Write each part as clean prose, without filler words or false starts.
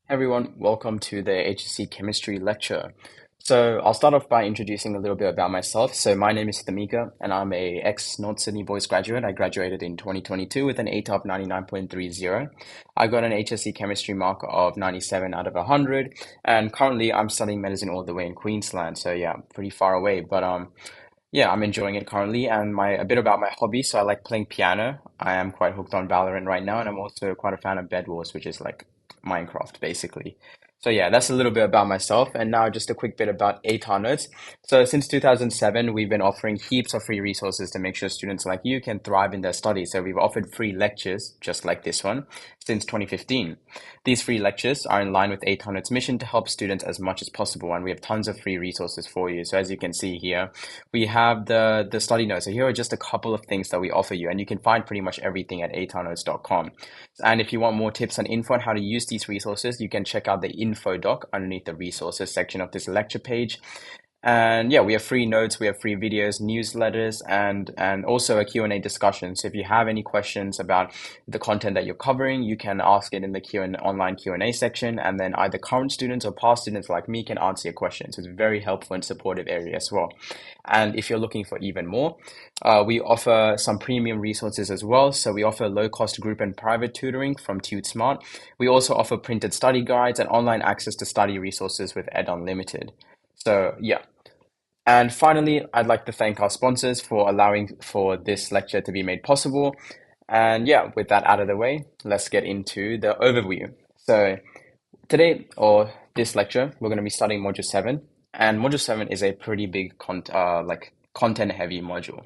Everyone, welcome to the HSC Chemistry lecture. So I'll start off by introducing a little bit about myself. So my name is Thamika, and I'm a ex-North Sydney Boys graduate. I graduated in 2022 with an ATAR of 99.30. I got an HSC Chemistry mark of 97 out of 100, and currently I'm studying medicine all the way in Queensland. So yeah, pretty far away, but yeah, I'm enjoying it currently. And my a bit about my hobby. So I like playing piano. I am quite hooked on Valorant right now, and I'm also quite a fan of Bed Wars, which is like Minecraft basically. So yeah, that's a little bit about myself. And now just a quick bit about ATAR notes. So since 2007, we've been offering heaps of free resources to make sure students like you can thrive in their studies. So we've offered free lectures, just like this one, since 2015. These free lectures are in line with ATAR notes' mission to help students as much as possible, and we have tons of free resources for you. So as you can see here, we have the study notes. So here are just a couple of things that we offer you, and you can find pretty much everything at atarnotes.com. And if you want more tips and info on how to use these resources, you can check out the info doc underneath the resources section of this lecture page. And yeah, we have free notes, we have free videos, newsletters, and also a Q&A discussion. So if you have any questions about the content that you're covering, you can ask it in the online Q&A section, and then either current students or past students like me can answer your questions. It's a very helpful and supportive area as well. And if you're looking for even more, we offer some premium resources as well. So we offer low-cost group and private tutoring from TuteSmart. We also offer printed study guides and online access to study resources with Ed Unlimited. So yeah. And finally, I'd like to thank our sponsors for allowing for this lecture to be made possible. And yeah, with that out of the way, let's get into the overview. So today, or this lecture, we're going to be studying Module 7. And Module 7 is a pretty big content-heavy module.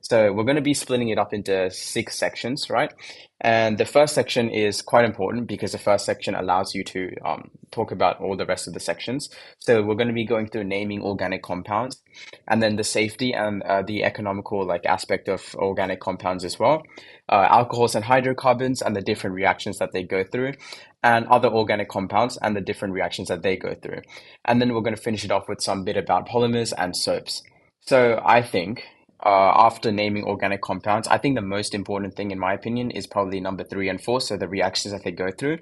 So we're going to be splitting it up into 6 sections, right? And the first section is quite important because the first section allows you to talk about all the rest of the sections. So we're going to be going through naming organic compounds, and then the safety and the economical aspect of organic compounds as well, alcohols and hydrocarbons and the different reactions that they go through, and other organic compounds and the different reactions that they go through. And then we're going to finish it off with some bit about polymers and soaps. So I think after naming organic compounds, I think the most important thing, in my opinion, is probably number 3 and 4. So the reactions that they go through.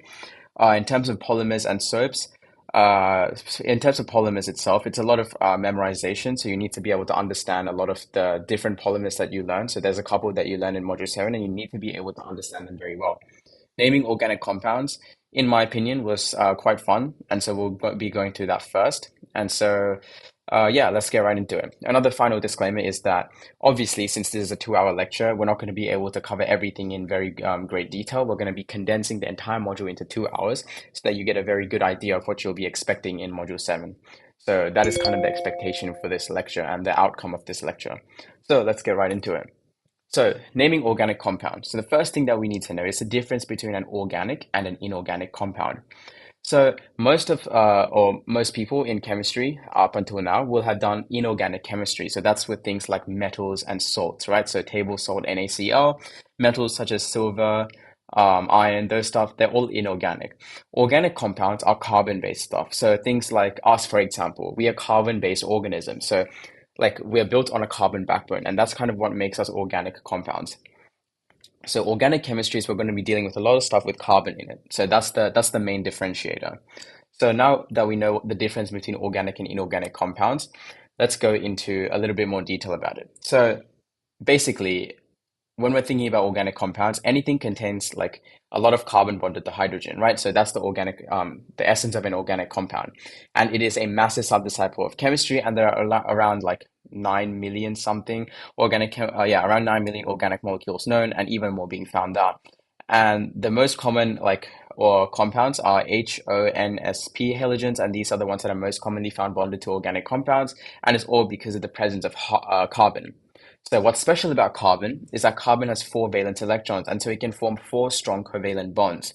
In terms of polymers and soaps, in terms of polymers itself, it's a lot of memorization. So you need to be able to understand a lot of the different polymers that you learn. So there's a couple that you learn in Module 7, and you need to be able to understand them very well. Naming organic compounds, in my opinion, was quite fun. And so we'll be going through that first. And so yeah, let's get right into it. Another final disclaimer is that obviously, since this is a 2-hour lecture, we're not going to be able to cover everything in very great detail. We're going to be condensing the entire module into 2 hours so that you get a very good idea of what you'll be expecting in Module 7. So that is kind of the expectation for this lecture and the outcome of this lecture. So let's get right into it. So, naming organic compounds. So the first thing that we need to know is the difference between an organic and an inorganic compound. So most people in chemistry up until now will have done inorganic chemistry. So that's with things like metals and salts, right? So table salt, NaCl, metals such as silver, iron, those stuff, they're all inorganic. Organic compounds are carbon-based stuff. So things like us, for example, we are carbon-based organisms. So like we're built on a carbon backbone, and that's kind of what makes us organic compounds. So organic chemistries, we're going to be dealing with a lot of stuff with carbon in it. So that's the main differentiator. So now that we know the difference between organic and inorganic compounds, let's go into a little bit more detail about it. So basically, when we're thinking about organic compounds, anything contains like a lot of carbon bonded to hydrogen, right? So that's the essence of an organic compound. And it is a massive subdisciple of chemistry, and there are around like 9 million something around 9 million organic molecules known, and even more being found out. And the most common or compounds are HONSP halogens, and these are the ones that are most commonly found bonded to organic compounds, and it's all because of the presence of carbon. So what's special about carbon is that carbon has 4 valence electrons, and so it can form 4 strong covalent bonds.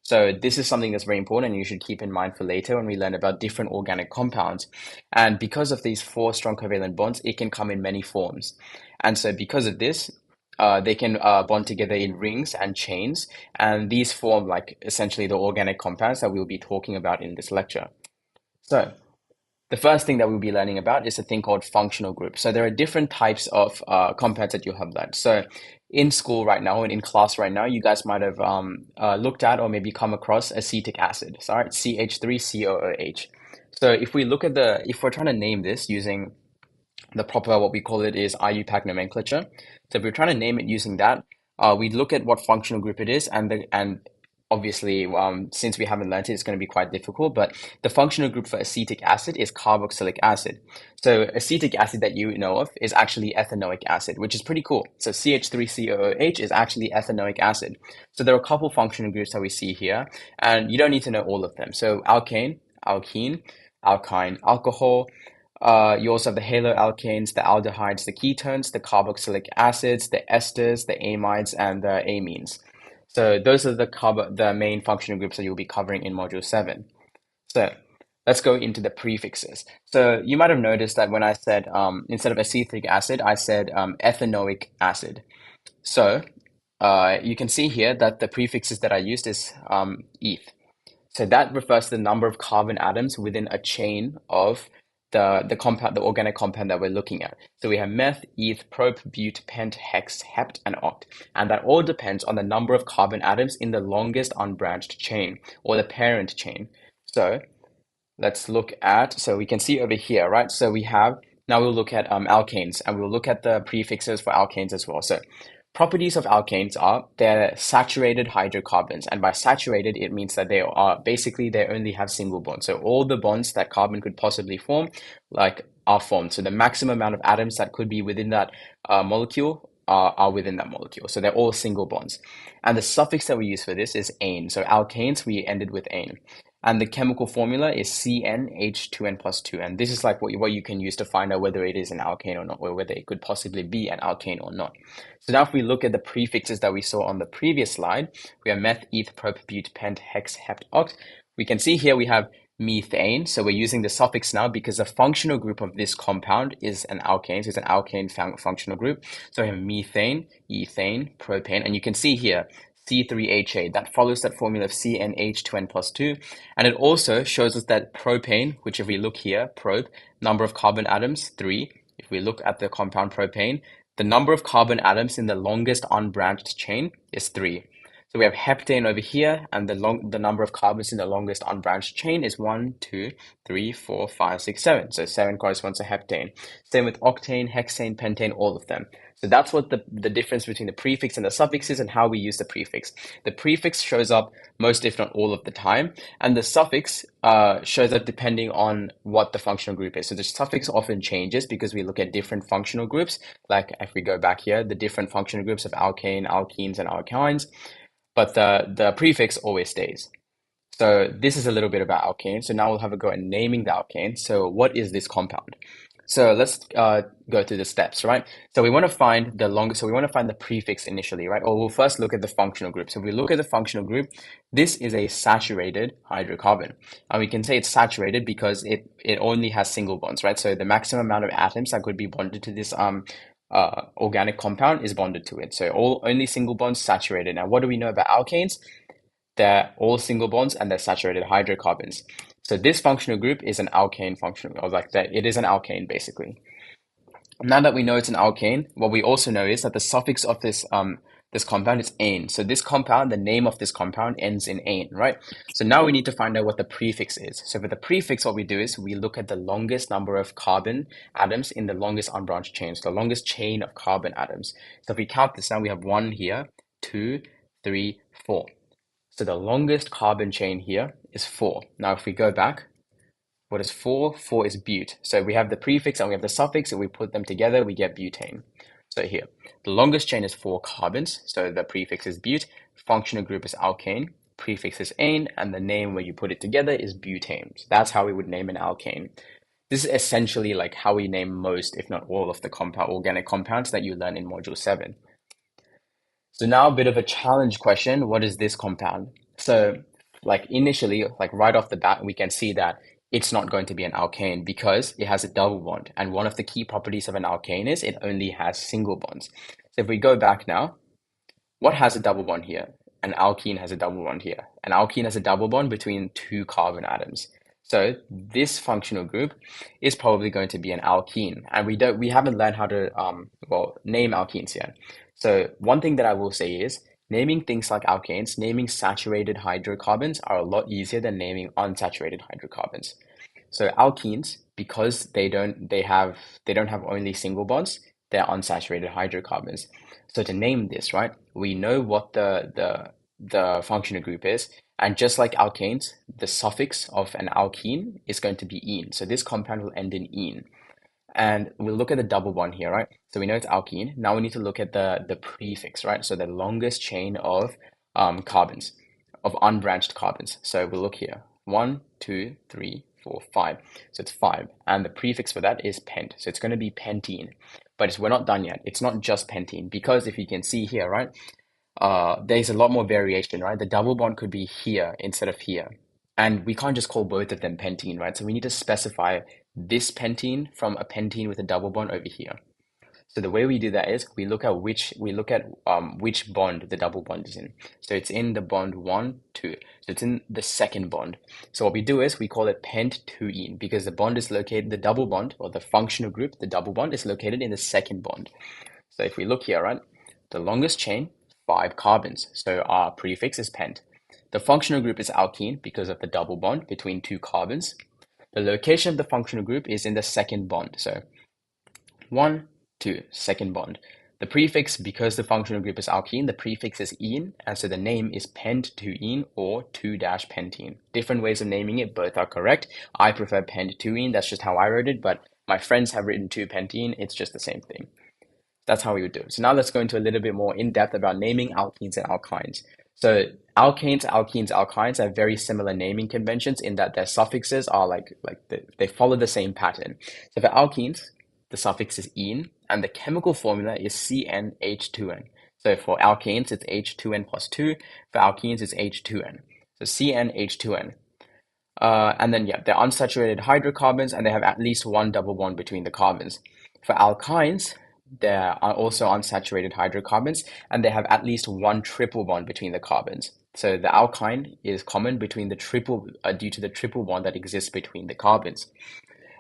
So this is something that's very important, and you should keep in mind for later when we learn about different organic compounds. And because of these 4 strong covalent bonds, it can come in many forms. And so because of this, they can bond together in rings and chains, and these form like essentially the organic compounds that we'll be talking about in this lecture. So the first thing that we'll be learning about is a thing called functional groups. So there are different types of compounds that you have learned. So in school right now and in class right now, you guys might have looked at or maybe come across acetic acid. So, all right, CH3COOH. So if we're trying to name this using the proper, what we call it is IUPAC nomenclature. So if we're trying to name it using that, we look at what functional group it is, and obviously, since we haven't learned it, it's going to be quite difficult. But the functional group for acetic acid is carboxylic acid. So acetic acid that you know of is actually ethanoic acid, which is pretty cool. So CH3COOH is actually ethanoic acid. So there are a couple functional groups that we see here, and you don't need to know all of them. So alkane, alkene, alkyne, alcohol. You also have the haloalkanes, the aldehydes, the ketones, the carboxylic acids, the esters, the amides, and the amines. So those are the main functional groups that you'll be covering in Module 7. So let's go into the prefixes. So you might have noticed that when I said, instead of acetic acid, I said ethanoic acid. So you can see here that the prefixes that I used is eth. So that refers to the number of carbon atoms within a chain of the compound, the organic compound that we're looking at. So we have meth, eth, prop, bute, pent, hex, hept, and oct. And that all depends on the number of carbon atoms in the longest unbranched chain, or the parent chain. So let's look at, so we can see over here, right? So we have, now we'll look at alkanes, and we'll look at the prefixes for alkanes as well. So properties of alkanes are they're saturated hydrocarbons, and by saturated it means that they are basically they only have single bonds. So all the bonds that carbon could possibly form, are formed. So the maximum amount of atoms that could be within that molecule are within that molecule. So they're all single bonds. And the suffix that we use for this is ane. So alkanes we ended with ane. And the chemical formula is CnH2n plus 2. And this is like what you can use to find out whether it is an alkane or not, or whether it could possibly be an alkane or not. So now if we look at the prefixes that we saw on the previous slide, we have meth, eth, prop, bute, pent, hex, hept, oct. We can see here we have methane. So we're using the suffix now because the functional group of this compound is an alkane. So it's an alkane functional group. So we have methane, ethane, propane. And you can see here, C3H8, that follows that formula of CnH2n plus 2. And it also shows us that propane, which if we look here, prop, number of carbon atoms, 3. If we look at the compound propane, the number of carbon atoms in the longest unbranched chain is 3. So we have heptane over here, and the number of carbons in the longest unbranched chain is 1, 2, 3, 4, 5, 6, 7. So 7 corresponds to heptane. Same with octane, hexane, pentane, all of them. So that's what the difference between the prefix and the suffix is, and how we use the prefix. The prefix shows up most, if not all of the time, and the suffix shows up depending on what the functional group is. So the suffix often changes because we look at different functional groups. Like if we go back here, the different functional groups of alkane, alkenes, and alkynes. But the prefix always stays. So this is a little bit about alkane. So now we'll have a go at naming the alkane. So what is this compound? So let's go through the steps, right? So we want to find the prefix initially, right? Or we'll first look at the functional group. So if we look at the functional group, this is a saturated hydrocarbon. And we can say it's saturated because it only has single bonds, right? So the maximum amount of atoms that could be bonded to this organic compound is bonded to it. So only single bonds saturated. Now, what do we know about alkanes? They're all single bonds and they're saturated hydrocarbons. So this functional group is an alkane functional, or like that, it is an alkane basically. Now that we know it's an alkane, what we also know is that the suffix of this compound is ane. So this compound, the name of this compound ends in ane, right? So now we need to find out what the prefix is. So for the prefix, what we do is we look at the longest number of carbon atoms in the longest unbranched chain, so the longest chain of carbon atoms. So if we count this now, we have 1 here, 2, 3, 4. So the longest carbon chain here is 4. Now if we go back, what is 4? 4 is bute. So we have the prefix and we have the suffix, and we put them together, we get butane. So here, the longest chain is 4 carbons, so the prefix is bute, functional group is alkane, prefix is ane, and the name where you put it together is butane. So that's how we would name an alkane. This is essentially like how we name most, if not all, of the organic compounds that you learn in Module 7. So now a bit of a challenge question. What is this compound? So like initially, like right off the bat, we can see that it's not going to be an alkane because it has a double bond. And one of the key properties of an alkane is it only has single bonds. So if we go back now, what has a double bond here? An alkene has a double bond here. An alkene has a double bond between 2 carbon atoms. So this functional group is probably going to be an alkene, and we haven't learned how to name alkenes yet. So one thing that I will say is naming things like alkanes, naming saturated hydrocarbons are a lot easier than naming unsaturated hydrocarbons. So alkenes, because they don't have only single bonds, they're unsaturated hydrocarbons. So to name this, right, we know what the functional group is, and just like alkanes, the suffix of an alkene is going to be "ene." So this compound will end in "ene." And we'll look at the double bond here, right? So we know it's alkene. Now we need to look at the prefix, right? So the longest chain of carbons, of unbranched carbons. So we'll look here. 1, 2, 3, 4, 5. So it's 5. And the prefix for that is pent. So it's going to be pentene. But we're not done yet. It's not just pentene because if you can see here, right? There's a lot more variation, right? The double bond could be here instead of here. And we can't just call both of them pentene, right? So we need to specify this pentene from a pentene with a double bond over here. So the way we do that is we look at which bond the double bond is in. So it's in the bond 1, 2. So it's in the second bond. So what we do is we call it pent-2-ene because the bond is located, the double bond or the functional group, the double bond is located in the second bond. So if we look here, right, the longest chain, 5 carbons. So our prefix is pent. The functional group is alkene because of the double bond between 2 carbons. The location of the functional group is in the second bond. So 1, 2, second bond. The prefix, because the functional group is alkene, the prefix is "ene," and so the name is pent-2-ene or 2-pentene. Different ways of naming it, both are correct. I prefer pent-2-ene, that's just how I wrote it, but my friends have written 2-pentene, it's just the same thing. That's how we would do it. So now let's go into a little bit more in depth about naming alkenes and alkynes. So alkanes, alkenes, alkynes have very similar naming conventions in that their suffixes are they follow the same pattern. So for alkenes, the suffix is "ene," and the chemical formula is CnH2n. So for alkanes, it's H2n plus 2. For alkenes, it's H2n. So CnH2n. And then, yeah, they're unsaturated hydrocarbons and they have at least one double bond between the carbons. For alkynes, there are also unsaturated hydrocarbons and they have at least one triple bond between the carbons. So the alkyne is common between the due to the triple bond that exists between the carbons.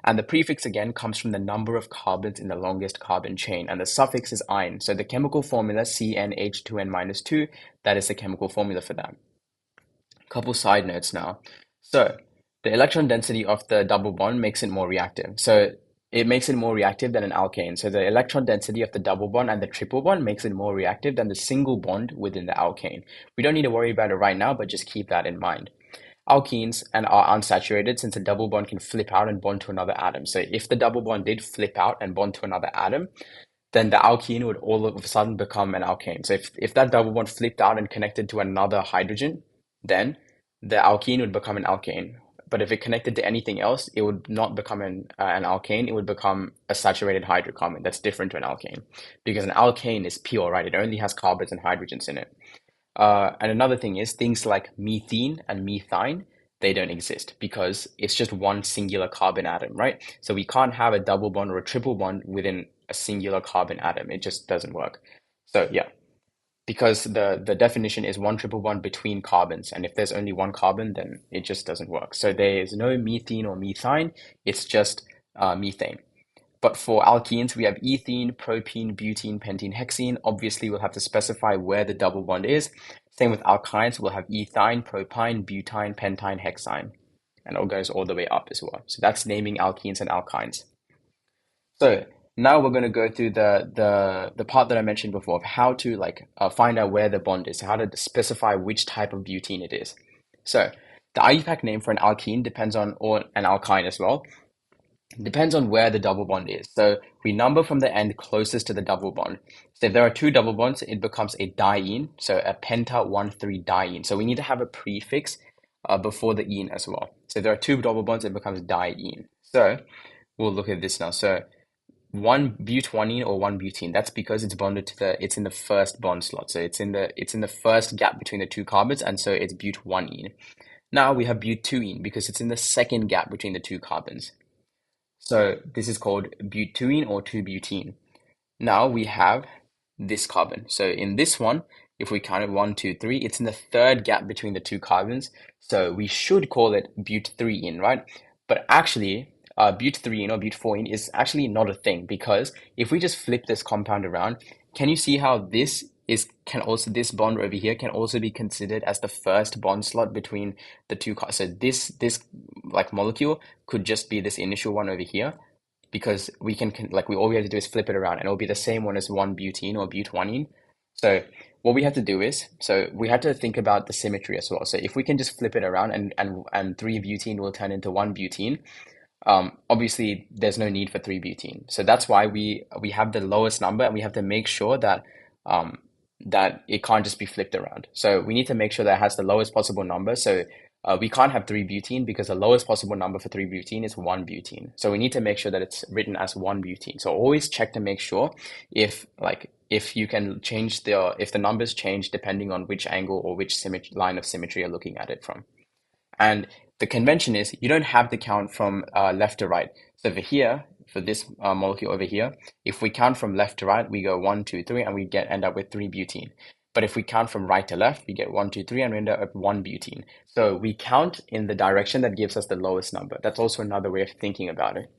And the prefix again comes from the number of carbons in the longest carbon chain, and the suffix is "-ine." So the chemical formula CnH2n minus 2, that is the chemical formula for that. Couple side notes now. So the electron density of the double bond makes it more reactive. So it makes it more reactive than an alkane. So the electron density of the double bond and the triple bond makes it more reactive than the single bond within the alkane. We don't need to worry about it right now, but just keep that in mind. Alkenes and are unsaturated since a double bond can flip out and bond to another atom. So if the double bond did flip out and bond to another atom, then the alkene would all of a sudden become an alkane. So if that double bond flipped out and connected to another hydrogen, then the alkene would become an alkane. But if it connected to anything else, it would not become an alkane. It would become a saturated hydrocarbon that's different to an alkane. Because an alkane is pure, right? It only has carbons and hydrogens in it. And another thing is things like methene and methine, they don't exist because it's just one singular carbon atom, right? So we can't have a double bond or a triple bond within a singular carbon atom. It just doesn't work. So yeah, because the definition is one triple bond between carbons, and if there's only one carbon, then it just doesn't work. So there's no methene or methine, it's just methane. But for alkenes, we have ethene, propene, butene, pentene, hexene. Obviously, we'll have to specify where the double bond is. Same with alkynes, we'll have ethyne, propyne, butine, pentyne, hexyne. And it goes all the way up as well. So that's naming alkenes and alkynes. So now we're going to go through the part that I mentioned before of how to find out where the bond is, how to specify which type of butene it is. So the IUPAC name for an alkene depends on, or an alkyne as well, depends on where the double bond is. So we number from the end closest to the double bond. So if there are two double bonds, it becomes a diene, so a penta 1,3-diene. So we need to have a prefix before the ene as well. So if there are two double bonds, it becomes diene. So we'll look at this now. So one but1ene or one butene. That's because it's bonded to it's in the first bond slot. So it's in the first gap between the two carbons, and so it's but1ene. Now we have but2ene because it's in the second gap between the two carbons. So this is called but2ene or 2-butene. Now we have this carbon. So in this one, if we count it one, two, three, it's in the third gap between the two carbons. So we should call it butene, right? But actually, butene or butene is actually not a thing because if we just flip this compound around, can you see how this bond over here can also be considered as the first bond slot between the two carbons? So this like molecule could just be this initial one over here because we all we have to do is flip it around and it'll be the same one as one butene or butanene. So what we have to do is, so we have to think about the symmetry as well. So if we can just flip it around and three butene will turn into one butene, obviously there's no need for three butene. So that's why we have the lowest number and we have to make sure that that it can't just be flipped around. So we need to make sure that it has the lowest possible number. So we can't have three butene because the lowest possible number for three butene is one butene. So we need to make sure that it's written as one butene. So always check to make sure if you can change if the numbers change depending on which angle or which line of symmetry you're looking at it from. And the convention is you don't have to count from left to right. So over here, for this molecule over here, if we count from left to right, we go one, two, three, and we end up with three butene. But if we count from right to left, we get one, two, three, and we end up with one butene. So we count in the direction that gives us the lowest number. That's also another way of thinking about it.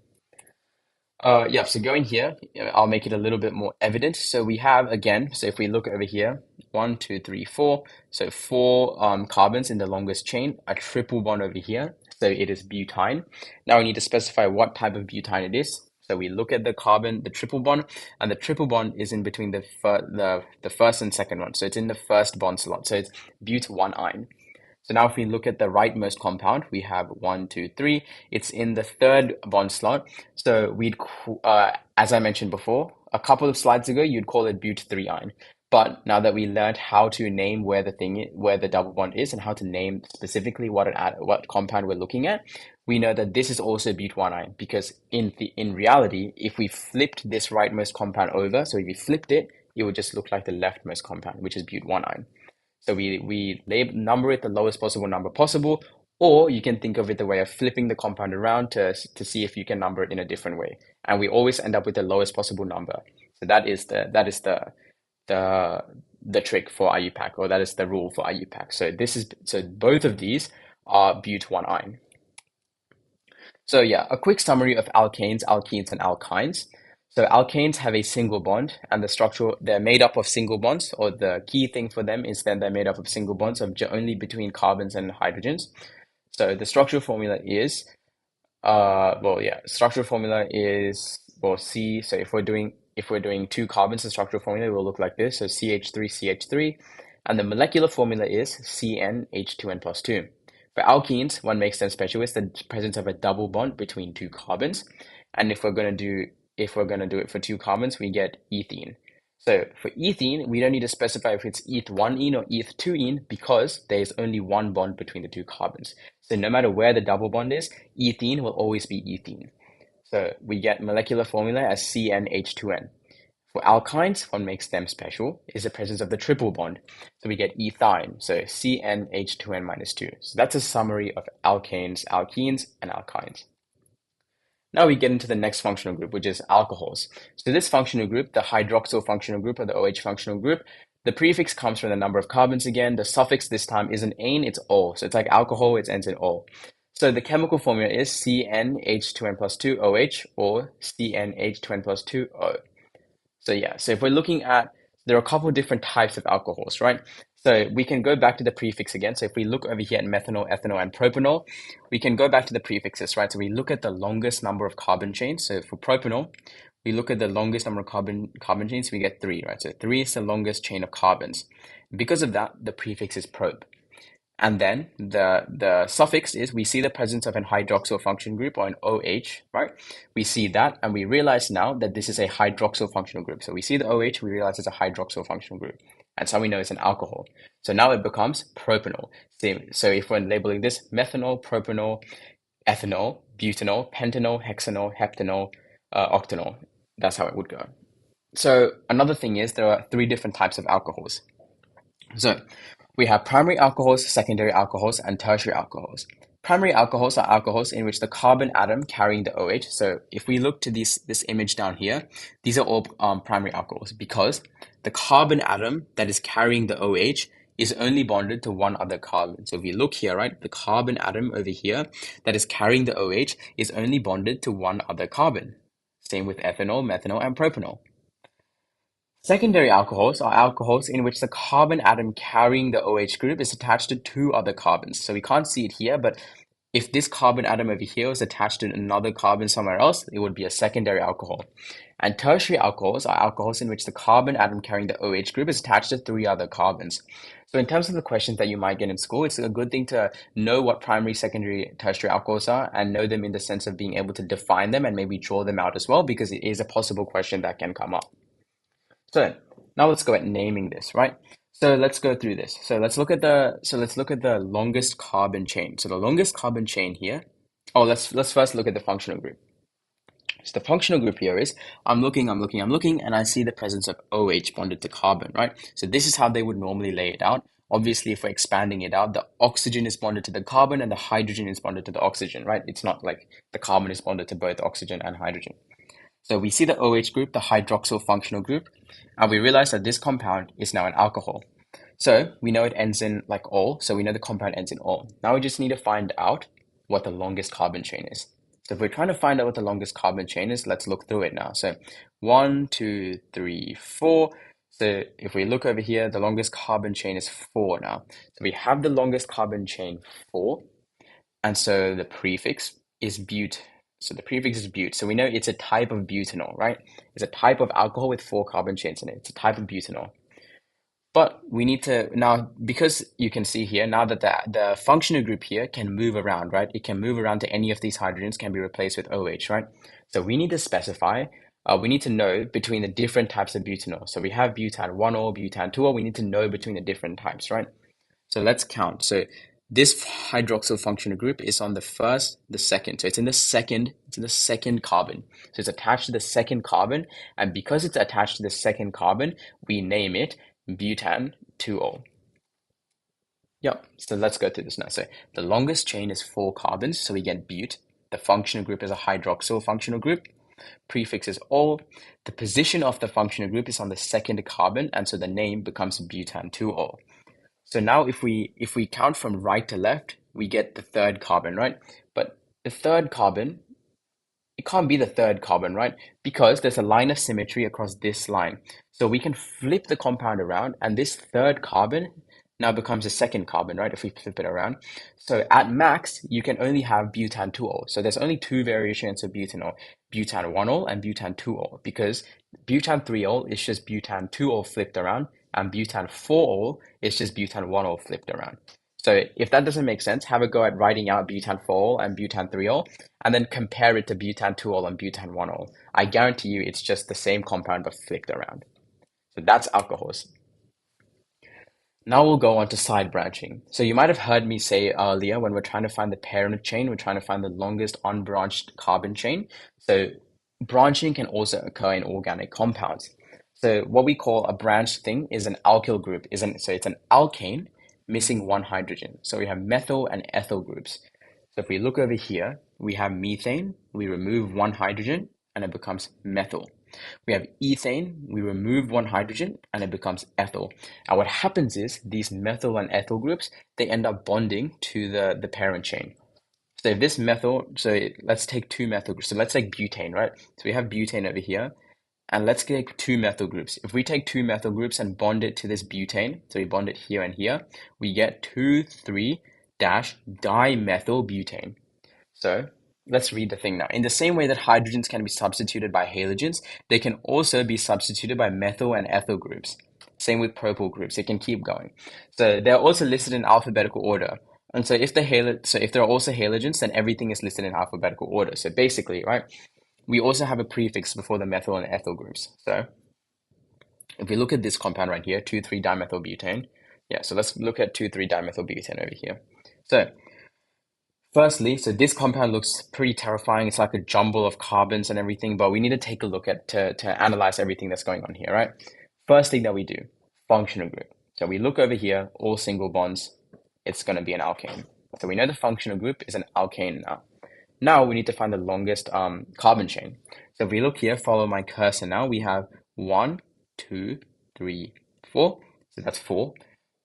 Yeah, so going here, I'll make it a little bit more evident. So we have, again, so if we look over here, one, two, three, four. So four carbons in the longest chain, a triple bond over here. So it is butyne. Now we need to specify what type of butyne it is. So we look at the carbon, the triple bond, and the triple bond is in between the first and second one. So it's in the first bond slot. So it's but1-ine. So now if we look at the rightmost compound, we have one, two, three. It's in the third bond slot. So as I mentioned before, a couple of slides ago, you'd call it but3-ine. But now that we learned how to name where the double bond is and how to name specifically what compound we're looking at, we know that this is also but1-ine because in reality, if we flipped this rightmost compound over, so if we flipped it, it would just look like the leftmost compound, which is but1-ine. So we number it the lowest possible number possible, or you can think of it the way of flipping the compound around to see if you can number it in a different way. And we always end up with the lowest possible number. So that is the trick for IUPAC, or that is the rule for IUPAC. So both of these are but1-ine. So yeah, a quick summary of alkanes, alkenes, and alkynes. So alkanes have a single bond, and they're made up of single bonds, or the key thing for them is that they're made up of single bonds of only between carbons and hydrogens. So the structural formula is, structural formula is, C. So if we're doing two carbons, the structural formula will look like this. So CH3CH3, and the molecular formula is CnH2n plus 2. For alkenes, what makes them special is the presence of a double bond between two carbons. And if we're going to do it for two carbons, we get ethene. So for ethene, we don't need to specify if it's eth1-ene or eth2-ene because there's only one bond between the two carbons. So no matter where the double bond is, ethene will always be ethene. So we get molecular formula as CnH2n. For alkynes, what makes them special is the presence of the triple bond. So we get ethyne, so CnH2n minus 2. So that's a summary of alkanes, alkenes, and alkynes. Now we get into the next functional group, which is alcohols. So this functional group, the hydroxyl functional group or the OH functional group, the prefix comes from the number of carbons again. The suffix this time isn't ane, it's -ol. So it's like alcohol, it ends in -ol. So the chemical formula is CnH2n plus 2 OH or CnH2n plus 2 O. So yeah, so if we're looking at, there are a couple of different types of alcohols, right? So we can go back to the prefix again. So if we look over here at methanol, ethanol, and propanol, we can go back to the prefixes, right? So we look at the longest number of carbon chains. So for propanol, we look at the longest number of carbon chains, we get 3, right? So 3 is the longest chain of carbons. Because of that, the prefix is prop. And then the suffix is, we see the presence of an hydroxyl function group or an OH, right? We see that and we realize now that this is a hydroxyl functional group. So we see the OH, we realize it's a hydroxyl functional group. And so we know it's an alcohol. So now it becomes propanol. So if we're labeling this methanol, propanol, ethanol, butanol, pentanol, hexanol, heptanol, octanol, that's how it would go. So another thing is there are 3 different types of alcohols. So we have primary alcohols, secondary alcohols, and tertiary alcohols. Primary alcohols are alcohols in which the carbon atom carrying the OH. So if we look to this image down here, these are all primary alcohols because the carbon atom that is carrying the OH is only bonded to one other carbon. So if we look here, right, the carbon atom over here that is carrying the OH is only bonded to one other carbon. Same with ethanol, methanol, and propanol. Secondary alcohols are alcohols in which the carbon atom carrying the OH group is attached to two other carbons. So we can't see it here, but if this carbon atom over here was attached to another carbon somewhere else, it would be a secondary alcohol. And tertiary alcohols are alcohols in which the carbon atom carrying the OH group is attached to three other carbons. So in terms of the questions that you might get in school, it's a good thing to know what primary, secondary, tertiary alcohols are and know them in the sense of being able to define them and maybe draw them out as well, because it is a possible question that can come up. So now let's go at naming this, right? So let's go through this. Let's look at the longest carbon chain. So the longest carbon chain here. Oh, let's first look at the functional group. So the functional group here is I'm looking, and I see the presence of OH bonded to carbon, right? So this is how they would normally lay it out. Obviously, if we're expanding it out, the oxygen is bonded to the carbon and the hydrogen is bonded to the oxygen, right? It's not like the carbon is bonded to both oxygen and hydrogen. So we see the OH group, the hydroxyl functional group, and we realize that this compound is now an alcohol. So we know it ends in like ol, so we know the compound ends in ol. Now we just need to find out what the longest carbon chain is. So if we're trying to find out what the longest carbon chain is, let's look through it now. So 1, 2, 3, 4. So if we look over here, the longest carbon chain is 4 now. So we have the longest carbon chain 4, and so the prefix is but. So the prefix is but. So we know it's a type of butanol, right? It's a type of alcohol with 4 carbon chains in it. It's a type of butanol. But we need to now, because you can see here now that the functional group here can move around, right? It can move around to any of these hydrogens, can be replaced with OH, right? So we need to specify, we need to know between the different types of butanol. So we have butan 1-ol, butan 2-ol. We need to know between the different types, right? So let's count. So this hydroxyl functional group is on the first, the second. So it's in the second carbon. So it's attached to the second carbon. And because it's attached to the second carbon, we name it butan 2-ol. Yep, so let's go through this now. So the longest chain is 4 carbons, so we get but. The functional group is a hydroxyl functional group. Prefix is ol. The position of the functional group is on the second carbon, and so the name becomes butan 2-ol. So now if we count from right to left, we get the third carbon, right? But the third carbon, it can't be the third carbon, right? Because there's a line of symmetry across this line. So we can flip the compound around, and this third carbon now becomes a second carbon, right? If we flip it around. So at max, you can only have butan 2-ol. So there's only two variations of butanol, butan 1-ol and butan 2-ol, because butan 3-ol is just butan 2-ol flipped around, and butan 4-ol is just butan 1-ol flipped around. So if that doesn't make sense, have a go at writing out butan 4-ol and butan 3-ol, and then compare it to butan 2-ol and butan 1-ol. I guarantee you it's just the same compound but flipped around. So that's alcohols. Now we'll go on to side branching. So you might have heard me say earlier, when we're trying to find the parent chain, we're trying to find the longest unbranched carbon chain. So branching can also occur in organic compounds. So what we call a branched thing is an alkyl group, so it's an alkane missing one hydrogen. So we have methyl and ethyl groups. So if we look over here, we have methane, we remove one hydrogen and it becomes methyl. We have ethane, we remove one hydrogen and it becomes ethyl. And what happens is these methyl and ethyl groups, they end up bonding to the parent chain. So if this methyl, so let's take two methyl groups. So let's take butane, right? So we have butane over here. And let's take two methyl groups. If we take two methyl groups and bond it to this butane, so we bond it here and here, we get 2,3-dimethylbutane. So let's read the thing now. In the same way that hydrogens can be substituted by halogens, they can also be substituted by methyl and ethyl groups. Same with propyl groups. It can keep going. So they're also listed in alphabetical order. And so if there are also halogens, then everything is listed in alphabetical order. So basically, right, we also have a prefix before the methyl and ethyl groups. So if we look at this compound right here, 2,3-dimethylbutane. Yeah, so let's look at 2,3-dimethylbutane over here. So firstly, so this compound looks pretty terrifying. It's like a jumble of carbons and everything, but we need to take a look at to analyze everything that's going on here, right? First thing that we do, functional group. So we look over here, all single bonds, it's going to be an alkane. So we know the functional group is an alkane now. Now we need to find the longest carbon chain. So if we look here, follow my cursor now, we have 1, 2, 3, 4. So that's 4.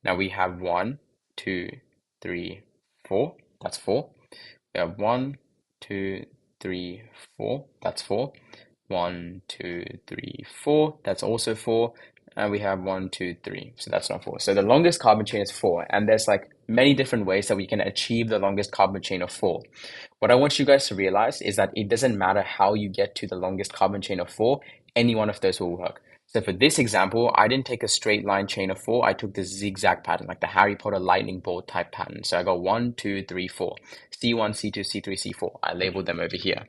Now we have 1, 2, 3, 4. That's 4. We have 1, 2, 3, 4. That's 4. 1, 2, 3, 4. That's also 4. And we have 1, 2, 3. So that's not 4. So the longest carbon chain is 4. And there's like many different ways that we can achieve the longest carbon chain of 4. What I want you guys to realize is that it doesn't matter how you get to the longest carbon chain of 4, any one of those will work. So for this example, I didn't take a straight line chain of 4. I took the zigzag pattern, like the Harry Potter lightning bolt type pattern. So I got 1, 2, 3, 4. C1, C2, C3, C4. I labeled them over here.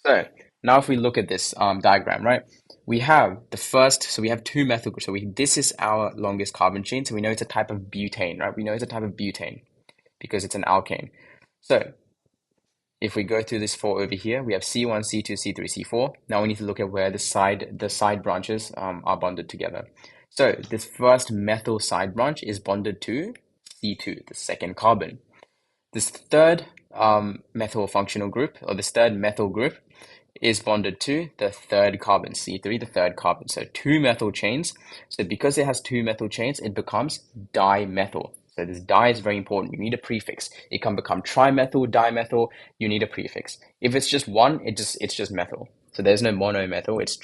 So now if we look at this diagram, right, we have the first, so we have two methyl groups. So this is our longest carbon chain. So we know it's a type of butane, right? We know it's a type of butane because it's an alkane. So if we go through this 4 over here, we have C1, C2, C3, C4. Now we need to look at where the side branches are bonded together. So this first methyl side branch is bonded to C2, the second carbon. This third methyl functional group, or this third methyl group, is bonded to the third carbon, C3, the third carbon. So two methyl chains. So because it has two methyl chains, it becomes dimethyl. So this di is very important. You need a prefix. It can become trimethyl, dimethyl. You need a prefix. If it's just one, it's just methyl. So there's no monomethyl. It's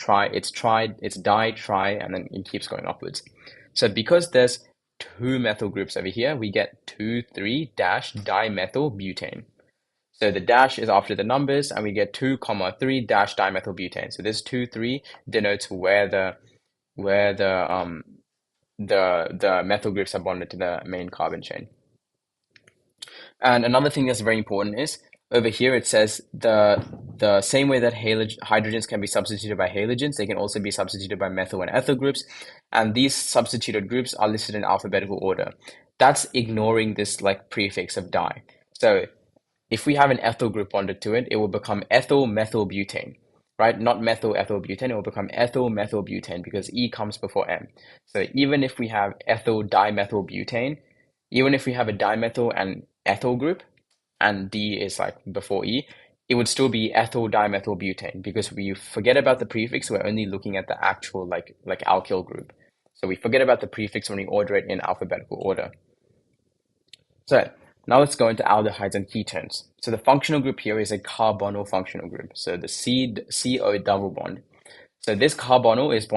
di, tri, and then it keeps going upwards. So because there's two methyl groups over here, we get 2,3-dimethyl butane. So the dash is after the numbers, and we get 2, 3 dimethyl butane. So this 2, 3 denotes where the methyl groups are bonded to the main carbon chain. And another thing that's very important is over here it says the same way that hydrogens can be substituted by halogens, they can also be substituted by methyl and ethyl groups. And these substituted groups are listed in alphabetical order. That's ignoring this like prefix of di. So if we have an ethyl group bonded to it, it will become ethyl methyl butane, right? Not methyl ethyl butane, it will become ethyl methyl butane because E comes before M. So even if we have ethyl dimethyl butane, even if we have a dimethyl and ethyl group, and D is like before E, it would still be ethyl dimethyl butane because we forget about the prefix. We're only looking at the actual like alkyl group. So we forget about the prefix when we order it in alphabetical order. So now let's go into aldehydes and ketones. So the functional group here is a carbonyl functional group. So the CO double bond. So this carbonyl is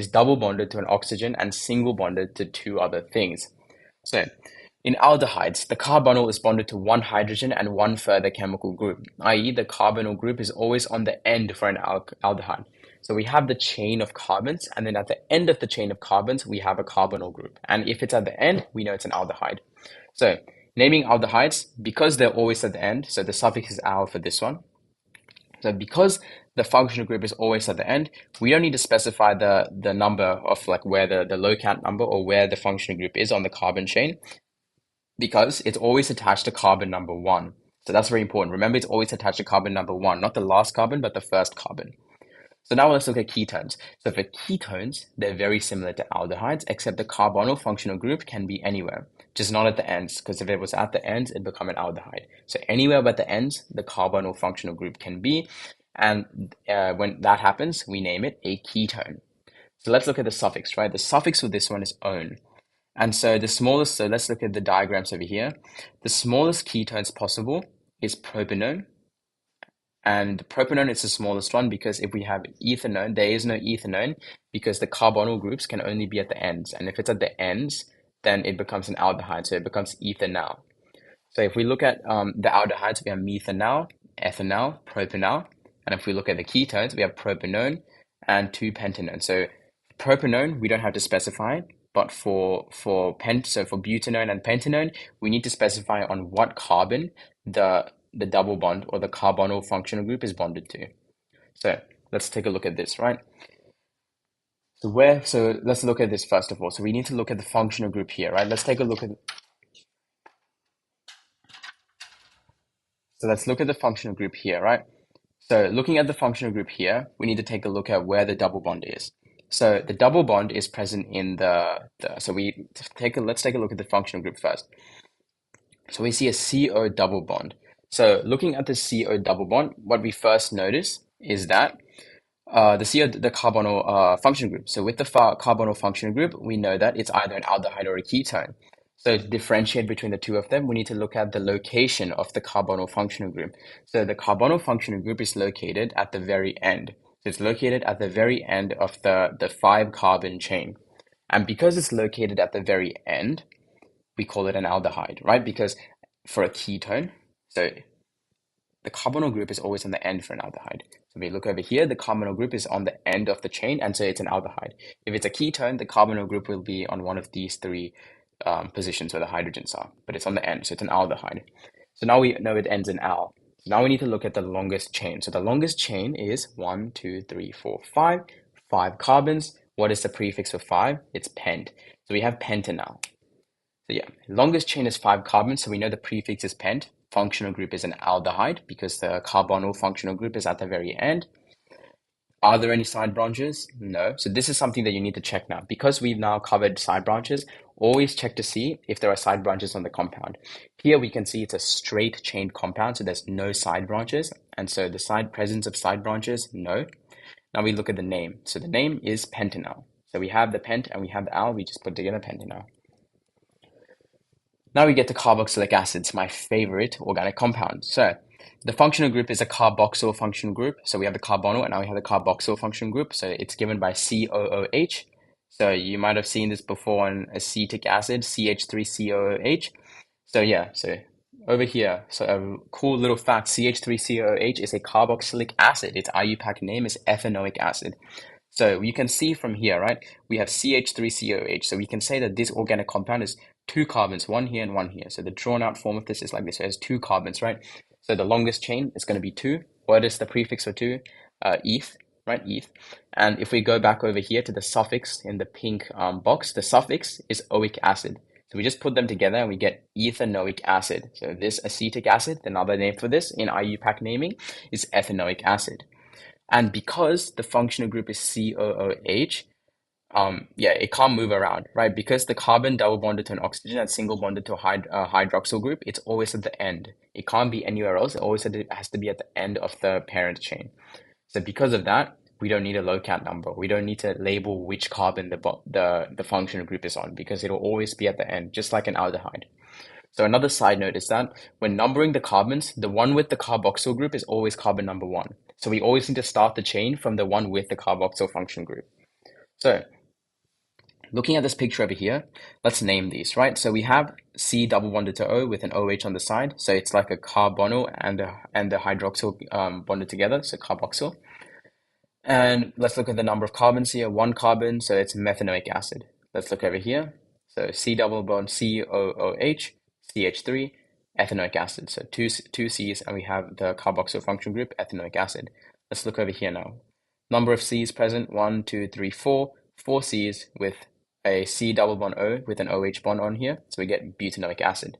double bonded to an oxygen and single bonded to two other things. So in aldehydes, the carbonyl is bonded to one hydrogen and one further chemical group, i.e. the carbonyl group is always on the end for an aldehyde. So we have the chain of carbons, and then at the end of the chain of carbons, we have a carbonyl group. And if it's at the end, we know it's an aldehyde. So naming aldehydes, because they're always at the end, so the suffix is al for this one. So because the functional group is always at the end, we don't need to specify the number of like where the locant number or where the functional group is on the carbon chain, because it's always attached to carbon number 1. So that's very important. Remember, it's always attached to carbon number 1, not the last carbon, but the first carbon. So now let's look at ketones. So for ketones, they're very similar to aldehydes, except the carbonyl functional group can be anywhere, just not at the ends, because if it was at the ends, it'd become an aldehyde. So anywhere but the ends, the carbonyl functional group can be, and when that happens, we name it a ketone. So let's look at the suffix, right? The suffix for this one is -one. And so the smallest, so let's look at the diagrams over here. The smallest ketones possible is propanone. And propanone is the smallest one because if we have ethanone, there is no ethanone because the carbonyl groups can only be at the ends. And if it's at the ends, then it becomes an aldehyde. So it becomes ethanal. So if we look at the aldehydes, we have methanal, ethanal, propanal. And if we look at the ketones, we have propanone and 2-pentanone. So propanone, we don't have to specify. But for butanone and pentanone, we need to specify on what carbon the double bond or the carbonyl functional group is bonded to. So let's take a look at this, right? So let's look at this first of all. So we need to look at the functional group here, right? Let's look at the functional group here, right? So looking at the functional group here, we need to take a look at where the double bond is. So the double bond is present in let's take a look at the functional group first. So we see a CO double bond. So looking at the CO double bond, what we first notice is that the CO, the carbonyl function group. So with the carbonyl function group, we know that it's either an aldehyde or a ketone. So to differentiate between the two of them, we need to look at the location of the carbonyl functional group. So the carbonyl functional group is located at the very end. So it's located at the very end of the 5-carbon chain. And because it's located at the very end, we call it an aldehyde, right? Because for a ketone, so the carbonyl group is always on the end for an aldehyde. So we look over here, the carbonyl group is on the end of the chain, and so it's an aldehyde. If it's a ketone, the carbonyl group will be on one of these three positions where the hydrogens are, but it's on the end, so it's an aldehyde. So now we know it ends in al. So now we need to look at the longest chain. So the longest chain is 1, 2, 3, 4, 5. 5 carbons. What is the prefix for 5? It's pent. So we have pentanal. So yeah, longest chain is 5 carbons, so we know the prefix is pent. Functional group is an aldehyde because the carbonyl functional group is at the very end. Are there any side branches? No. So this is something that you need to check now. Because we've now covered side branches, always check to see if there are side branches on the compound. Here we can see it's a straight chained compound, so there's no side branches. And so the presence of side branches, no. Now we look at the name. So the name is pentanal. So we have the pent and we have the al, we just put together pentanal. Now we get to carboxylic acids, my favorite organic compound. So the functional group is a carboxyl function group. So we have the carbonyl and now we have the carboxyl function group. So it's given by COOH. So you might have seen this before on acetic acid, CH3COOH. So yeah, so over here, so a cool little fact, CH3COOH is a carboxylic acid. Its IUPAC name is ethanoic acid. So you can see from here, right, we have CH3COH. So we can say that this organic compound is 2 carbons, one here and one here. So the drawn out form of this is like this. So it has 2 carbons, right? So the longest chain is going to be 2. What is the prefix for 2? Eth, right? Eth. And if we go back over here to the suffix in the pink box, the suffix is oic acid. So we just put them together and we get ethanoic acid. So this acetic acid, another name for this in IUPAC naming, is ethanoic acid. And because the functional group is COOH, yeah, it can't move around, right? Because the carbon double bonded to an oxygen and single bonded to a hydroxyl group, it's always at the end. It can't be anywhere else. It always has to be at the end of the parent chain. So because of that, we don't need a locate number. We don't need to label which carbon the functional group is on because it'll always be at the end, just like an aldehyde. So another side note is that when numbering the carbons, the one with the carboxyl group is always carbon number 1. So we always need to start the chain from the one with the carboxyl function group. So looking at this picture over here, let's name these, right? So we have C double bonded to O with an OH on the side. So it's like a carbonyl and the hydroxyl bonded together, so carboxyl. And let's look at the number of carbons here, 1 carbon, so it's methanoic acid. Let's look over here. So C double bond COOH, CH3, ethanoic acid. So two C's, and we have the carboxyl function group, ethanoic acid. Let's look over here now. Number of C's present, 1, 2, 3, 4. 4 C's with a C double bond O with an OH bond on here. So we get butanoic acid.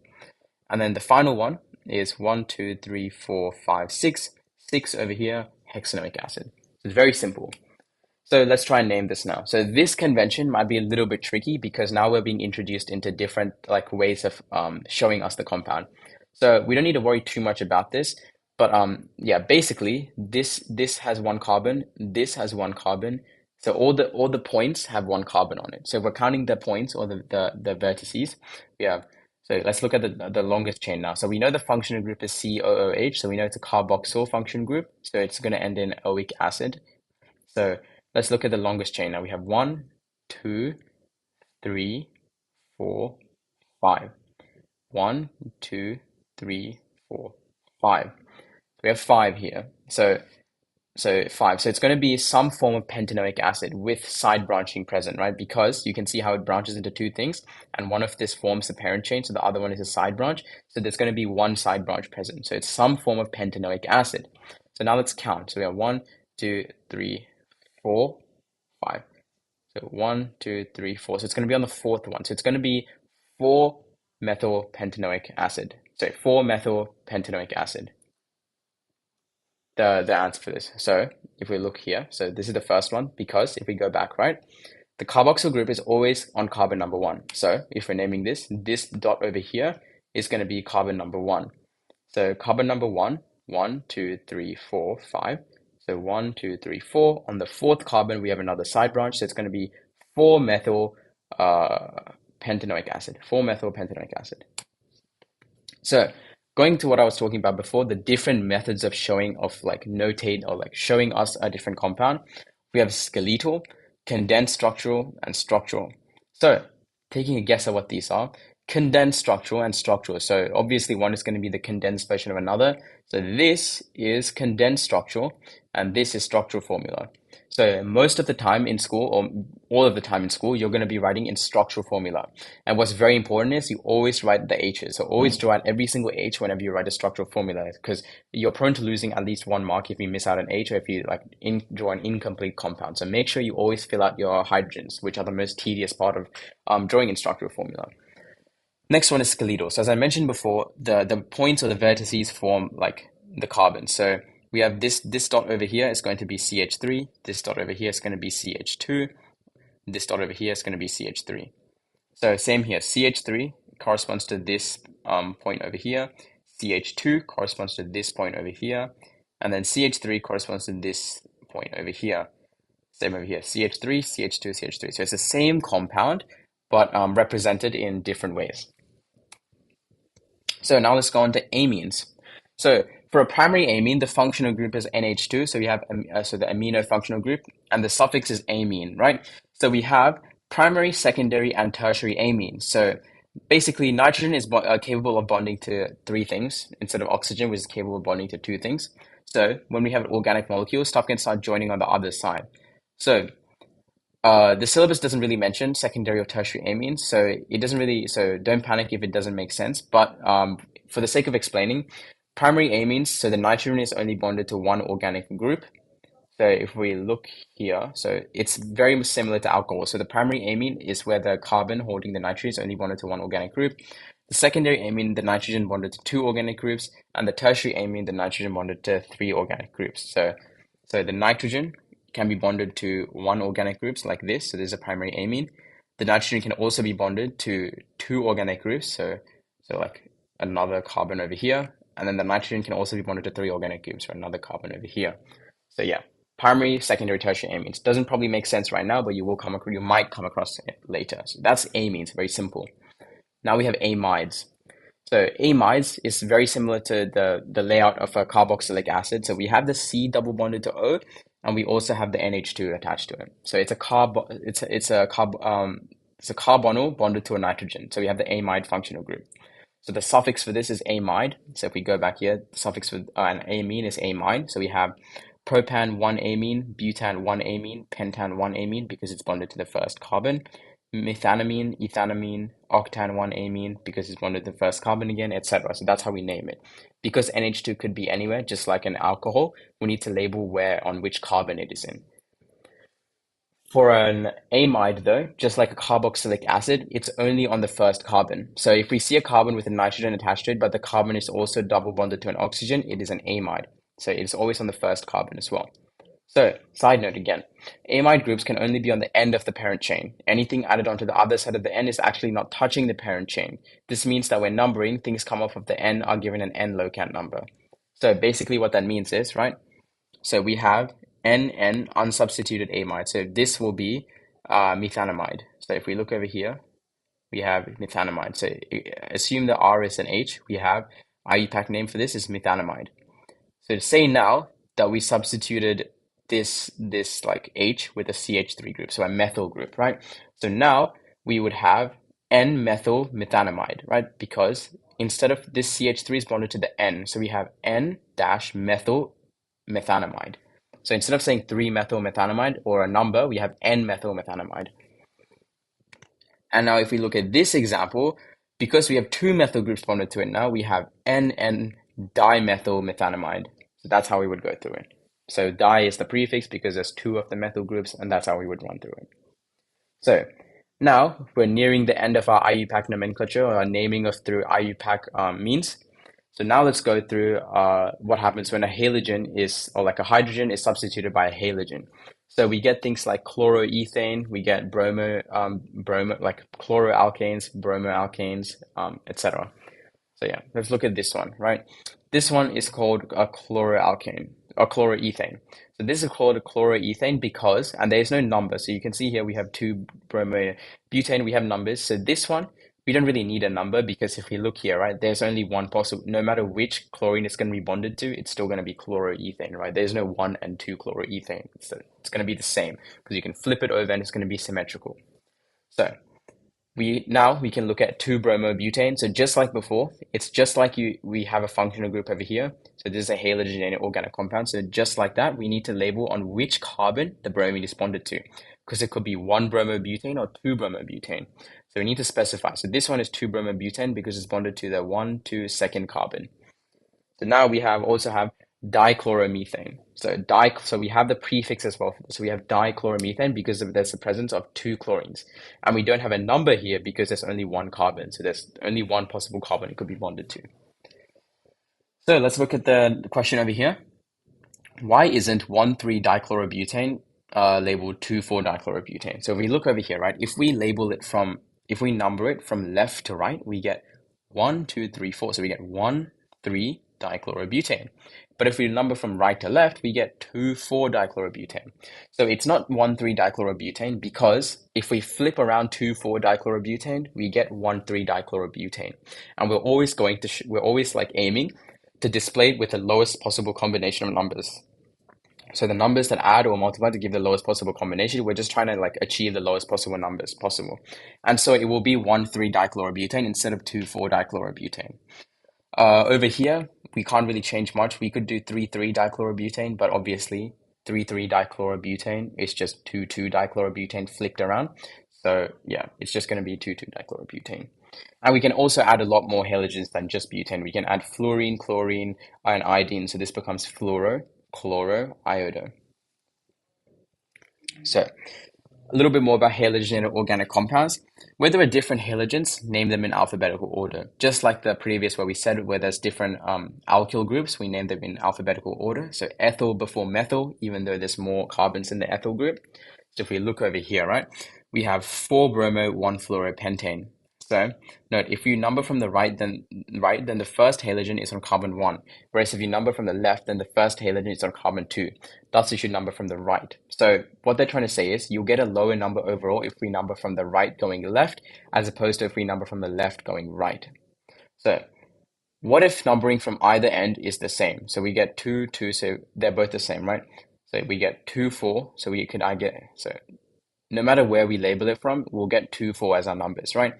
And then the final one is 1, 2, 3, 4, 5, 6. 6 over here, hexanoic acid. It's very simple. So let's try and name this now. So this convention might be a little bit tricky because now we're being introduced into different ways of showing us the compound. So we don't need to worry too much about this. But yeah, basically this has 1 carbon, this has 1 carbon. So all the points have 1 carbon on it. So if we're counting the points or the vertices, we have. So let's look at the longest chain now. So we know the functional group is COOH. So we know it's a carboxyl function group. So it's going to end in oic acid. So let's look at the longest chain now. We have 1, 2, 3, 4, 5. 1, 2, 3, 4, 5. We have 5 here. So 5. So it's going to be some form of pentanoic acid with side branching present, right? Because you can see how it branches into 2 things, and one of this forms the parent chain, so the other one is a side branch. So there's going to be 1 side branch present. So it's some form of pentanoic acid. So now let's count. So we have 1, 2, 3, 4, 5. So 1, 2, 3, 4. So it's going to be on the 4th one. So it's going to be 4-methyl pentanoic acid. So 4-methyl pentanoic acid. The answer for this. So if we look here, so this is the first one because if we go back, right, the carboxyl group is always on carbon number 1. So if we're naming this dot over here is going to be carbon number one. So carbon number one, 1, 2, 3, 4, 5. So 1, 2, 3, 4. On the fourth carbon, we have another side branch. So it's going to be 4-methyl pentanoic acid. 4-methyl pentanoic acid. So going to what I was talking about before, the different methods of showing of like notate or like showing us a different compound. We have skeletal, condensed structural, and structural. So taking a guess at what these are, condensed structural and structural. So obviously one is going to be the condensed version of another. So this is condensed structural and this is structural formula. So most of the time in school, or all of the time in school, you're going to be writing in structural formula. And what's very important is you always write the H's. So always draw out every single H whenever you write a structural formula, because you're prone to losing at least 1 mark if you miss out an H or if you like draw an incomplete compound. So make sure you always fill out your hydrogens, which are the most tedious part of drawing in structural formula. Next one is skeletal. So as I mentioned before, the points or the vertices form like the carbon. So we have this dot over here is going to be CH3. This dot over here is going to be CH2. This dot over here is going to be CH3. So same here, CH3 corresponds to this point over here. CH2 corresponds to this point over here. And then CH3 corresponds to this point over here. Same over here, CH3, CH2, CH3. So it's the same compound, but represented in different ways. So now let's go on to amines. So for a primary amine, the functional group is NH2. So we have the amino functional group, and the suffix is amine, right? So we have primary, secondary, and tertiary amines. So basically, nitrogen is capable of bonding to 3 things instead of oxygen, which is capable of bonding to 2 things. So when we have an organic molecule, stuff can start joining on the other side. So the syllabus doesn't really mention secondary or tertiary amines, so it doesn't really, so don't panic if it doesn't make sense. But for the sake of explaining, primary amines, so the nitrogen is only bonded to 1 organic group. So if we look here, so it's very similar to alcohol. So the primary amine is where the carbon holding the nitrogen is only bonded to 1 organic group. The secondary amine, the nitrogen bonded to 2 organic groups, and the tertiary amine, the nitrogen bonded to 3 organic groups. So the nitrogen can be bonded to 1 organic groups like this. So there's a primary amine. The nitrogen can also be bonded to 2 organic groups. So like another carbon over here. And then the nitrogen can also be bonded to 3 organic groups, or another carbon over here. So yeah, primary, secondary, tertiary amines. Doesn't probably make sense right now, but you might come across it later. So that's amines, very simple. Now we have amides. So amides is very similar to the layout of a carboxylic acid. So we have the C double bonded to O, and we also have the NH2 attached to it. So it's a carbonyl bonded to a nitrogen. So we have the amide functional group. So the suffix for this is amide. So if we go back here, the suffix for an amine is amide. So we have propan 1-amine, butan 1-amine, pentan 1-amine because it's bonded to the first carbon, methanamine, ethanamine, octan 1-amine because it's bonded to the first carbon again, etc. So that's how we name it. Because NH2 could be anywhere, just like an alcohol, we need to label where on which carbon it is in. For an amide, though, just like a carboxylic acid, it's only on the first carbon. So if we see a carbon with a nitrogen attached to it, but the carbon is also double bonded to an oxygen, it is an amide. So it's always on the first carbon as well. So, side note again, amide groups can only be on the end of the parent chain. Anything added onto the other side of the end is actually not touching the parent chain. This means that when numbering, things come off of the N are given an N locant number. So basically what that means is, right? So we have NN unsubstituted amide. So this will be methanamide. So if we look over here, we have methanamide. So assume the R is an H. We have IUPAC name for this is methanamide. So to say now that we substituted this like H with a CH3 group, so a methyl group, right? So now we would have N-methyl methanamide, right? Because instead of this CH3 is bonded to the N, so we have N-methyl methanamide. So instead of saying 3-methyl methanamide or a number, we have N-methyl methanamide. And now if we look at this example, because we have 2 methyl groups bonded to it now, we have N dimethyl methanamide. So that's how we would go through it. So di is the prefix because there's 2 of the methyl groups, and that's how we would run through it. So now we're nearing the end of our IUPAC nomenclature, or our naming of through IUPAC means. So now let's go through what happens when a halogen is, or like a hydrogen is substituted by a halogen. So we get things like chloroethane, we get like chloroalkanes, bromoalkanes, etc. So yeah, let's look at this one, right? This one is called a chloroalkane or chloroethane. So this is called a chloroethane because, and there's no number. So you can see here we have two bromobutane, we have numbers. So this one, we don't really need a number because if we look here, right, there's only one possible, no matter which chlorine it's going to be bonded to, it's still going to be chloroethane, right? There's no 1 and 2 chloroethane. So it's going to be the same because you can flip it over and it's going to be symmetrical. So we can look at 2-bromobutane. So just like before, it's just like we have a functional group over here. So this is a halogen organic compound. So just like that, we need to label on which carbon the bromine is bonded to, because it could be 1-bromobutane or 2-bromobutane. So we need to specify. So this one is 2-bromobutane because it's bonded to the 1, 2 second carbon. So now we also have dichloromethane. So we have the prefix as well. So we have dichloromethane because there's the presence of 2 chlorines. And we don't have a number here because there's only 1 carbon. So there's only 1 possible carbon it could be bonded to. So let's look at the question over here. Why isn't 1,3-dichlorobutane labeled 2,4-dichlorobutane? So if we look over here, right, if we number it from left to right, we get 1, 2, 3, 4. So we get 1, 3, dichlorobutane. But if we number from right to left, we get 2,4-dichlorobutane. So it's not 1,3-dichlorobutane because if we flip around 2,4-dichlorobutane, we get 1,3-dichlorobutane. And we're always like aiming to display it with the lowest possible combination of numbers. So the numbers that add or multiply to give the lowest possible combination, we're just trying to like achieve the lowest possible numbers possible. And so it will be 1,3-dichlorobutane instead of 2,4-dichlorobutane. Over here, we can't really change much. We could do 3,3-dichlorobutane, but obviously 3,3-dichlorobutane is just 2,2-dichlorobutane flipped around. So yeah, it's just going to be 2,2-dichlorobutane. And we can also add a lot more halogens than just butane. We can add fluorine, chlorine, and iodine. So this becomes fluoro, chloro, iodo. So a little bit more about halogen and organic compounds. Where there are different halogens, name them in alphabetical order. Just like the previous where we said where there's different alkyl groups, we name them in alphabetical order. So ethyl before methyl, even though there's more carbons in the ethyl group. So if we look over here, right, we have 4-bromo, 1-fluoropentane. So note, if you number from the right, then the first halogen is on carbon 1. Whereas if you number from the left, then the first halogen is on carbon 2. Thus, you should number from the right. So what they're trying to say is you'll get a lower number overall if we number from the right going left, as opposed to if we number from the left going right. So what if numbering from either end is the same? So we get 2, 2, so they're both the same, right? So we get 2, 4, so no matter where we label it from, we'll get 2, 4 as our numbers, right?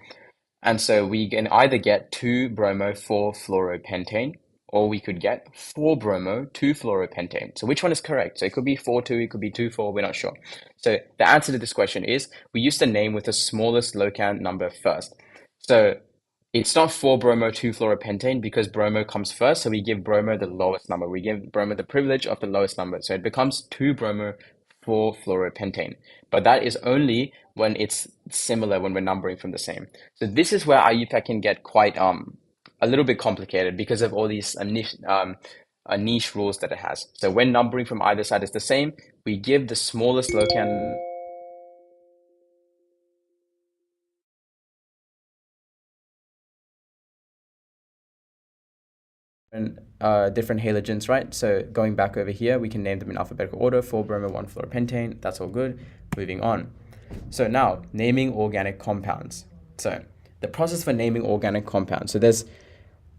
And so we can either get 2-bromo, 4-fluoropentane, or we could get 4-bromo, 2-fluoropentane. So which one is correct? So it could be 4-2, it could be 2-4, we're not sure. So the answer to this question is we use the name with the smallest locant number first. So it's not 4-bromo, 2-fluoropentane because bromo comes first, so we give bromo the lowest number. We give bromo the privilege of the lowest number. So it becomes 2-bromo, 4-fluoropentane. But that is only when it's similar, when we're numbering from the same. So this is where IUPAC can get quite a little bit complicated because of all these niche rules that it has. So when numbering from either side is the same, we give the smallest locant different halogens, right? So going back over here, we can name them in alphabetical order: 4-bromo, 1-fluoropentane. That's all good. Moving on. So now, naming organic compounds. So the process for naming organic compounds. So this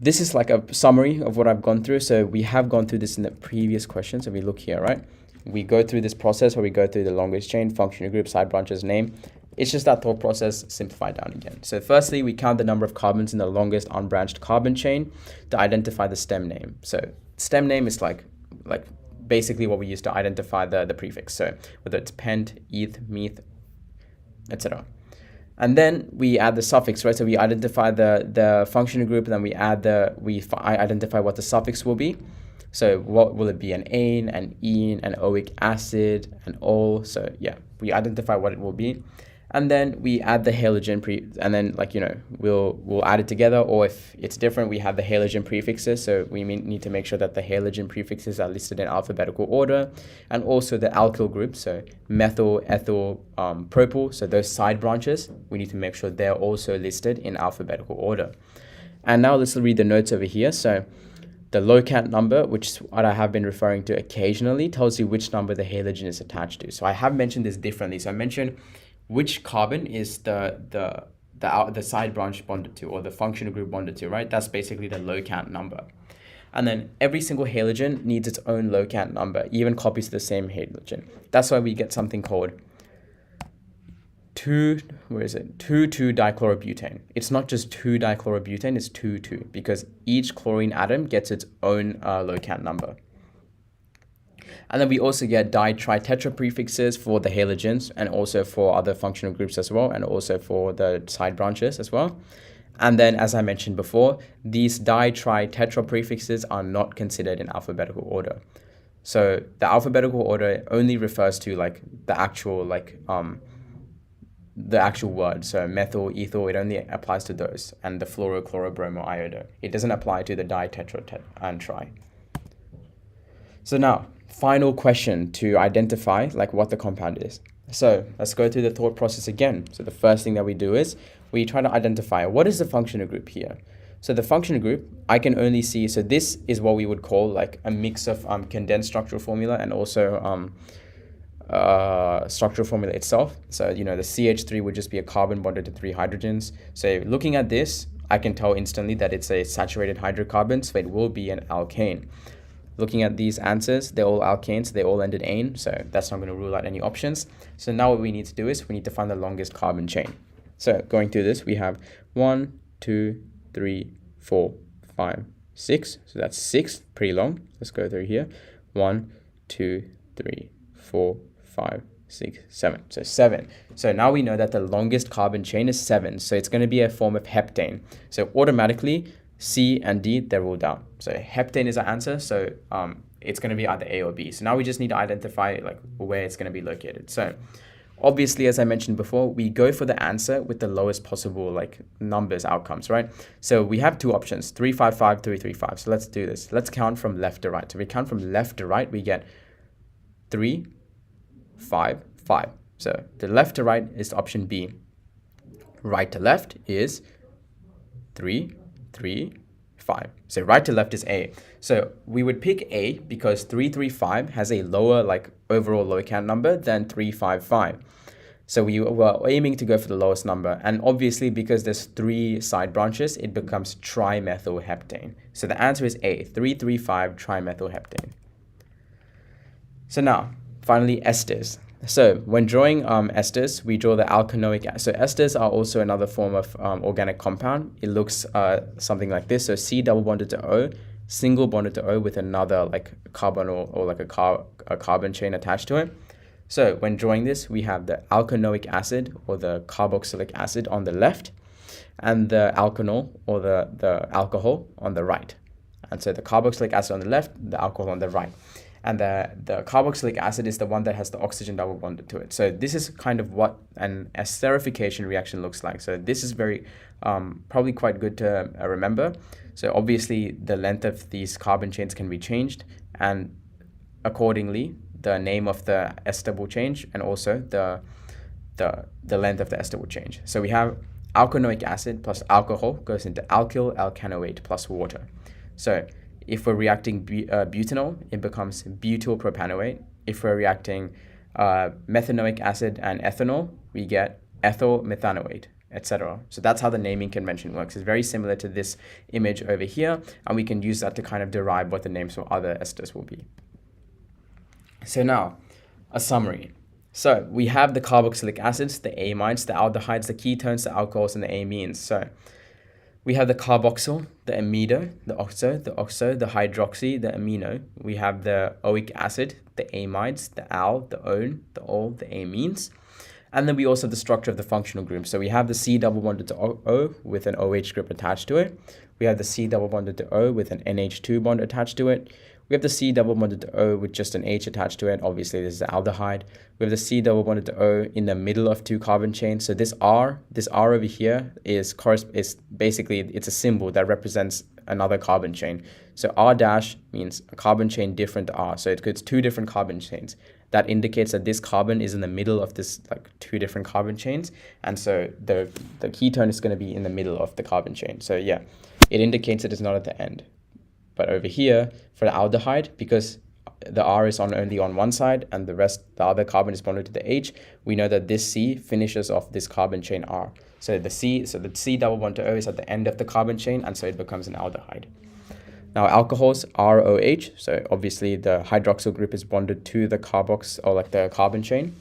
is like a summary of what I've gone through. So we have gone through this in the previous question. So we look here, right? We go through this process where we go through the longest chain, functional group, side branches, name. It's just that thought process simplified down again. So firstly, we count the number of carbons in the longest unbranched carbon chain to identify the stem name. So stem name is like basically what we use to identify the prefix. So whether it's pent, eth, meth, etc. And then we add the suffix, right? So we identify the functional group, and then we identify what the suffix will be. So what will it be? An ane, an ene, an oic acid, an ol. So yeah, we identify what it will be. And then we add the halogen and then we'll add it together, or if it's different, we have the halogen prefixes. So we need to make sure that the halogen prefixes are listed in alphabetical order, and also the alkyl groups, so methyl, ethyl, propyl. So those side branches, we need to make sure they're also listed in alphabetical order. And now let's read the notes over here. So the locant number, which is what I have been referring to occasionally, tells you which number the halogen is attached to. So I have mentioned this differently. So I mentioned which carbon is the side branch bonded to, or the functional group bonded to, right? That's basically the locant number. And then every single halogen needs its own locant number, even copies of the same halogen. That's why we get something called 2,2-dichlorobutane. It's not just 2-dichlorobutane, it's 2,2, because each chlorine atom gets its own locant number. And then we also get di-tri-tetra prefixes for the halogens and also for other functional groups as well, and also for the side branches as well. And then, as I mentioned before, these di-tri-tetra prefixes are not considered in alphabetical order. So the alphabetical order only refers to like the actual word. So methyl, ethyl, it only applies to those, and the fluoro, chloro, bromo, iodo. It doesn't apply to the di-tetra and tri. So now, final question to identify like what the compound is. So let's go through the thought process again. So the first thing that we do is we try to identify what is the functional group here. So the functional group, I can only see, so this is what we would call like a mix of condensed structural formula and also structural formula itself. So, the CH3 would just be a carbon bonded to 3 hydrogens. So looking at this, I can tell instantly that it's a saturated hydrocarbon, so it will be an alkane. Looking at these answers, they're all alkanes, they all end in ane, so that's not going to rule out any options. So now what we need to do is we need to find the longest carbon chain. So going through this, we have 1, 2, 3, 4, 5, 6. So that's 6, pretty long. Let's go through here. 1, 2, 3, 4, 5, 6, 7. So 7. So now we know that the longest carbon chain is 7. So it's going to be a form of heptane. So automatically, C and D, they're ruled out. So heptane is our answer. So it's going to be either A or B. So now we just need to identify like where it's going to be located. So obviously, as I mentioned before, we go for the answer with the lowest possible like numbers outcomes, right? So we have two options, 3, 5, 5, 3, 3, 5. So let's do this. Let's count from left to right. So we count from left to right, we get 3, 5, 5. So the left to right is option B. Right to left is 3, 3, 5. So right to left is A. So we would pick A because 335 has a lower like overall locant number than 355. So we were aiming to go for the lowest number. And obviously because there's 3 side branches, it becomes trimethylheptane. So the answer is A, 335 trimethylheptane. So now, finally, esters. So when drawing esters, we draw the alkanoic acid. So esters are also another form of organic compound. It looks something like this. So C double bonded to O, single bonded to O with another like carbon or like a carbon chain attached to it. So when drawing this, we have the alkanoic acid or the carboxylic acid on the left and the alkanol or the alcohol on the right. And so the carboxylic acid on the left, the alcohol on the right. And the carboxylic acid is the one that has the oxygen double bonded to it. So this is kind of what an esterification reaction looks like. So this is very probably quite good to remember. So obviously the length of these carbon chains can be changed, and accordingly the name of the ester will change, and also the length of the ester will change. So we have alkanoic acid plus alcohol goes into alkyl alkanoate plus water. So if we're reacting butanol, it becomes butyl propanoate. If we're reacting methanoic acid and ethanol, we get ethyl methanoate, etc. So that's how the naming convention works. It's very similar to this image over here, and we can use that to kind of derive what the names for other esters will be. So now, a summary. So we have the carboxylic acids, the amides, the aldehydes, the ketones, the alcohols, and the amines. So we have the carboxyl, the amido, the oxo, the hydroxy, the amino. We have the oic acid, the amides, the al, the one, the ol, the amines. And then we also have the structure of the functional group. So we have the C double bonded to O with an OH group attached to it. We have the C double bonded to O with an NH2 bond attached to it. We have the C double bonded to O with just an H attached to it. Obviously, this is an aldehyde. We have the C double bonded to O in the middle of two carbon chains. So this R over here is basically, it's a symbol that represents another carbon chain. So R dash means a carbon chain different to R. So it's two different carbon chains. That indicates that this carbon is in the middle of this two different carbon chains. And so the ketone is going to be in the middle of the carbon chain. So yeah, it indicates that it's not at the end. But over here, for the aldehyde, because the R is only on one side and the other carbon is bonded to the H, we know that this C finishes off this carbon chain R. So the C double bond to O is at the end of the carbon chain, and so it becomes an aldehyde. Now alcohols, ROH, so obviously the hydroxyl group is bonded to the carbox, or the carbon chain.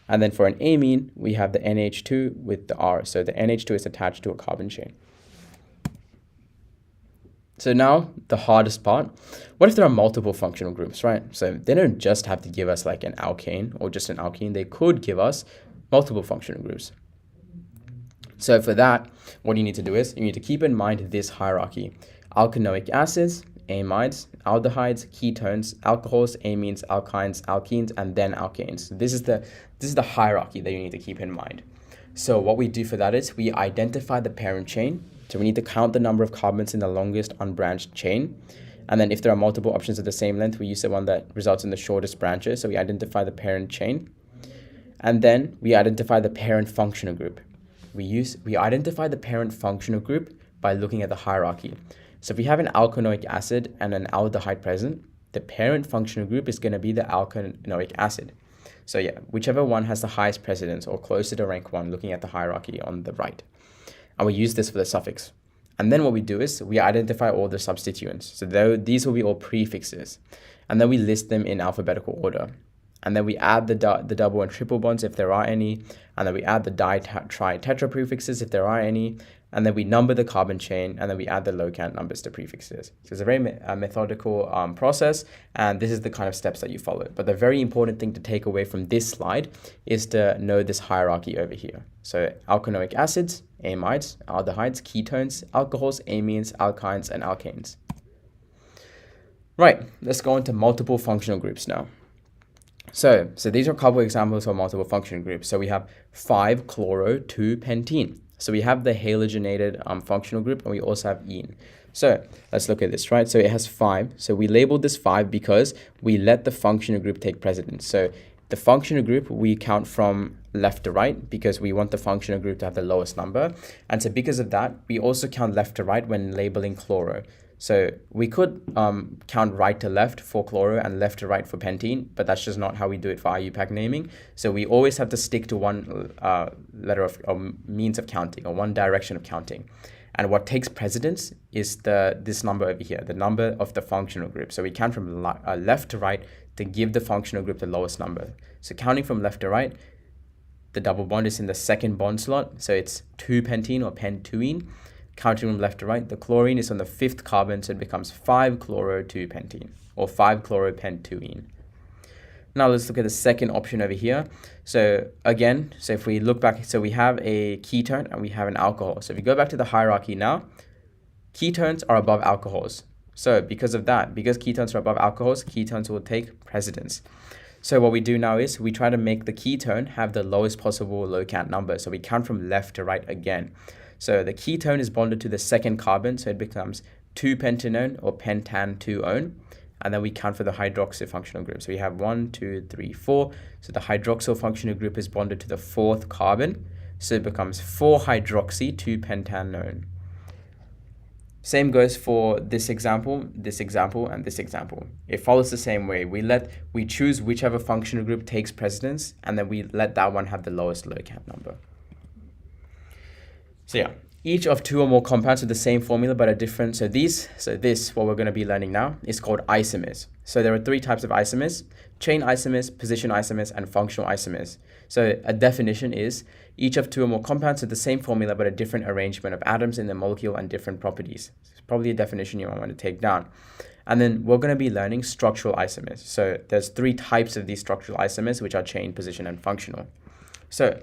And then for an amine, we have the NH2 with the R, so the NH2 is attached to a carbon chain. So now the hardest part, what if there are multiple functional groups, right? So they don't just have to give us an alkane or just an alkene, they could give us multiple functional groups. So for that, what you need to do is you need to keep in mind this hierarchy: alkanoic acids, amides, aldehydes, ketones, alcohols, amines, alkynes, alkenes, and then alkanes. This is the hierarchy that you need to keep in mind. So what we do for that is we identify the parent chain. So we need to count the number of carbons in the longest unbranched chain. And then if there are multiple options of the same length, we use the one that results in the shortest branches. So we identify the parent chain. And then we identify the parent functional group. We identify the parent functional group by looking at the hierarchy. So if we have an alkanoic acid and an aldehyde present, the parent functional group is going to be the alkanoic acid. So yeah, whichever one has the highest precedence or closer to rank 1, looking at the hierarchy on the right. And we use this for the suffix. And then what we do is we identify all the substituents. So these will be all prefixes. And then we list them in alphabetical order. And then we add the double and triple bonds if there are any. And then we add the di, tri, tetra prefixes if there are any. And then we number the carbon chain, and then we add the locant numbers to prefixes. So it's a very methodical process, and this is the kind of steps that you follow. But the very important thing to take away from this slide is to know this hierarchy over here. So alkanoic acids, amides, aldehydes, ketones, alcohols, amines, alkynes, and alkanes. Right, let's go into multiple functional groups now. So these are a couple examples of multiple functional groups. So we have 5-chloro-2-pentene. So we have the halogenated functional group, and we also have ene. So let's look at this, right? So it has 5. So we labeled this 5 because we let the functional group take precedence. So the functional group, we count from left to right because we want the functional group to have the lowest number. And so because of that, we also count left to right when labeling chloro. So we could count right to left for chloro and left to right for pentene, but that's just not how we do it for IUPAC naming. So we always have to stick to one letter of means of counting, or one direction of counting. And what takes precedence is this number over here, the number of the functional group. So we count from left to right to give the functional group the lowest number. So counting from left to right, the double bond is in the second bond slot. So it's 2-pentene or pentuene. Counting from left to right, the chlorine is on the 5th carbon, so it becomes 5-chloro-2-pentene, or 5-chloro-pentuene. Now let's look at the second option over here. So again, so if we look back, so we have a ketone and we have an alcohol. So if we go back to the hierarchy now, ketones are above alcohols. So because of that, because ketones are above alcohols, ketones will take precedence. So what we do now is we try to make the ketone have the lowest possible locant number. So we count from left to right again. So the ketone is bonded to the second carbon, so it becomes 2-pentanone or pentan-2-one. And then we count for the hydroxyl functional group. So we have 1, 2, 3, 4. So the hydroxyl functional group is bonded to the 4th carbon, so it becomes 4-hydroxy-2-pentanone. Same goes for this example, and this example. It follows the same way. We choose whichever functional group takes precedence, and then we let that one have the lowest locant number. So yeah, each of 2 or more compounds with the same formula but are different. So this, what we're going to be learning now, is called isomers. So there are 3 types of isomers: chain isomers, position isomers, and functional isomers. So a definition is each of 2 or more compounds with the same formula but a different arrangement of atoms in the molecule and different properties. It's probably a definition you might want to take down. And then we're going to be learning structural isomers. So there's 3 types of these structural isomers, which are chain, position, and functional. So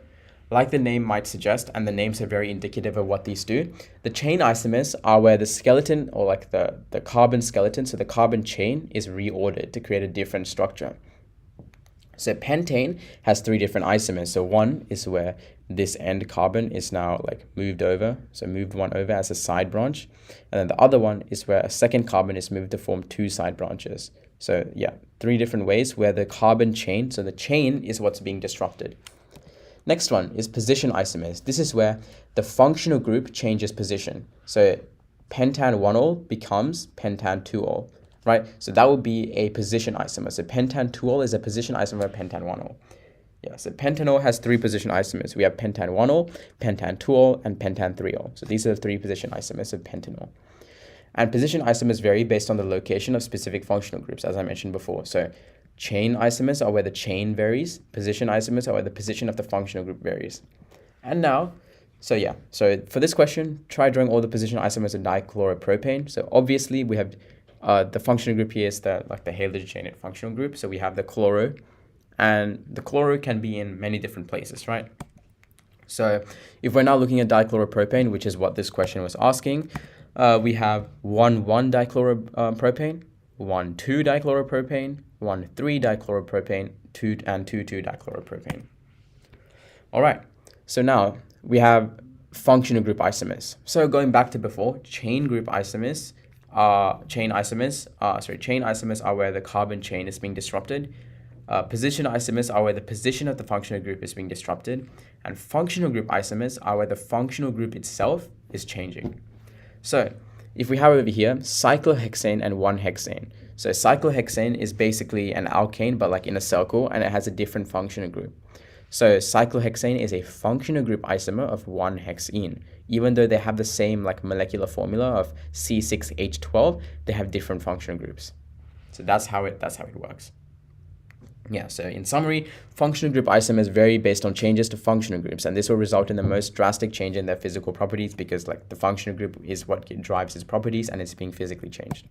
Like the name might suggest, and the names are very indicative of what these do, the chain isomers are where the skeleton, or like the carbon skeleton, so the carbon chain is reordered to create a different structure. So pentane has 3 different isomers. So one is where this end carbon is now like moved over, so moved one over as a side branch, and then the other one is where a second carbon is moved to form 2 side branches. So yeah, 3 different ways where the carbon chain, so the chain is what's being disrupted. Next one is position isomers. This is where the functional group changes position. So pentan 1-ol becomes pentan 2-ol, right? So that would be a position isomer. So pentan 2-ol is a position isomer of pentan 1-ol. Yeah, so pentanol has 3 position isomers. We have pentan 1-ol, pentan 2-ol, and pentan 3-ol. So these are the 3 position isomers of pentanol. And position isomers vary based on the location of specific functional groups, as I mentioned before. So chain isomers are where the chain varies. Position isomers are where the position of the functional group varies. And now, so for this question, try drawing all the position isomers of dichloropropane. So obviously we have the functional group here is the halogen functional group. So we have the chloro, and the chloro can be in many different places, right? So if we're now looking at dichloropropane, which is what this question was asking, we have 1,1-dichloropropane, 1,2-dichloropropane, 1,3-dichloropropane, 2,2,2-dichloropropane. All right, so now we have functional group isomers. So going back to before, chain isomers are where the carbon chain is being disrupted. Position isomers are where the position of the functional group is being disrupted, and functional group isomers are where the functional group itself is changing. So if we have over here cyclohexane and 1-hexane. So cyclohexane is basically an alkane, but like in a circle, and it has a different functional group. So cyclohexane is a functional group isomer of 1-hexene. Even though they have the same like molecular formula of C6H12, they have different functional groups. So that's how it works. Yeah, so in summary, functional group isomers vary based on changes to functional groups, and this will result in the most drastic change in their physical properties because like the functional group is what drives its properties and it's being physically changed.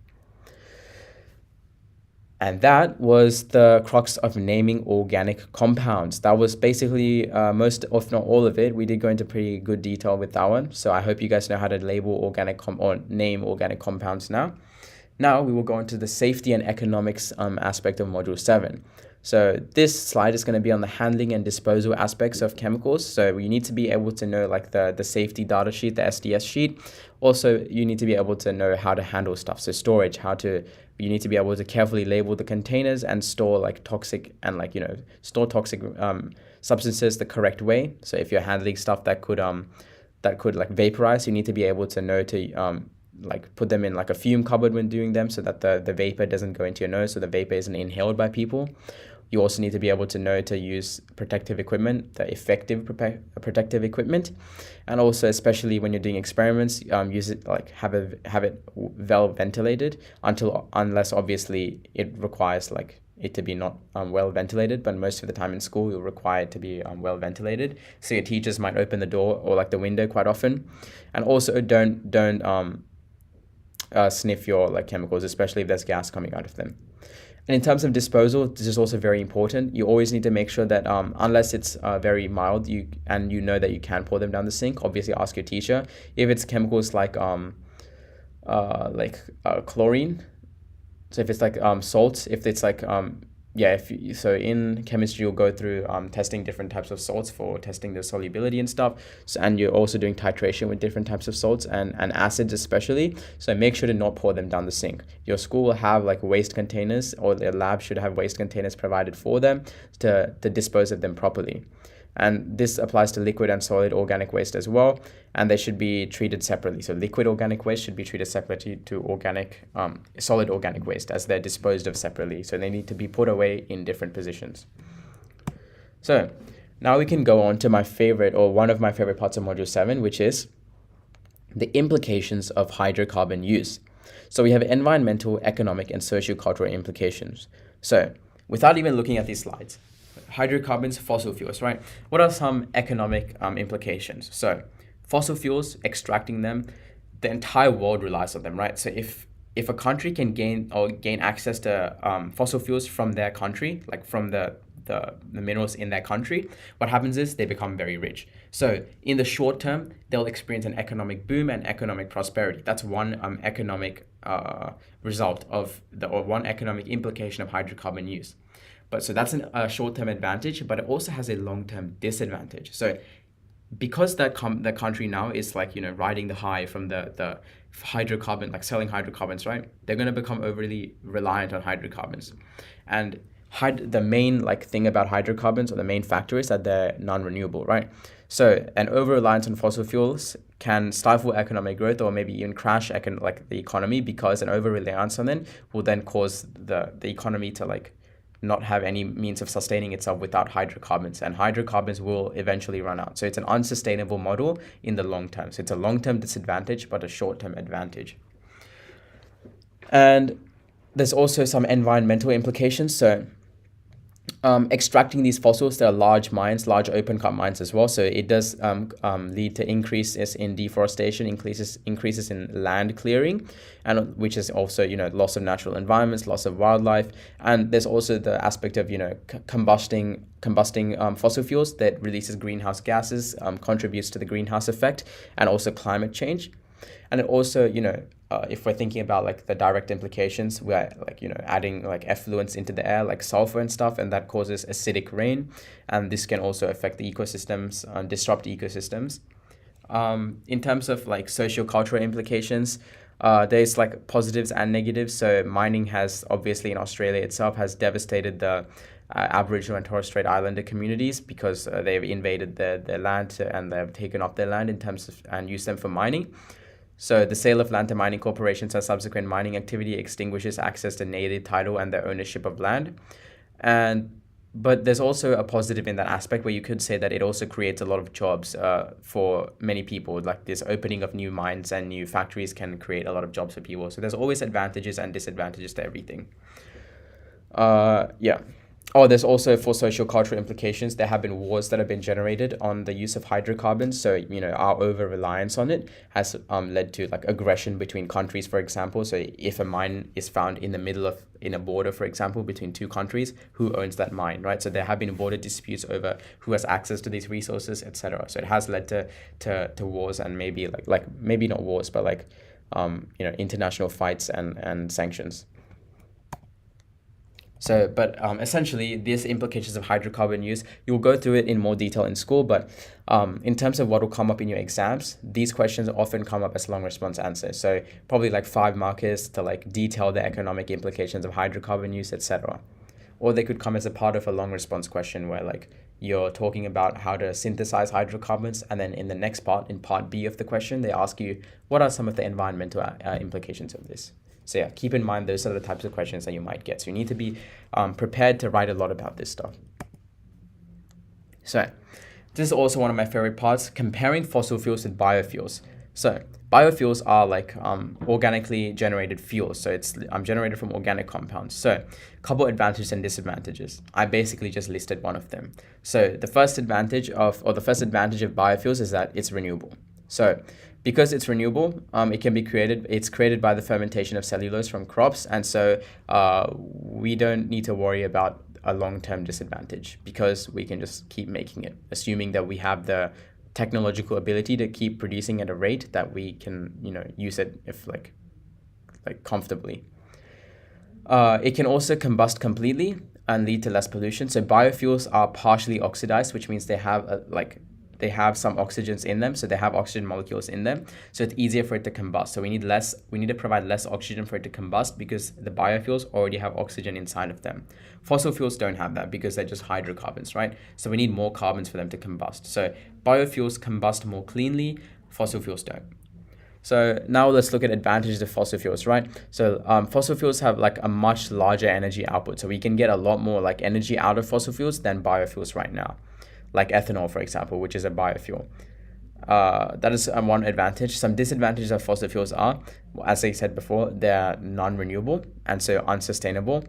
And that was the crux of naming organic compounds. That was basically most, if not all of it. We did go into pretty good detail with that one. So I hope you guys know how to label or name organic compounds now. Now we will go into the safety and economics aspect of Module 7. So this slide is going to be on the handling and disposal aspects of chemicals. So you need to be able to know like the safety data sheet, the SDS sheet. Also, you need to be able to know how to handle stuff. So storage, you need to be able to carefully label the containers and store like toxic and store toxic substances the correct way. So if you're handling stuff that could like vaporize, you need to be able to know to like put them in like a fume cupboard when doing them so that the vapor doesn't go into your nose, so the vapor isn't inhaled by people. You also need to be able to know to use protective equipment, the effective protective equipment, and also especially when you're doing experiments, use it like have it well ventilated unless obviously it requires like it to be not well ventilated, but most of the time in school you'll require it to be well ventilated. So your teachers might open the door or like the window quite often, and also don't sniff your like chemicals, especially if there's gas coming out of them. And in terms of disposal, this is also very important. You always need to make sure that unless it's very mild, you know that you can pour them down the sink. Obviously, ask your teacher. If it's chemicals like chlorine, so if it's like salts, if it's like so in chemistry you'll go through testing different types of salts for testing the solubility and stuff. So, and you're also doing titration with different types of salts and acids especially. So make sure to not pour them down the sink. Your school will have like waste containers, or their lab should have waste containers provided for them to dispose of them properly. And this applies to liquid and solid organic waste as well, and they should be treated separately. So liquid organic waste should be treated separately to solid organic waste, as they're disposed of separately. So they need to be put away in different positions. So now we can go on to one of my favorite parts of Module 7, which is the implications of hydrocarbon use. So we have environmental, economic, and sociocultural implications. So without even looking at these slides, hydrocarbons, fossil fuels, right? What are some economic implications? So fossil fuels, extracting them, the entire world relies on them, right? So if a country can gain access to fossil fuels from their country, like from the the minerals in their country, what happens is they become very rich. So in the short term, they'll experience an economic boom and economic prosperity. That's one economic result of or one economic implication of hydrocarbon use. But so that's a short-term advantage, but it also has a long-term disadvantage. So because the country now is like, riding the high from the hydrocarbon, like selling hydrocarbons, right? They're going to become overly reliant on hydrocarbons. And the main like thing about hydrocarbons, or the main factor, is that they're non-renewable, right? So an over-reliance on fossil fuels can stifle economic growth, or maybe even crash the economy, because an over-reliance on them will then cause the economy to like not have any means of sustaining itself without hydrocarbons, and hydrocarbons will eventually run out. So it's an unsustainable model in the long term. So it's a long-term disadvantage, but a short-term advantage. And there's also some environmental implications. So extracting these fossils, there are large mines, large open cut mines as well. So it does lead to increases in deforestation, increases in land clearing, and which is also, loss of natural environments, loss of wildlife. And there's also the aspect of, combusting fossil fuels that releases greenhouse gases, contributes to the greenhouse effect, and also climate change. And it also, if we're thinking about like the direct implications, we're like, adding like effluents into the air, like sulfur and stuff, and that causes acidic rain. And this can also affect the ecosystems, disrupt ecosystems. In terms of like socio-cultural implications, there's like positives and negatives. So mining has obviously in Australia itself has devastated the Aboriginal and Torres Strait Islander communities, because they've invaded their land and they've taken up their land in terms of and used them for mining. So the sale of land to mining corporations and subsequent mining activity extinguishes access to native title and their ownership of land. But there's also a positive in that aspect, where you could say that it also creates a lot of jobs for many people. Like this opening of new mines and new factories can create a lot of jobs for people. So there's always advantages and disadvantages to everything. Yeah. Oh, there's also, for social cultural implications, there have been wars that have been generated on the use of hydrocarbons. So, our over-reliance on it has led to like aggression between countries, for example. So if a mine is found in the middle of, in a border, for example, between two countries, who owns that mine, right? So there have been border disputes over who has access to these resources, etc. So it has led to wars, and maybe like maybe not wars, but like, international fights and sanctions. So, but essentially, these implications of hydrocarbon use, you'll go through it in more detail in school, but in terms of what will come up in your exams, these questions often come up as long response answers. So probably like 5 markers to like detail the economic implications of hydrocarbon use, etc. Or they could come as a part of a long response question where like you're talking about how to synthesize hydrocarbons, and then in the next part, in part B of the question, they ask you, what are some of the environmental implications of this? So yeah, keep in mind those are the types of questions that you might get. So you need to be prepared to write a lot about this stuff. So this is also one of my favorite parts, comparing fossil fuels with biofuels. So biofuels are like organically generated fuels. So it's generated from organic compounds. So a couple advantages and disadvantages. I basically just listed one of them. So the first advantage of biofuels is that it's renewable. So because it's renewable, it's created by the fermentation of cellulose from crops. And so we don't need to worry about a long-term disadvantage, because we can just keep making it, assuming that we have the technological ability to keep producing at a rate that we can, use it if like comfortably. It can also combust completely and lead to less pollution. So biofuels are partially oxidized, which means they have some oxygens in them, so they have oxygen molecules in them, so it's easier for it to combust. So we need to provide less oxygen for it to combust, because the biofuels already have oxygen inside of them. Fossil fuels don't have that, because they're just hydrocarbons, right? So we need more carbons for them to combust. So biofuels combust more cleanly, fossil fuels don't. So now let's look at advantages of fossil fuels, right? So fossil fuels have like a much larger energy output, so we can get a lot more like energy out of fossil fuels than biofuels right now. Like ethanol, for example, which is a biofuel. That is one advantage. Some disadvantages of fossil fuels are, as I said before, they're non-renewable and so unsustainable.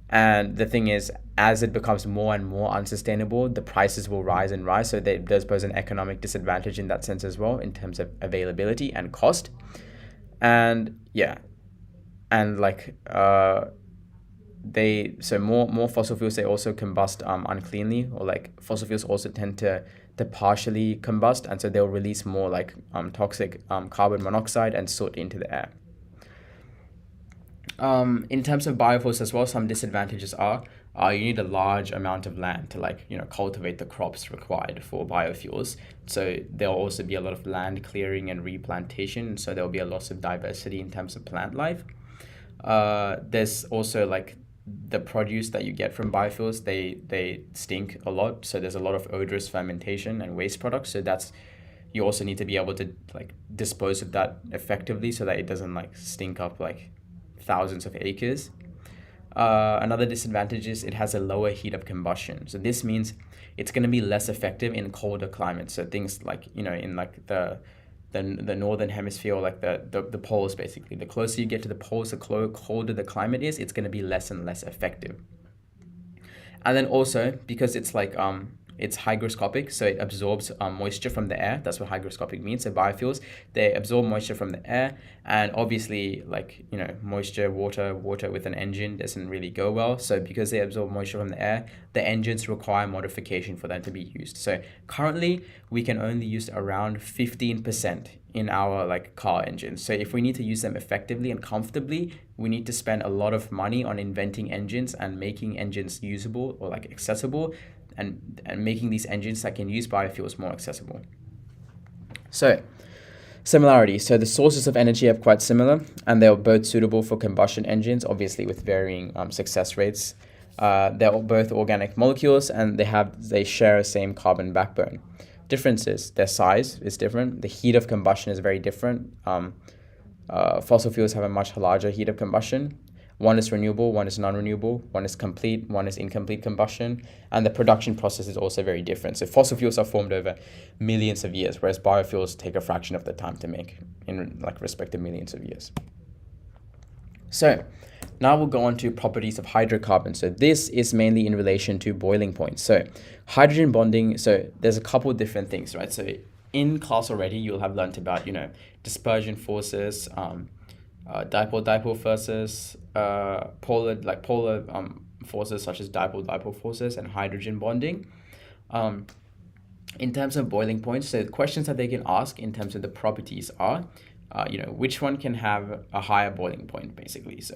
And the thing is, as it becomes more and more unsustainable, the prices will rise and rise. So it does pose an economic disadvantage in that sense as well, in terms of availability and cost. And yeah, and like more fossil fuels, they also combust uncleanly, or like fossil fuels also tend to partially combust, and so they'll release more like toxic carbon monoxide and soot into the air. In terms of biofuels as well, some disadvantages are you need a large amount of land to cultivate the crops required for biofuels. So there'll also be a lot of land clearing and replantation. So there'll be a loss of diversity in terms of plant life. There's also like the produce that you get from biofuels, they stink a lot. So there's a lot of odorous fermentation and waste products. So you also need to be able to like dispose of that effectively so that it doesn't like stink up like thousands of acres. Another disadvantage is it has a lower heat of combustion. So this means it's going to be less effective in colder climates. So things like, in like the northern hemisphere, or like the poles, basically. The closer you get to the poles, the colder the climate is, it's going to be less and less effective. And then also, because it's like it's hygroscopic, so it absorbs moisture from the air. That's what hygroscopic means. So biofuels, they absorb moisture from the air, and obviously, like, moisture, water with an engine doesn't really go well. So because they absorb moisture from the air, the engines require modification for them to be used. So currently, we can only use around 15% in our like car engines. So if we need to use them effectively and comfortably, we need to spend a lot of money on inventing engines and making engines usable or like accessible, and making these engines that can use biofuels more accessible. So similarity. So the sources of energy are quite similar, and they're both suitable for combustion engines, obviously with varying success rates. They're both organic molecules, and they share the same carbon backbone. Differences: their size is different. The heat of combustion is very different. Fossil fuels have a much larger heat of combustion. One is renewable, one is non-renewable, one is complete, one is incomplete combustion, and the production process is also very different. So fossil fuels are formed over millions of years, whereas biofuels take a fraction of the time to make in like respect to millions of years. So now we'll go on to properties of hydrocarbons. So this is mainly in relation to boiling point. So hydrogen bonding, so there's a couple of different things, right? So in class already, you'll have learned about, dispersion forces, dipole forces, polar forces such as dipole forces, and hydrogen bonding. In terms of boiling points, so the questions that they can ask in terms of the properties are, which one can have a higher boiling point, basically. So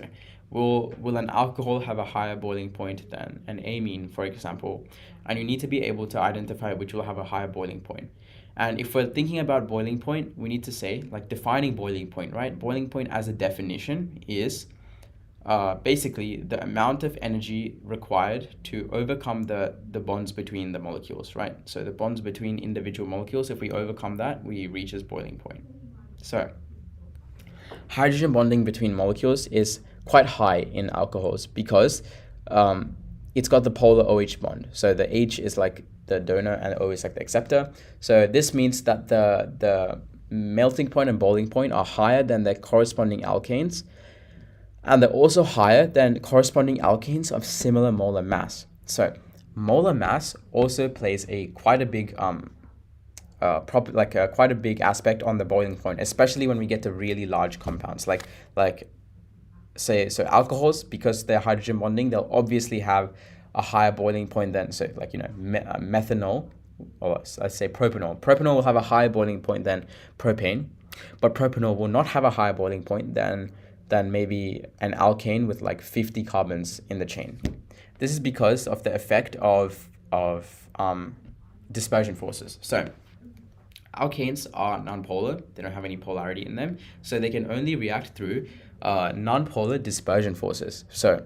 will an alcohol have a higher boiling point than an amine, for example? And you need to be able to identify which will have a higher boiling point. And if we're thinking about boiling point, we need to say, like, defining boiling point, right? Boiling point as a definition is basically the amount of energy required to overcome the bonds between the molecules, right? So the bonds between individual molecules, if we overcome that, we reach this boiling point. So hydrogen bonding between molecules is quite high in alcohols because it's got the polar OH bond. So the H is like the donor and O is like the acceptor. So this means that the melting point and boiling point are higher than the corresponding alkanes, and they're also higher than corresponding alkanes of similar molar mass. So molar mass also plays quite a big quite a big aspect on the boiling point, especially when we get to really large compounds like say alcohols, because they're hydrogen bonding, they'll obviously have a higher boiling point than methanol, or let's say propanol. Propanol will have a higher boiling point than propane, but propanol will not have a higher boiling point than maybe an alkane with like 50 carbons in the chain. This is because of the effect of dispersion forces. So alkanes are nonpolar, they don't have any polarity in them, so they can only react through nonpolar dispersion forces. So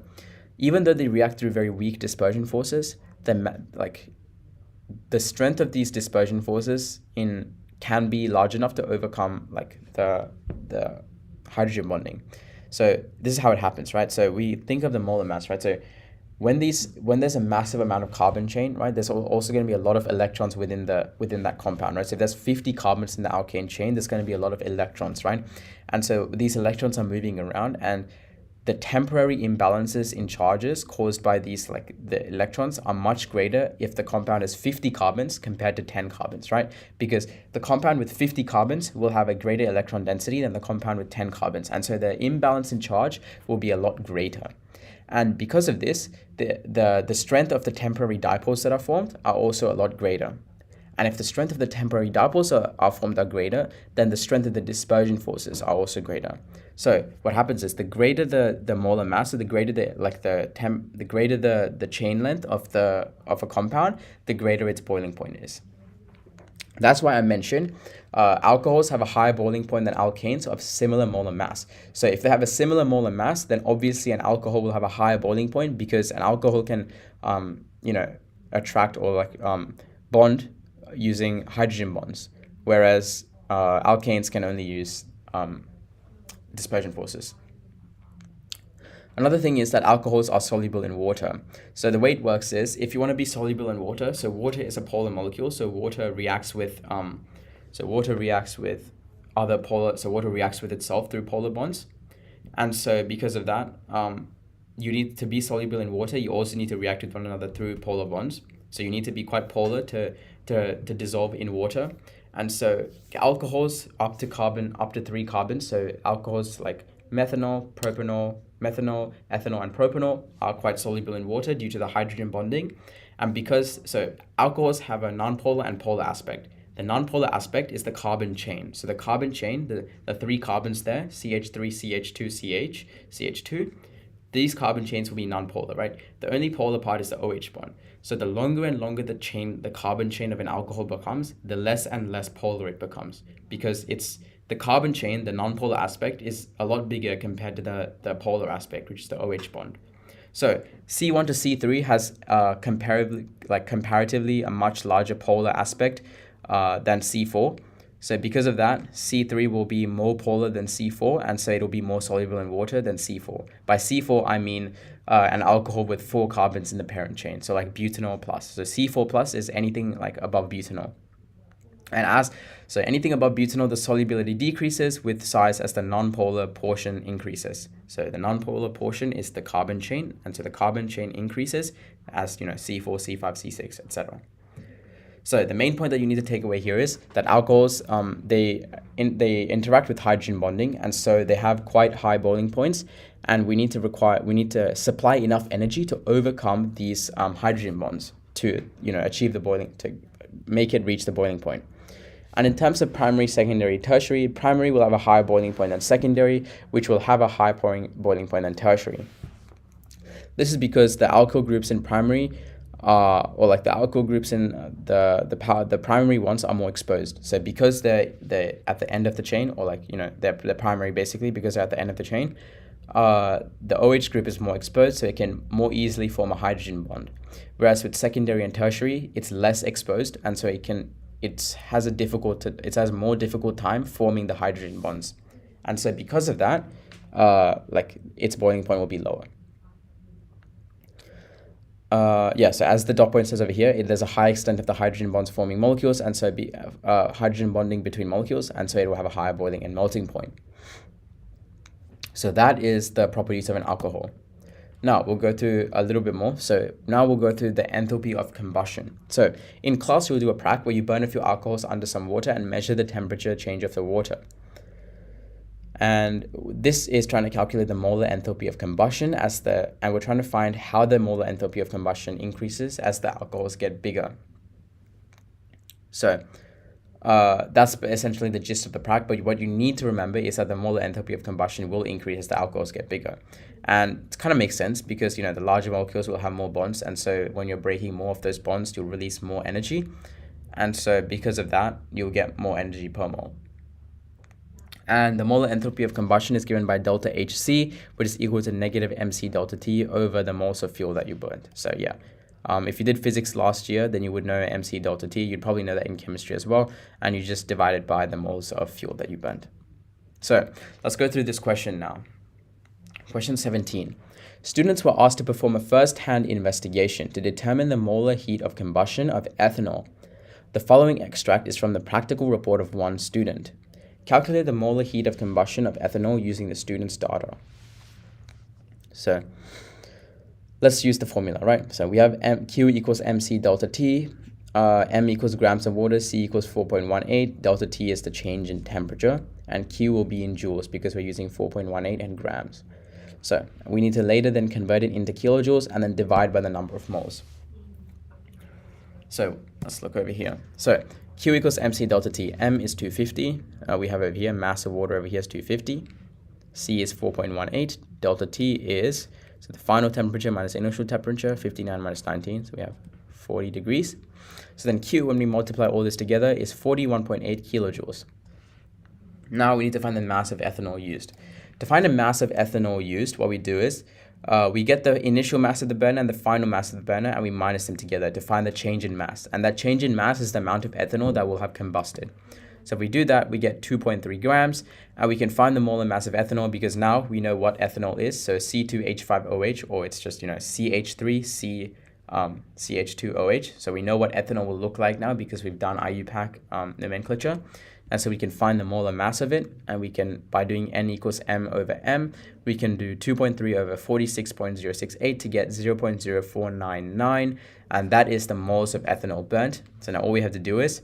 even though they react through very weak dispersion forces, the strength of these dispersion forces can be large enough to overcome like the hydrogen bonding. So this is how it happens, right? So we think of the molar mass, right? So when there's a massive amount of carbon chain, right, there's also going to be a lot of electrons within that compound, right? So if there's 50 carbons in the alkane chain, there's going to be a lot of electrons, right? And so these electrons are moving around, and the temporary imbalances in charges caused by these, like the electrons, are much greater if the compound has 50 carbons compared to 10 carbons, right? Because the compound with 50 carbons will have a greater electron density than the compound with 10 carbons. And so the imbalance in charge will be a lot greater. And because of this, the strength of the temporary dipoles that are formed are also a lot greater. And if the strength of the temporary dipoles are formed are greater, then the strength of the dispersion forces are also greater. So what happens is the greater the molar mass, so the greater the greater the chain length of a compound, the greater its boiling point is. That's why I mentioned alcohols have a higher boiling point than alkanes of similar molar mass. So if they have a similar molar mass, then obviously an alcohol will have a higher boiling point, because an alcohol can attract or bond using hydrogen bonds, whereas alkanes can only use dispersion forces. Another thing is that alcohols are soluble in water. So the way it works is, if you want to be soluble in water, so water is a polar molecule, so water reacts with water reacts with itself through polar bonds. And so because of that, you need to be soluble in water, you also need to react with one another through polar bonds. So you need to be quite polar to dissolve in water. And so alcohols up to 3 carbons, so alcohols like methanol, ethanol, and propanol are quite soluble in water due to the hydrogen bonding. And alcohols have a nonpolar and polar aspect. The nonpolar aspect is the carbon chain. So the carbon chain, the 3 carbons there, CH3, CH2, CH, CH2, these carbon chains will be nonpolar, right? The only polar part is the OH bond. So the longer and longer the carbon chain of an alcohol becomes, the less and less polar it becomes, because the carbon chain, the nonpolar aspect, is a lot bigger compared to the polar aspect, which is the OH bond. So C1 to C3 has comparatively a much larger polar aspect than C4. So because of that, C3 will be more polar than C4, and so it'll be more soluble in water than C4. By C4, I mean an alcohol with 4 carbons in the parent chain, so like butanol plus. So C4 plus is anything like above butanol. And anything above butanol, the solubility decreases with size as the nonpolar portion increases. So the nonpolar portion is the carbon chain, and so the carbon chain increases as C4, C5, C6, etc. So the main point that you need to take away here is that alcohols, they interact with hydrogen bonding, and so they have quite high boiling points, and we need to supply enough energy to overcome these hydrogen bonds to achieve to make it reach the boiling point. And in terms of primary, secondary, tertiary, primary will have a higher boiling point than secondary, which will have a higher boiling point than tertiary. This is because the alkyl groups in primary the alkyl groups in the primary ones are more exposed. So because they're at the end of the chain, or they're primary basically because they're at the end of the chain, the OH group is more exposed, so it can more easily form a hydrogen bond. Whereas with secondary and tertiary, it's less exposed, and so it has a more difficult time forming the hydrogen bonds. And so because of that, its boiling point will be lower. So as the dot point says over here, there's a high extent of the hydrogen bonds forming molecules, and so hydrogen bonding between molecules, and so it will have a higher boiling and melting point. So that is the properties of an alcohol. Now we'll go through a little bit more. So now we'll go through the enthalpy of combustion. So in class, you'll do a prac where you burn a few alcohols under some water and measure the temperature change of the water. And this is trying to calculate the molar enthalpy of combustion and we're trying to find how the molar enthalpy of combustion increases as the alcohols get bigger. So that's essentially the gist of the prac, but what you need to remember is that the molar enthalpy of combustion will increase as the alcohols get bigger. And it kind of makes sense because, the larger molecules will have more bonds, and so when you're breaking more of those bonds, you'll release more energy. And so because of that, you'll get more energy per mole. And the molar enthalpy of combustion is given by delta HC, which is equal to negative MC delta T over the moles of fuel that you burned. So yeah, if you did physics last year, then you would know MC delta T. You'd probably know that in chemistry as well. And you just divide it by the moles of fuel that you burned. So let's go through this question now. Question 17. Students were asked to perform a first-hand investigation to determine the molar heat of combustion of ethanol. The following extract is from the practical report of one student. Calculate the molar heat of combustion of ethanol using the student's data. So let's use the formula, right? So we have Q equals MC delta T, M equals grams of water, C equals 4.18, delta T is the change in temperature, and Q will be in joules because we're using 4.18 and grams. So we need to later then convert it into kilojoules and then divide by the number of moles. So let's look over here. So Q equals MC delta T. M is 250. We have over here mass of water over here is 250. C is 4.18. Delta T is, so the final temperature minus initial temperature, 59 minus 19. So we have 40 degrees. So then Q, when we multiply all this together, is 41.8 kilojoules. Now we need to find the mass of ethanol used. To find the mass of ethanol used, what we do is we get the initial mass of the burner and the final mass of the burner, and we minus them together to find the change in mass. And that change in mass is the amount of ethanol that will have combusted. So if we do that, we get 2.3 grams, and we can find the molar mass of ethanol because now we know what ethanol is. So C2H5OH, or it's just, CH3C CH2OH. So we know what ethanol will look like now because we've done IUPAC nomenclature. And so we can find the molar mass of it, and we can, by doing N equals M over M, we can do 2.3 over 46.068 to get 0.0499, and that is the moles of ethanol burnt. So now all we have to do is,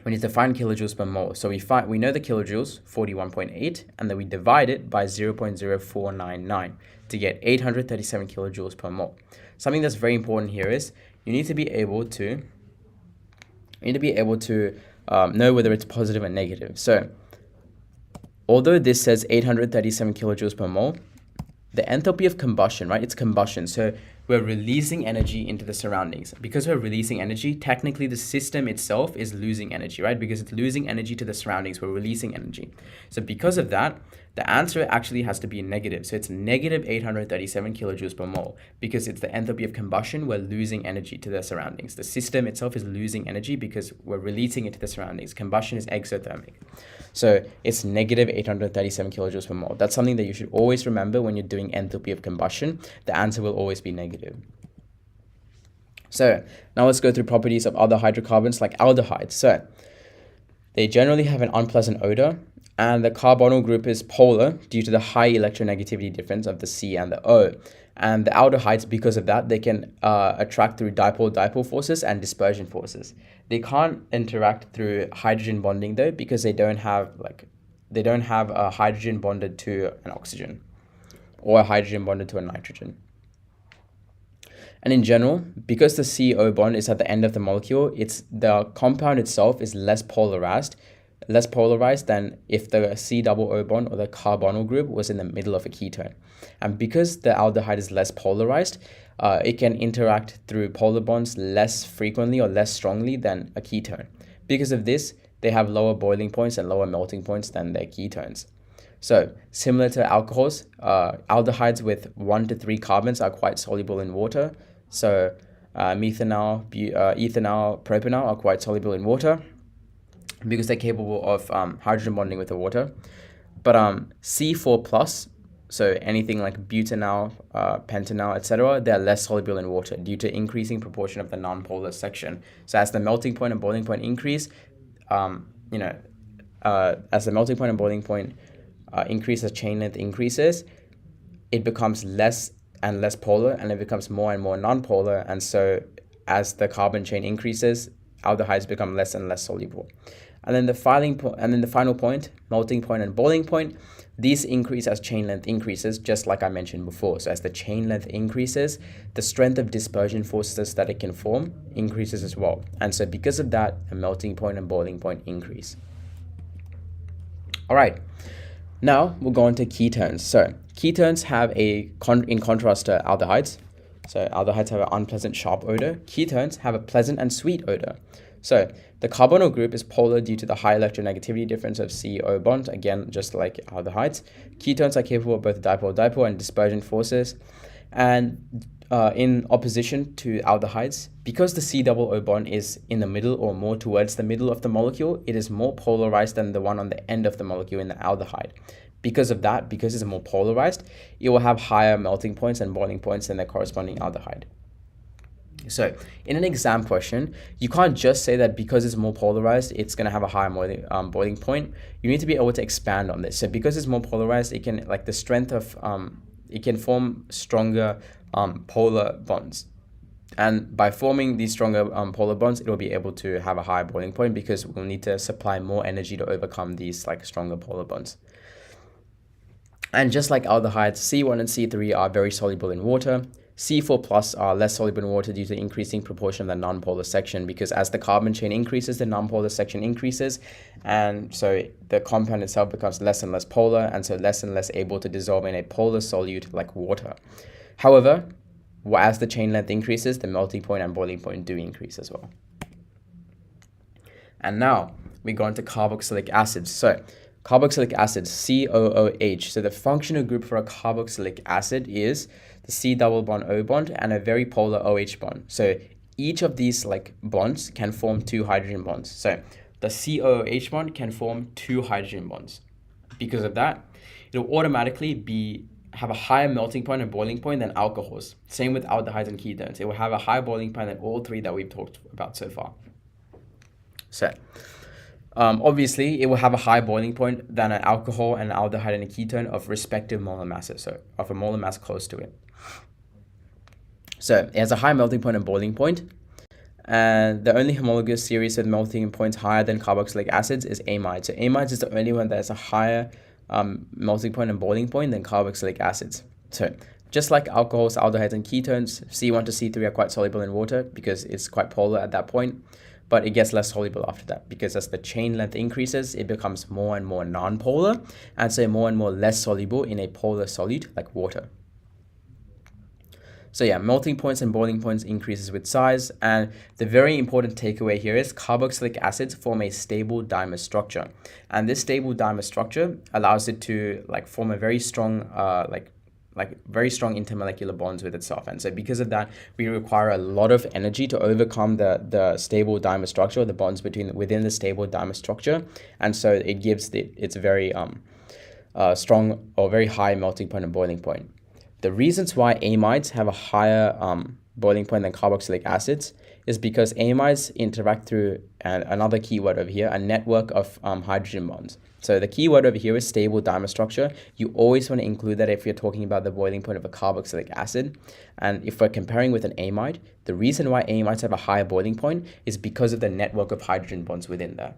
we need to find kilojoules per mole. So we know the kilojoules, 41.8, and then we divide it by 0.0499 to get 837 kilojoules per mole. Something that's very important here is you need to be able to know whether it's positive or negative. So although this says 837 kilojoules per mole, the enthalpy of combustion, right? It's combustion. So we're releasing energy into the surroundings. Because we're releasing energy, technically the system itself is losing energy, right? Because it's losing energy to the surroundings, we're releasing energy. So because of that, the answer actually has to be negative. So it's negative 837 kilojoules per mole because it's the enthalpy of combustion, we're losing energy to the surroundings. The system itself is losing energy because we're releasing it to the surroundings. Combustion is exothermic. So it's negative 837 kilojoules per mole. That's something that you should always remember when you're doing enthalpy of combustion. The answer will always be negative. So now let's go through properties of other hydrocarbons like aldehydes. So they generally have an unpleasant odor, and the carbonyl group is polar due to the high electronegativity difference of the C and the O. And the aldehydes, because of that, they can attract through dipole-dipole forces and dispersion forces. They can't interact through hydrogen bonding though, because they don't have a hydrogen bonded to an oxygen or a hydrogen bonded to a nitrogen. And in general, because the CO bond is at the end of the molecule, the compound itself is less polarized than if the C double O bond or the carbonyl group was in the middle of a ketone. And because the aldehyde is less polarized, it can interact through polar bonds less frequently or less strongly than a ketone. Because of this, they have lower boiling points and lower melting points than their ketones. So similar to alcohols, aldehydes with 1 to 3 carbons are quite soluble in water. So methanol, ethanol, propanol are quite soluble in water because they're capable of hydrogen bonding with the water. But C4 plus, so anything like butanol, pentanol, etc., they're less soluble in water due to increasing proportion of the nonpolar section. So as the melting point and boiling point increase, as the melting point and boiling point increase as chain length increases, it becomes less and less polar, and it becomes more and more nonpolar. And so as the carbon chain increases, aldehydes become less and less soluble. And then the final point, melting point and boiling point, these increase as chain length increases, just like I mentioned before. So as the chain length increases, the strength of dispersion forces that it can form increases as well. And so because of that, the melting point and boiling point increase. All right, now we'll go on to ketones. So ketones have in contrast to aldehydes, so aldehydes have an unpleasant sharp odor. Ketones have a pleasant and sweet odor. So the carbonyl group is polar due to the high electronegativity difference of CO bond, again, just like aldehydes. Ketones are capable of both dipole-dipole and dispersion forces. And in opposition to aldehydes, because the C double O bond is in the middle or more towards the middle of the molecule, it is more polarized than the one on the end of the molecule in the aldehyde. Because of that, because it's more polarized, it will have higher melting points and boiling points than the corresponding aldehyde. So in an exam question, you can't just say that because it's more polarized, it's going to have a higher boiling point. You need to be able to expand on this. So because it's more polarized, it can, like, the strength of it can form stronger polar bonds. And by forming these stronger polar bonds, it will be able to have a higher boiling point because we'll need to supply more energy to overcome these like stronger polar bonds. And just like aldehydes, C1 and C3 are very soluble in water. C4 plus are less soluble in water due to increasing proportion of the nonpolar section, because as the carbon chain increases, the nonpolar section increases, and so the compound itself becomes less and less polar, and so less and less able to dissolve in a polar solute like water. However, as the chain length increases, the melting point and boiling point do increase as well. And now we go into carboxylic acids. So carboxylic acid, COOH. So the functional group for a carboxylic acid is the C double bond O bond and a very polar OH bond. So each of these like bonds can form 2 hydrogen bonds. So the COOH bond can form 2 hydrogen bonds. Because of that, it will automatically have a higher melting point and boiling point than alcohols. Same with aldehydes and ketones. It will have a higher boiling point than all 3 that we've talked about so far. So obviously, it will have a higher boiling point than an alcohol, an aldehyde, and a ketone of respective molar masses, so of a molar mass close to it. So it has a high melting point and boiling point, and the only homologous series with melting points higher than carboxylic acids is amides. So amides is the only one that has a higher melting point and boiling point than carboxylic acids. So just like alcohols, aldehydes, and ketones, C1 to C3 are quite soluble in water because it's quite polar at that point. But it gets less soluble after that because as the chain length increases, it becomes more and more non-polar, and so more and more less soluble in a polar solute like water. So yeah, melting points and boiling points increases with size, and the very important takeaway here is carboxylic acids form a stable dimer structure, and this stable dimer structure allows it to like form a very strong very strong intermolecular bonds with itself. And so because of that, we require a lot of energy to overcome the stable dimer structure, the bonds within the stable dimer structure. And so it gives its very strong or very high melting point and boiling point. The reasons why amides have a higher boiling point than carboxylic acids is because amides interact through another keyword over here, a network of hydrogen bonds. So the keyword over here is stable dimer structure. You always want to include that if you're talking about the boiling point of a carboxylic acid. And if we're comparing with an amide, the reason why amides have a higher boiling point is because of the network of hydrogen bonds within there.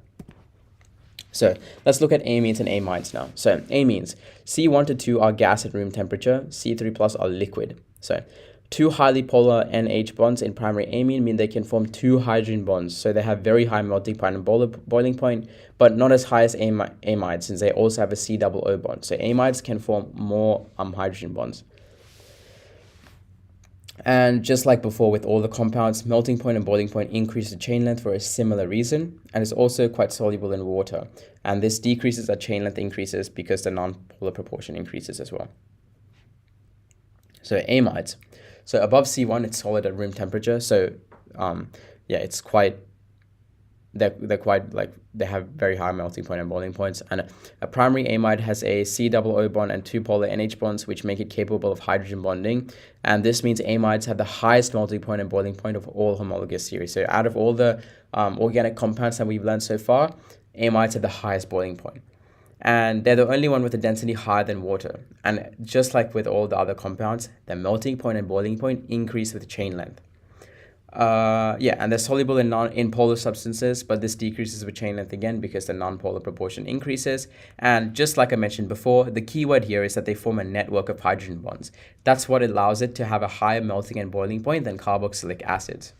So let's look at amines and amides now. So amines, C1 to 2 are gas at room temperature, C3 plus are liquid. So 2 highly polar NH bonds in primary amine mean they can form 2 hydrogen bonds. So they have very high melting point and boiling point, but not as high as amides since they also have a C double O bond. So amides can form more hydrogen bonds. And just like before with all the compounds, melting point and boiling point increase the chain length for a similar reason, and is also quite soluble in water. And this decreases as chain length increases because the nonpolar proportion increases as well. So amides. So above C1, it's solid at room temperature. So yeah, it's quite, they're quite like, they have very high melting point and boiling points. And a primary amide has a C double O bond and 2 polar NH bonds, which make it capable of hydrogen bonding. And this means amides have the highest melting point and boiling point of all homologous series. So out of all the organic compounds that we've learned so far, amides have the highest boiling point. And they're the only one with a density higher than water. And just like with all the other compounds, the melting point and boiling point increase with chain length. Yeah, and they're soluble in polar substances, but this decreases with chain length again because the nonpolar proportion increases. And just like I mentioned before, the key word here is that they form a network of hydrogen bonds. That's what allows it to have a higher melting and boiling point than carboxylic acids.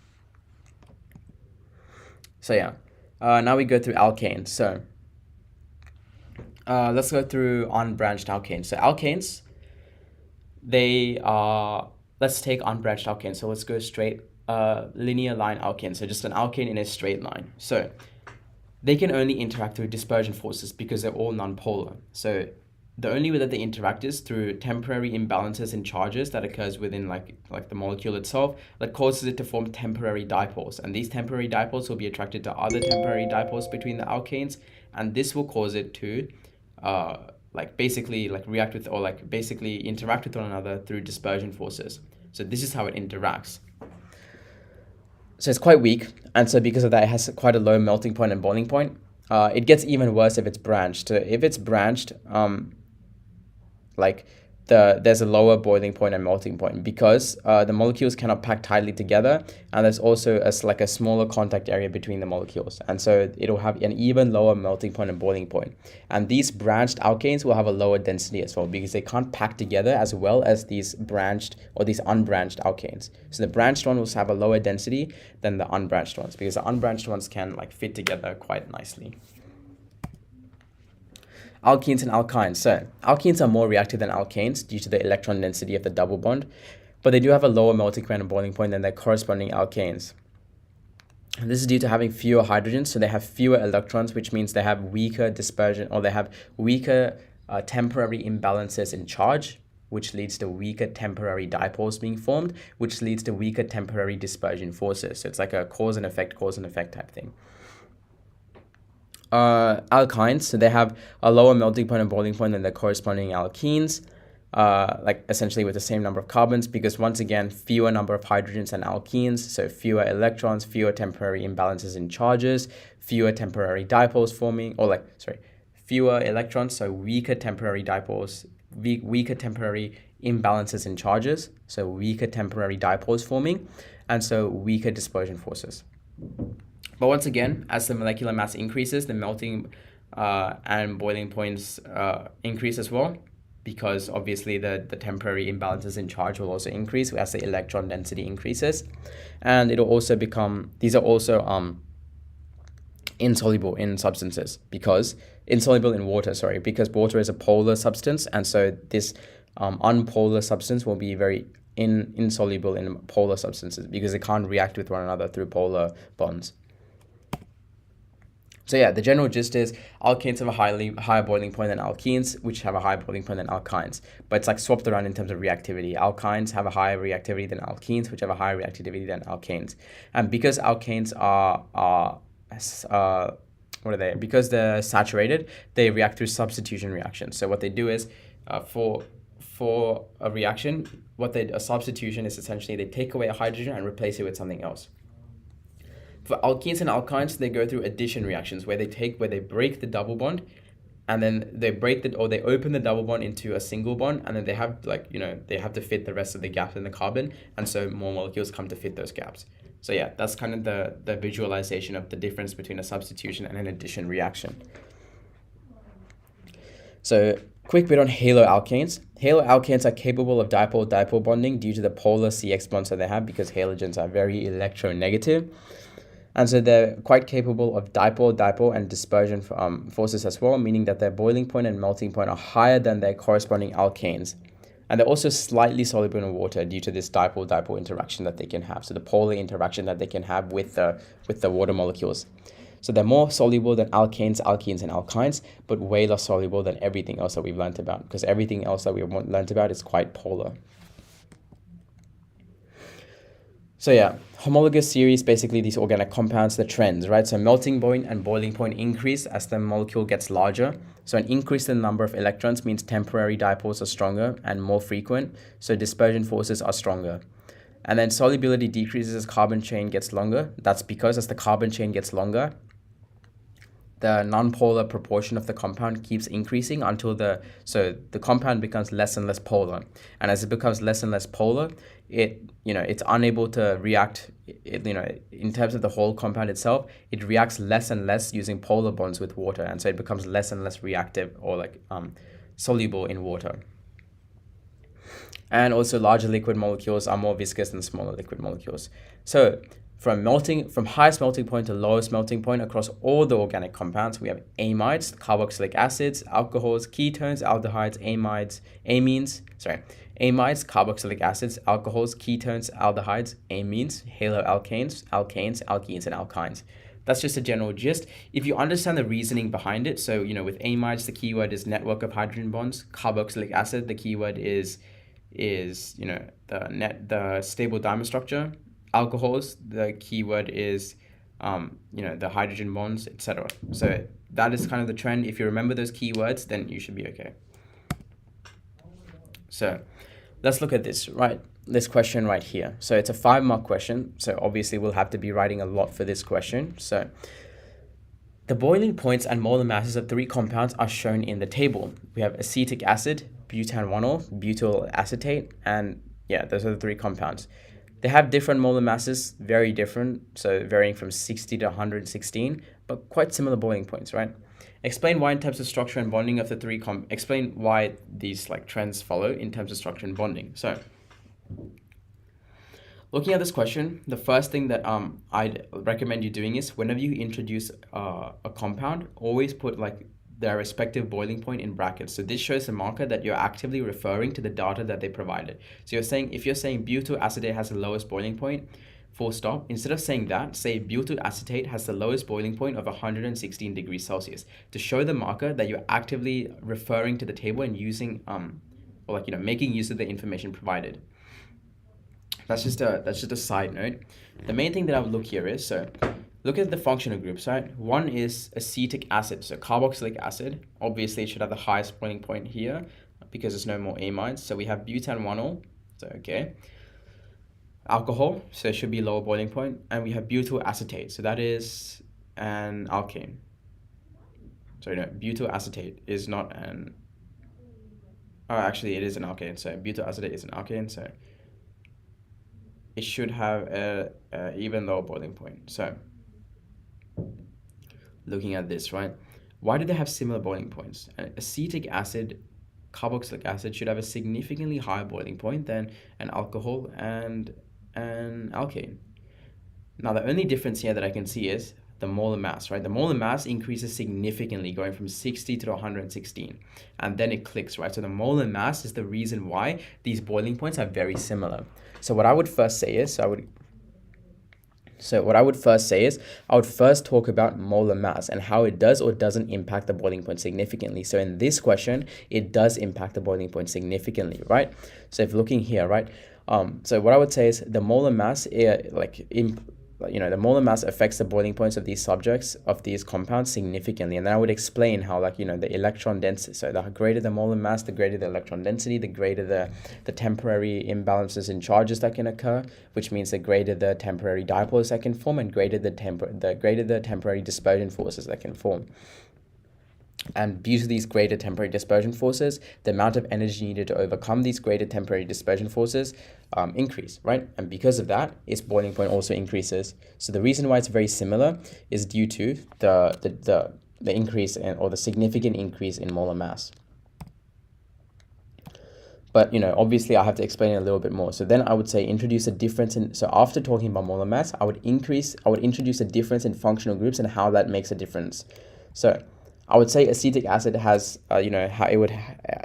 So yeah, now we go through alkanes. So let's go through unbranched alkanes. So alkanes, they are, let's take unbranched alkanes. So let's go straight linear line alkane. So just an alkane in a straight line. So they can only interact through dispersion forces because they're all nonpolar. So the only way that they interact is through temporary imbalances in charges that occurs within like the molecule itself that causes it to form temporary dipoles. And these temporary dipoles will be attracted to other temporary dipoles between the alkanes, and this will cause it to basically react with, or basically interact with one another through dispersion forces. So this is how it interacts. So it's quite weak, and so because of that, it has quite a low melting point and boiling point. It gets even worse if it's branched. So if it's branched, there's a lower boiling point and melting point because the molecules cannot pack tightly together, and there's also like a smaller contact area between the molecules, and so it'll have an even lower melting point and boiling point. And these branched alkanes will have a lower density as well because they can't pack together as well as these branched or these unbranched alkanes. So the branched one will have a lower density than the unbranched ones because the unbranched ones can like fit together quite nicely. Alkenes and alkynes. So alkenes are more reactive than alkanes due to the electron density of the double bond, but they do have a lower melting point and boiling point than their corresponding alkanes. And this is due to having fewer hydrogens, so they have fewer electrons, which means they have weaker dispersion, or they have weaker temporary imbalances in charge, which leads to weaker temporary dipoles being formed, which leads to weaker temporary dispersion forces. So it's like a cause and effect type thing. Alkynes, so they have a lower melting point and boiling point than the corresponding alkenes, like essentially with the same number of carbons, because once again, fewer number of hydrogens than alkenes, so fewer electrons, fewer temporary imbalances in charges, fewer temporary dipoles forming, fewer electrons, so weaker temporary dipoles, weaker temporary imbalances in charges, so weaker temporary dipoles forming, and so weaker dispersion forces. But once again, as the molecular mass increases, the melting and boiling points increase as well, because obviously the temporary imbalances in charge will also increase as the electron density increases. And it'll also become, these are also insoluble in substances, insoluble in water, because water is a polar substance, and so this unpolar substance will be very insoluble in polar substances because they can't react with one another through polar bonds. So yeah, the general gist is alkanes have a higher boiling point than alkenes, which have a higher boiling point than alkynes. But it's like swapped around in terms of reactivity. Alkynes have a higher reactivity than alkenes, which have a higher reactivity than alkanes. And because alkanes are because they're saturated, they react through substitution reactions. So what they do is for a reaction, a substitution is essentially they take away a hydrogen and replace it with something else. For alkenes and alkynes, they go through addition reactions where they break the double bond, and then they open the double bond into a single bond, and then they have to fit the rest of the gaps in the carbon, and so more molecules come to fit those gaps. So yeah, that's kind of the visualization of the difference between a substitution and an addition reaction. So quick bit on haloalkanes. Haloalkanes are capable of dipole-dipole bonding due to the polar CX bonds that they have because halogens are very electronegative. And so they're quite capable of dipole-dipole and dispersion forces as well, meaning that their boiling point and melting point are higher than their corresponding alkanes. And they're also slightly soluble in water due to this dipole-dipole interaction that they can have, so the polar interaction that they can have with the water molecules. So they're more soluble than alkanes, alkenes, and alkynes, but way less soluble than everything else that we've learned about, because everything else that we've learned about is quite polar. So yeah, homologous series, basically these organic compounds, the trends, right? So melting point and boiling point increase as the molecule gets larger. So an increase in the number of electrons means temporary dipoles are stronger and more frequent, so dispersion forces are stronger. And then solubility decreases as carbon chain gets longer. That's because as the carbon chain gets longer, the nonpolar proportion of the compound keeps increasing until the compound becomes less and less polar. And as it becomes less and less polar, it's unable to react, in terms of the whole compound itself, it reacts less and less using polar bonds with water. And so it becomes less and less reactive or soluble in water. And also larger liquid molecules are more viscous than smaller liquid molecules. So from highest melting point to lowest melting point across all the organic compounds, we have amides, carboxylic acids, alcohols, ketones, aldehydes, amides, carboxylic acids, alcohols, ketones, aldehydes, amines, haloalkanes, alkanes, alkenes, and alkynes. That's just a general gist. If you understand the reasoning behind it, so with amides, the keyword is network of hydrogen bonds. Carboxylic acid, the keyword is the stable dimer structure. Alcohols, the keyword is the hydrogen bonds, etc. So that is kind of the trend. If you remember those keywords, then you should be okay. So let's look at this question right here. So it's a 5-mark question. So obviously we'll have to be writing a lot for this question. So the boiling points and molar masses of 3 compounds are shown in the table. We have acetic acid, butanol, butyl acetate, and yeah, those are the three compounds. They have different molar masses, very different, so varying from 60 to 116, but quite similar boiling points, right? Explain why in terms of structure and bonding of the three explain why these like trends follow in terms of structure and bonding. So looking at this question, the first thing that I'd recommend you doing is whenever you introduce a compound, always put like their respective boiling point in brackets. So this shows the marker that you're actively referring to the data that they provided. So if you're saying butyl acetate has the lowest boiling point, full stop, instead of saying that, say butyl acetate has the lowest boiling point of 116 degrees Celsius to show the marker that you're actively referring to the table and using or like making use of the information provided. That's just a side note. The main thing that I would look here is, so look at the functional groups, right? One is acetic acid, so carboxylic acid. Obviously, it should have the highest boiling point here because there's no more amines. So we have butanol, so okay. Alcohol, so it should be lower boiling point. And we have butyl acetate, so that is an alkane. Sorry, no, butyl acetate is not an... Oh, actually, it is an alkane. So butyl acetate is an alkane, so it should have a even lower boiling point. So looking at this, right? Why do they have similar boiling points? Acetic acid, carboxylic acid should have a significantly higher boiling point than an alcohol and an alkane. Now, the only difference here that I can see is the molar mass, right? The molar mass increases significantly, going from 60 to 116, and then it clicks, right? So the molar mass is the reason why these boiling points are very similar. So what I would first say is, I would first talk about molar mass and how it does or doesn't impact the boiling point significantly. So in this question, it does impact the boiling point significantly, right? So if looking here, right? So what I would say is the molar mass, the molar mass affects the boiling points of these subjects, of these compounds significantly. And then I would explain how, the electron density, so the greater the molar mass, the greater the electron density, the greater the temporary imbalances in charges that can occur, which means the greater the temporary dipoles that can form and greater the temporary dispersion forces that can form. And due to these greater temporary dispersion forces, the amount of energy needed to overcome these greater temporary dispersion forces increase, right? And because of that, its boiling point also increases. So the reason why it's very similar is due to the increase or the significant increase in molar mass. But, obviously I have to explain it a little bit more. So then I would say introduce a difference so after talking about molar mass, I would introduce a difference in functional groups and how that makes a difference. So I would say acetic acid has, how it would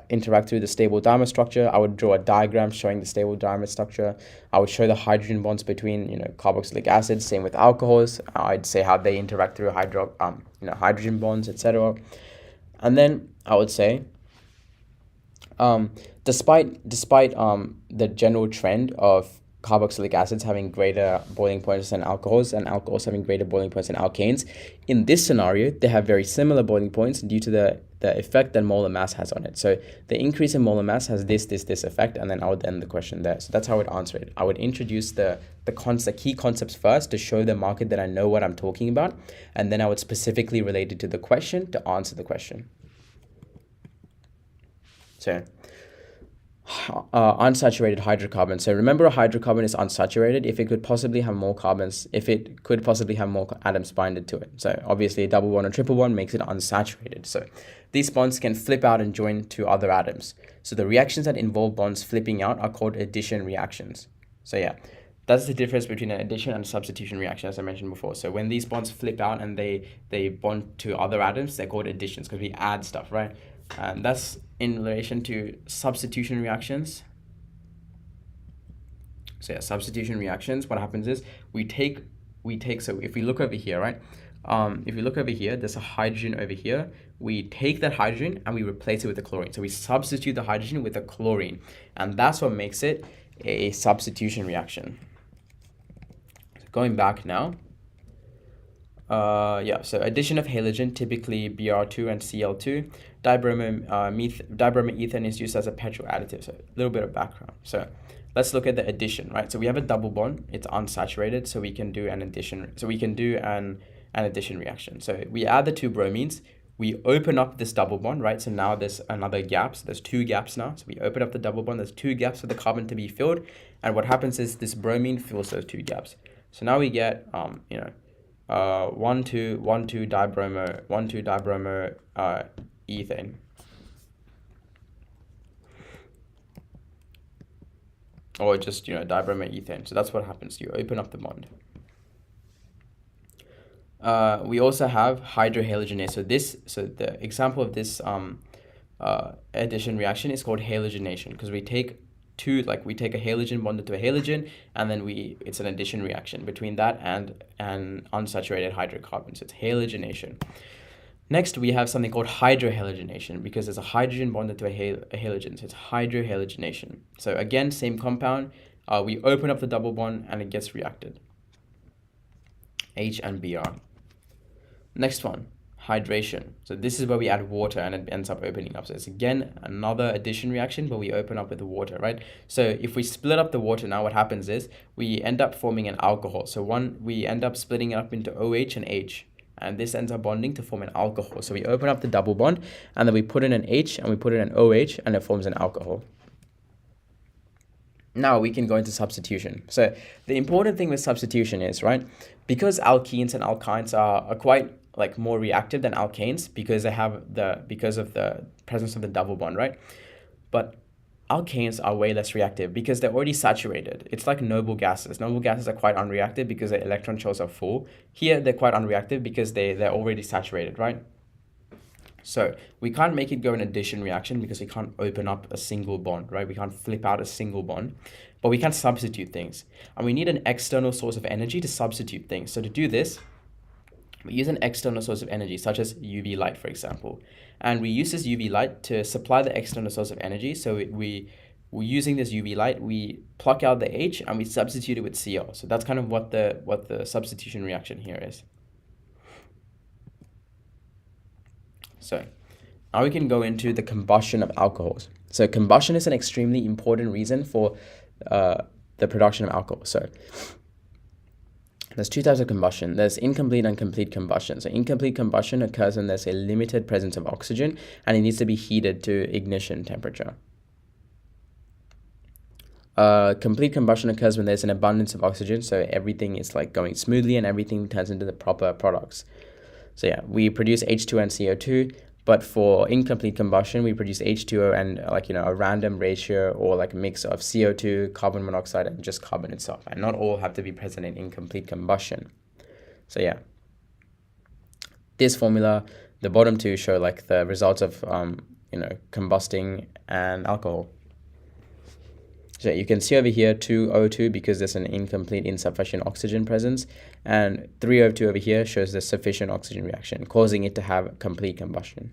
interact with the stable dimer structure. I would draw a diagram showing the stable dimer structure. I would show the hydrogen bonds between, carboxylic acid. Same with alcohols. I'd say how they interact through hydrogen bonds, etc. And then I would say, despite the general trend of carboxylic acids having greater boiling points than alcohols and alcohols having greater boiling points than alkanes, in this scenario, they have very similar boiling points due to the effect that molar mass has on it. So the increase in molar mass has this effect, and then I would end the question there. So that's how I would answer it. I would introduce the key concepts first to show the market that I know what I'm talking about, and then I would specifically relate it to the question to answer the question. So unsaturated hydrocarbon. So remember, a hydrocarbon is unsaturated if it could possibly have more atoms binded to it. So obviously a double bond or triple bond makes it unsaturated. So these bonds can flip out and join to other atoms. So the reactions that involve bonds flipping out are called addition reactions. So yeah, that's the difference between an addition and substitution reaction, as I mentioned before. So when these bonds flip out and they bond to other atoms, they're called additions because we add stuff, right? And that's in relation to substitution reactions. So yeah, substitution reactions, what happens is so if we look over here, right? If you look over here, there's a hydrogen over here. We take that hydrogen and we replace it with a chlorine. So we substitute the hydrogen with a chlorine, and that's what makes it a substitution reaction. Going back now. So addition of halogen, typically Br2 and Cl2. Dibromethane is used as a petrol additive. So a little bit of background. So let's look at the addition, right? So we have a double bond. It's unsaturated, so we can do an addition. So we can do an addition reaction. So we add the two bromines. we open up this double bond, right? So now there's another gap. So there's two gaps now. So we open up the double bond. There's two gaps for the carbon to be filled. And what happens is this bromine fills those two gaps. So now we get, 1, 2, 1, 2 dibromo, 1, 2 dibromo ethane. Or just, dibromo ethane. So that's what happens. You open up the bond. We also have hydrohalogenase. So the example of this addition reaction is called halogenation, because we take a halogen bonded to a halogen, and then it's an addition reaction between that and an unsaturated hydrocarbon. So it's halogenation. Next, we have something called hydrohalogenation, because there's a hydrogen bonded to a halogen. So it's hydrohalogenation. So again, same compound. We open up the double bond and it gets reacted. H and Br. Next one, hydration. So this is where we add water and it ends up opening up. So it's again another addition reaction, but we open up with the water, right? So if we split up the water now, what happens is we end up forming an alcohol. So we end up splitting it up into OH and H. And this ends up bonding to form an alcohol. So we open up the double bond and then we put in an H and we put in an OH and it forms an alcohol. Now we can go into substitution. So the important thing with substitution is, right, because alkenes and alkynes are quite more reactive than alkanes because of the presence of the double bond, right? But alkanes are way less reactive because they're already saturated. It's like noble gases. Noble gases are quite unreactive because their electron shells are full. Here, they're quite unreactive because they're already saturated, right? So we can't make it go in addition reaction because we can't open up a single bond, right? We can't flip out a single bond, but we can substitute things. And we need an external source of energy to substitute things. So to do this, we use an external source of energy, such as UV light, for example. And we use this UV light to supply the external source of energy. So we're using this UV light, we pluck out the H and we substitute it with Cl. So that's kind of what the substitution reaction here is. So now we can go into the combustion of alcohols. So combustion is an extremely important reason for the production of alcohol. So there's two types of combustion. There's incomplete and complete combustion. So incomplete combustion occurs when there's a limited presence of oxygen and it needs to be heated to ignition temperature. Complete combustion occurs when there's an abundance of oxygen, so everything is going smoothly and everything turns into the proper products. So yeah, we produce H2 and CO2, but for incomplete combustion, we produce H2O and a random ratio or a mix of CO2, carbon monoxide, and just carbon itself. And not all have to be present in incomplete combustion. So yeah, this formula, the bottom two show the results of combusting an alcohol. So you can see over here 2O2 because there's an incomplete insufficient oxygen presence, and 3O2 over here shows the sufficient oxygen reaction, causing it to have complete combustion.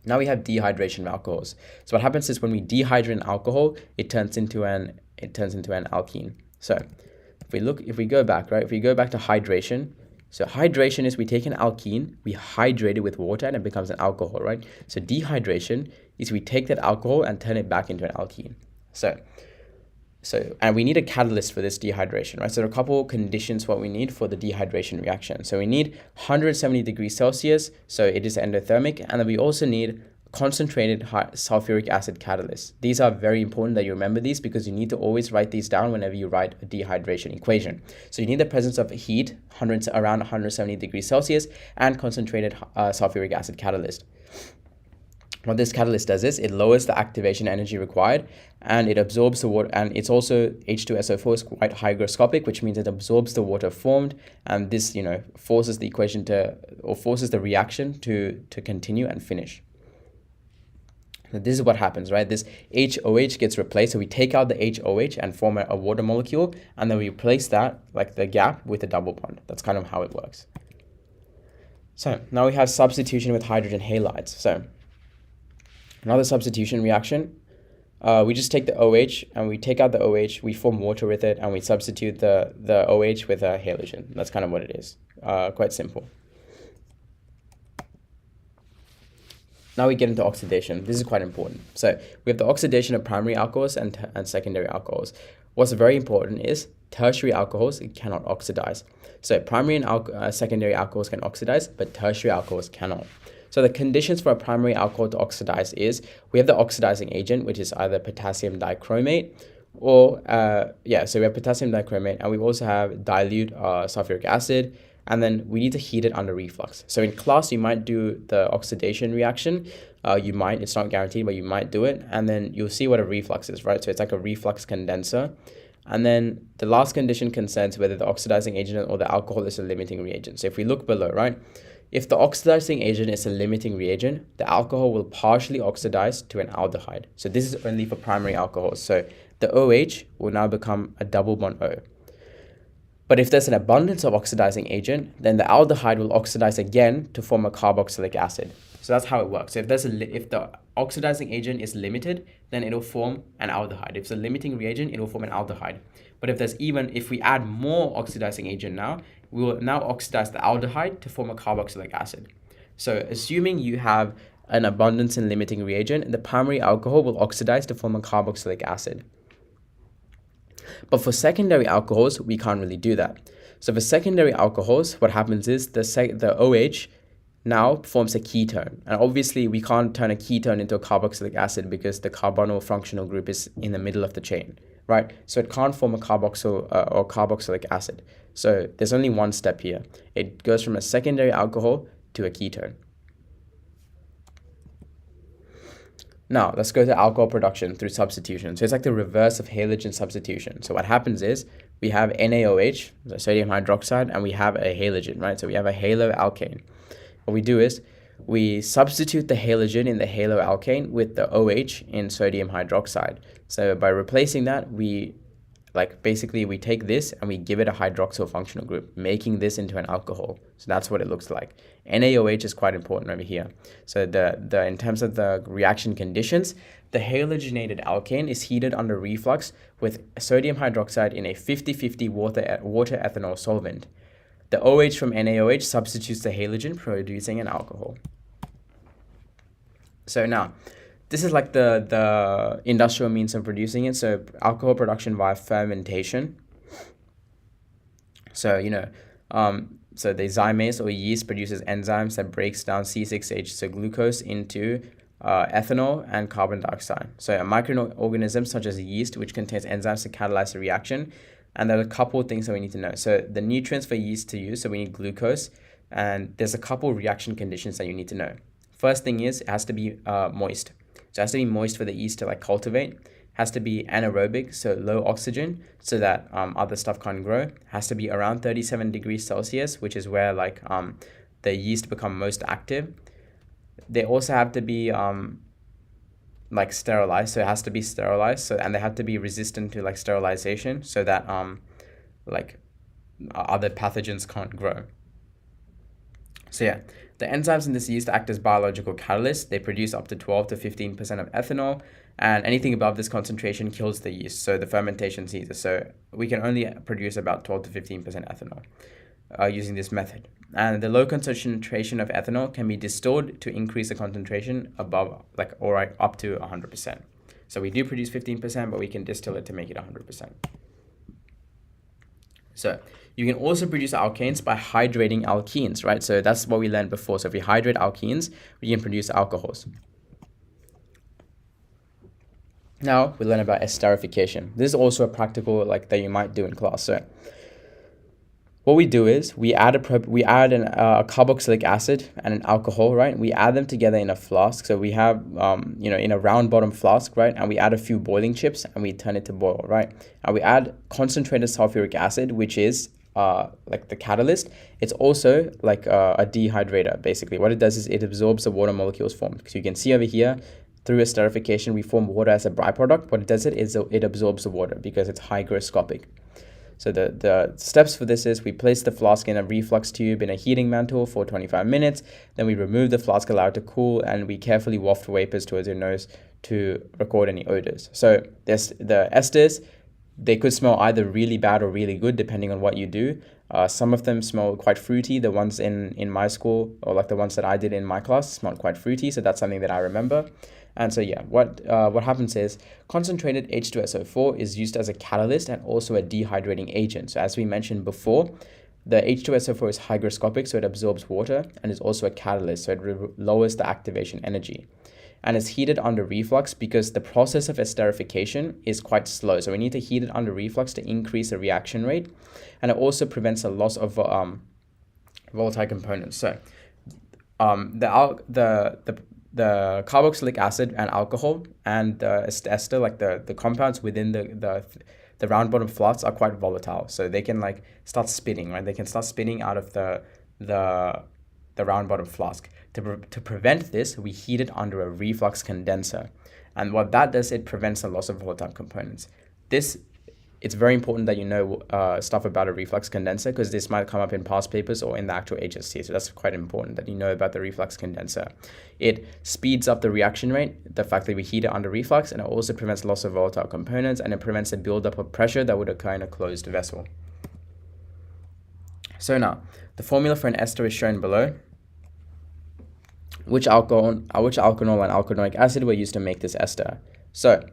Now we have dehydration of alcohols. So what happens is when we dehydrate an alcohol, it turns into an alkene. So if we go back to hydration, so hydration is we take an alkene, we hydrate it with water, and it becomes an alcohol, right? So dehydration is we take that alcohol and turn it back into an alkene. And we need a catalyst for this dehydration, right? So there are a couple conditions what we need for the dehydration reaction. So we need 170 degrees Celsius, so it is endothermic, and then we also need concentrated sulfuric acid catalyst. These are very important that you remember these because you need to always write these down whenever you write a dehydration equation. So you need the presence of heat around 170 degrees Celsius and concentrated sulfuric acid catalyst. What this catalyst does is it lowers the activation energy required and it absorbs the water, and it's also H2SO4 is quite hygroscopic, which means it absorbs the water formed, and this forces the equation forces the reaction to continue and finish. So this is what happens, right? This HOH gets replaced. So we take out the HOH and form a water molecule, and then we replace that, the gap, with a double bond. That's kind of how it works. So now we have substitution with hydrogen halides. So another substitution reaction, we just take the OH and we take out the OH, we form water with it, and we substitute the OH with a halogen. That's kind of what it is. Quite simple. Now we get into oxidation. This is quite important. So we have the oxidation of primary alcohols and secondary alcohols. What's very important is Tertiary alcohols cannot oxidize. So primary and secondary alcohols can oxidize, but tertiary alcohols cannot. So the conditions for a primary alcohol to oxidize is we have the oxidizing agent, which is either potassium dichromate or, so we have potassium dichromate, and we also have dilute sulfuric acid, and then we need to heat it under reflux. So in class, you might do the oxidation reaction. It's not guaranteed, but you might do it, and then you'll see what a reflux is, right? So it's like a reflux condenser. And then the last condition concerns whether the oxidizing agent or the alcohol is a limiting reagent. So if we look below, right? If the oxidizing agent is a limiting reagent, the alcohol will partially oxidize to an aldehyde. So this is only for primary alcohols. So the OH will now become a double bond O. But if there's an abundance of oxidizing agent, then the aldehyde will oxidize again to form a carboxylic acid. So that's how it works. So if the oxidizing agent is limited, then it'll form an aldehyde. If it's a limiting reagent, it'll form an aldehyde. But if we add more oxidizing agent now, we will now oxidize the aldehyde to form a carboxylic acid. So assuming you have an abundance in limiting reagent, the primary alcohol will oxidize to form a carboxylic acid. But for secondary alcohols, we can't really do that. So for secondary alcohols, what happens is the OH now forms a ketone. And obviously, we can't turn a ketone into a carboxylic acid because the carbonyl functional group is in the middle of the chain, right? So it can't form a carboxyl or carboxylic acid. So there's only one step here. It goes from a secondary alcohol to a ketone. Now, let's go to alcohol production through substitution. So it's like the reverse of halogen substitution. So what happens is we have NaOH, the sodium hydroxide, and we have a halogen, right? So we have a haloalkane. What we do is we substitute the halogen in the haloalkane with the OH in sodium hydroxide. So by replacing that, we take this and we give it a hydroxyl functional group, making this into an alcohol. So that's what it looks like. NaOH is quite important over here. So in terms of the reaction conditions, the halogenated alkane is heated under reflux with sodium hydroxide in a 50-50 water ethanol solvent. The OH from NaOH substitutes the halogen, producing an alcohol. So now, this is like the industrial means of producing it. So alcohol production via fermentation. So, so the zymase or yeast produces enzymes that breaks down C6H, so glucose, into ethanol and carbon dioxide. So a microorganism such as yeast, which contains enzymes to catalyze the reaction. And there are a couple of things that we need to know. So the nutrients for yeast to use, so we need glucose, and there's a couple reaction conditions that you need to know. First thing is it has to be moist. So it has to be moist for the yeast to cultivate. It has to be anaerobic, so low oxygen, so that other stuff can't grow. It has to be around 37 degrees Celsius, which is where the yeast become most active. They also have to be sterilized, so it has to be sterilized. And they have to be resistant to sterilization, so that other pathogens can't grow. So yeah, the enzymes in this yeast act as biological catalysts. They produce up to 12 to 15% of ethanol, and anything above this concentration kills the yeast. So the fermentation ceases. So we can only produce about 12 to 15% ethanol using this method. And the low concentration of ethanol can be distilled to increase the concentration above, up to 100%. So we do produce 15%, but we can distill it to make it 100%. So you can also produce alkanes by hydrating alkenes, right? So that's what we learned before. So if we hydrate alkenes, we can produce alcohols. Now we learn about esterification. This is also a practical that you might do in class. So what we do is we add a carboxylic acid and an alcohol, right? We add them together in a flask. So we have, in a round bottom flask, right? And we add a few boiling chips and we turn it to boil, right? And we add concentrated sulfuric acid, which is the catalyst. It's also a dehydrator, basically. What it does is it absorbs the water molecules formed. So you can see over here, through esterification, we form water as a byproduct. What it does is it absorbs the water because it's hygroscopic. So the steps for this is we place the flask in a reflux tube in a heating mantle for 25 minutes. Then we remove the flask, allow it to cool, and we carefully waft vapors towards your nose to record any odors. So there's the esters. They could smell either really bad or really good, depending on what you do. Some of them smell quite fruity. The ones in my school, or the ones that I did in my class, smelled quite fruity. So that's something that I remember. And so yeah, what happens is concentrated H2SO4 is used as a catalyst and also a dehydrating agent. So as we mentioned before, the H2SO4 is hygroscopic, so it absorbs water, and is also a catalyst, so it lowers the activation energy. And it's heated under reflux because the process of esterification is quite slow. So we need to heat it under reflux to increase the reaction rate, and it also prevents the loss of volatile components. So the carboxylic acid and alcohol and the ester, like the compounds within the round bottom flasks are quite volatile. So they can like start spitting, right? They can start spitting out of the round bottom flask. To prevent this, we heat it under a reflux condenser. And what that does, it prevents the loss of volatile components. It's very important that you know stuff about a reflux condenser, because this might come up in past papers or in the actual HSC. So that's quite important that you know about the reflux condenser. It speeds up the reaction rate, the fact that we heat it under reflux, and it also prevents loss of volatile components, and it prevents the buildup of pressure that would occur in a closed vessel. So now, the formula for an ester is shown below. Which alcohol and alcoholic acid were used to make this ester? So,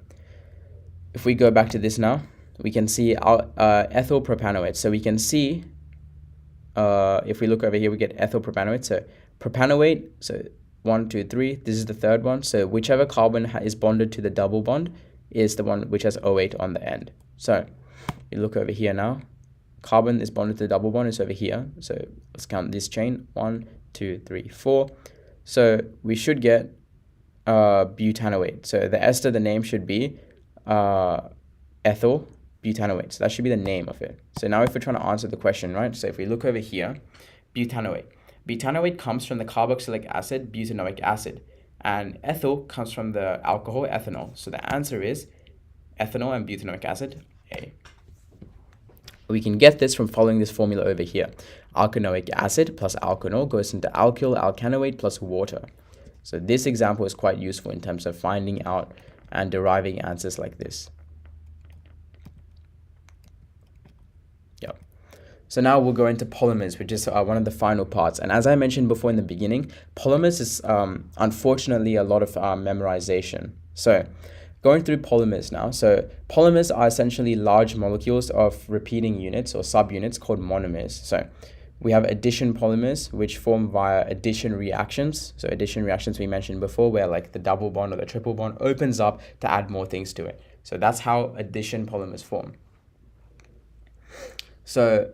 if we go back to this now, we can see ethyl propanoate. So we can see, if we look over here, we get ethyl propanoate. So propanoate, so 1, 2, 3, this is the third one. So whichever carbon is bonded to the double bond is the one which has O8 on the end. So you look over here now, carbon is bonded to the double bond, is over here. So let's count this chain, 1, 2, 3, 4. So we should get butanoate. So the ester, the name should be ethyl butanoate. So that should be the name of it. So now if we're trying to answer the question, right? So if we look over here, butanoate. Butanoate comes from the carboxylic acid, butanoic acid. And ethyl comes from the alcohol, ethanol. So the answer is ethanol and butanoic acid, A. We can get this from following this formula over here. Alkanoic acid plus alkanol goes into alkyl alkanoate plus water. So this example is quite useful in terms of finding out and deriving answers like this. Yep. So now we'll go into polymers, which is one of the final parts. And as I mentioned before in the beginning, polymers is unfortunately a lot of memorization. So going through polymers now. So polymers are essentially large molecules of repeating units or subunits called monomers. So we have addition polymers, which form via addition reactions. So addition reactions we mentioned before, where like the double bond or the triple bond opens up to add more things to it. So that's how addition polymers form. So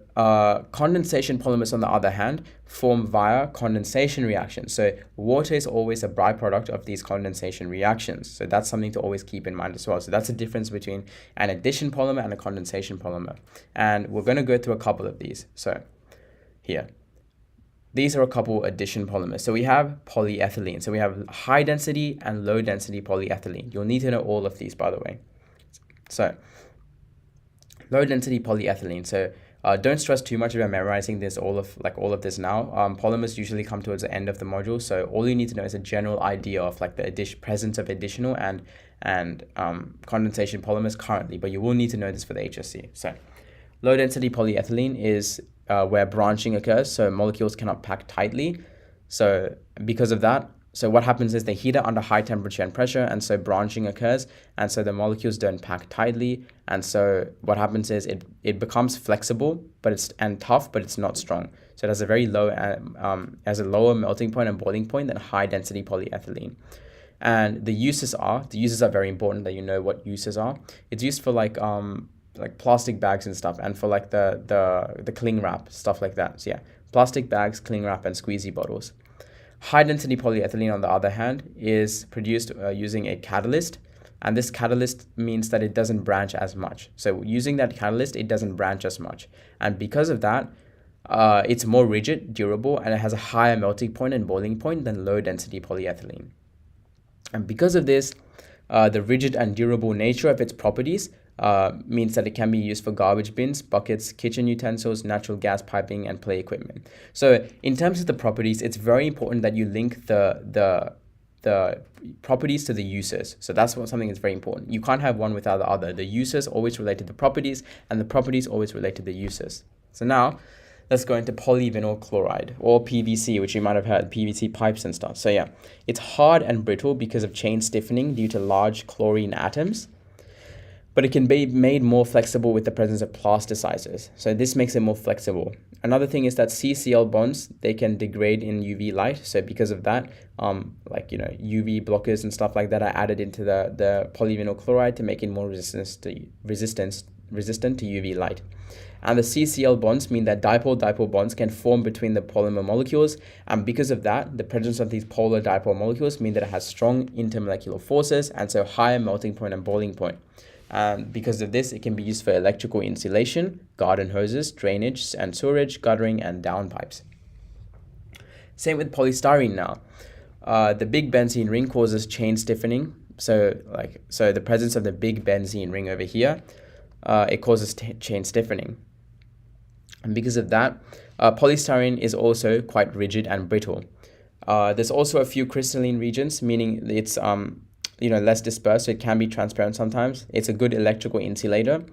condensation polymers, on the other hand, form via condensation reactions. So water is always a byproduct of these condensation reactions. So that's something to always keep in mind as well. So that's the difference between an addition polymer and a condensation polymer. And we're going to go through a couple of these. So here, these are a couple addition polymers. So we have polyethylene. So we have high density and low density polyethylene. You'll need to know all of these, by the way. So low density polyethylene. So don't stress too much about memorizing this, all of this now. Polymers usually come towards the end of the module, so all you need to know is a general idea of like the presence of additional and condensation polymers currently, but you will need to know this for the HSC. So low density polyethylene is where branching occurs, so molecules cannot pack tightly. So because of that, so what happens is they heat it under high temperature and pressure, and so branching occurs, and so the molecules don't pack tightly, and so what happens is it becomes flexible, and tough, but it's not strong. So it has a very low, has a lower melting point and boiling point than high density polyethylene. And the uses are very important that you know what uses are. It's used for like plastic bags and stuff, and for like the cling wrap, stuff like that. So yeah, plastic bags, cling wrap, and squeezy bottles. High density polyethylene, on the other hand, is produced using a catalyst, and this catalyst means that it doesn't branch as much. So using that catalyst, it doesn't branch as much, and because of that, it's more rigid, durable, and it has a higher melting point and boiling point than low density polyethylene. And because of this, the rigid and durable nature of its properties means that it can be used for garbage bins, buckets, kitchen utensils, natural gas piping, and play equipment. So in terms of the properties, it's very important that you link the properties to the uses. So that's something that's very important. You can't have one without the other. The uses always relate to the properties, and the properties always relate to the uses. So now, let's go into polyvinyl chloride, or PVC, which you might have heard, PVC pipes and stuff. So yeah, it's hard and brittle because of chain stiffening due to large chlorine atoms, but it can be made more flexible with the presence of plasticizers. So this makes it more flexible. Another thing is that CCl bonds, they can degrade in UV light. So because of that, UV blockers and stuff like that are added into the polyvinyl chloride to make it more resistant to UV light. And the CCl bonds mean that dipole-dipole bonds can form between the polymer molecules, and because of that, the presence of these polar dipole molecules mean that it has strong intermolecular forces, and so higher melting point and boiling point. And because of this, it can be used for electrical insulation, garden hoses, drainage and sewerage, guttering, and downpipes. Same with polystyrene now. The big benzene ring causes chain stiffening. So the presence of the big benzene ring over here, it causes chain stiffening. And because of that, polystyrene is also quite rigid and brittle. There's also a few crystalline regions, meaning it's less dispersed, so it can be transparent sometimes. It's a good electrical insulator,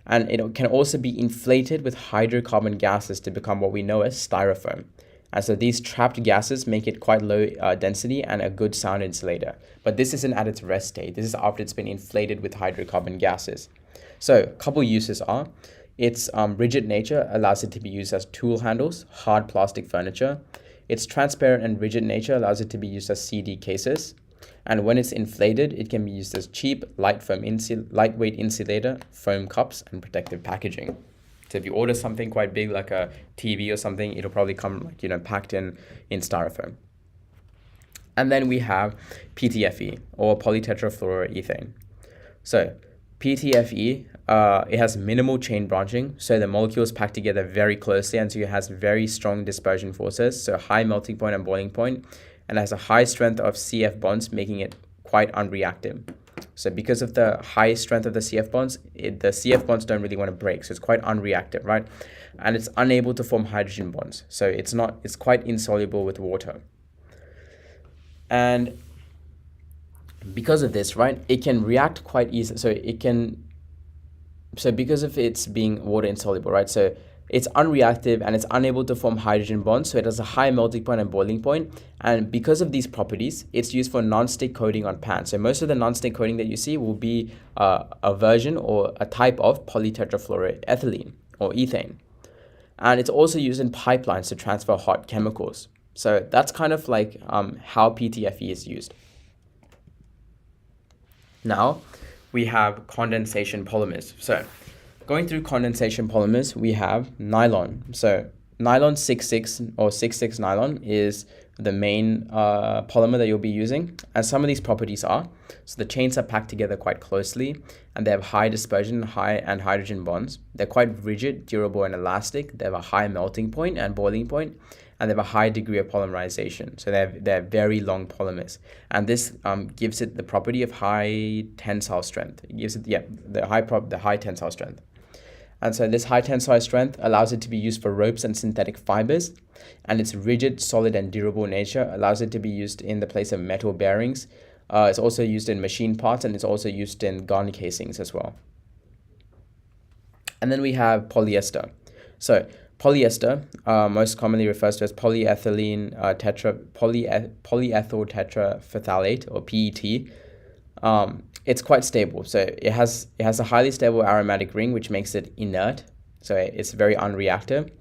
and it can also be inflated with hydrocarbon gases to become what we know as styrofoam. And so these trapped gases make it quite low density and a good sound insulator. But this isn't at its rest state. This is after it's been inflated with hydrocarbon gases. So a couple uses are, its rigid nature allows it to be used as tool handles, hard plastic furniture. Its transparent and rigid nature allows it to be used as CD cases. And when it's inflated, it can be used as cheap, lightweight insulator, foam cups, and protective packaging. So if you order something quite big, like a TV or something, it'll probably come packed in styrofoam. And then we have PTFE, or polytetrafluoroethane. So PTFE, it has minimal chain branching, so the molecules pack together very closely, and so it has very strong dispersion forces, so high melting point and boiling point, and has a high strength of CF bonds, making it quite unreactive. So because of the high strength of the CF bonds, the CF bonds don't really want to break, so it's quite unreactive, right? And it's unable to form hydrogen bonds, so it's quite insoluble with water. And because of this, right, it can react quite easily. So because of its being water insoluble, right, so it's unreactive and it's unable to form hydrogen bonds, so it has a high melting point and boiling point. And because of these properties, it's used for non-stick coating on pans. So most of the non-stick coating that you see will be a version or a type of polytetrafluoroethylene or ethane. And it's also used in pipelines to transfer hot chemicals. So that's kind of like how PTFE is used. Now we have condensation polymers. So going through condensation polymers, we have nylon. So nylon 6,6 or 6,6 nylon is the main polymer that you'll be using. And some of these properties are, so the chains are packed together quite closely, and they have high dispersion, and hydrogen bonds. They're quite rigid, durable, and elastic. They have a high melting point and boiling point, and they have a high degree of polymerization. So they're very long polymers. And this gives it the property of high tensile strength. It gives it the high tensile strength. And so this high tensile strength allows it to be used for ropes and synthetic fibers, and its rigid, solid, and durable nature allows it to be used in the place of metal bearings. It's also used in machine parts, and it's also used in gun casings as well. And then we have polyester. So polyester most commonly refers to as polyethyl tetraphthalate, or PET. It's quite stable, so it has a highly stable aromatic ring, which makes it inert, so it's very unreactive.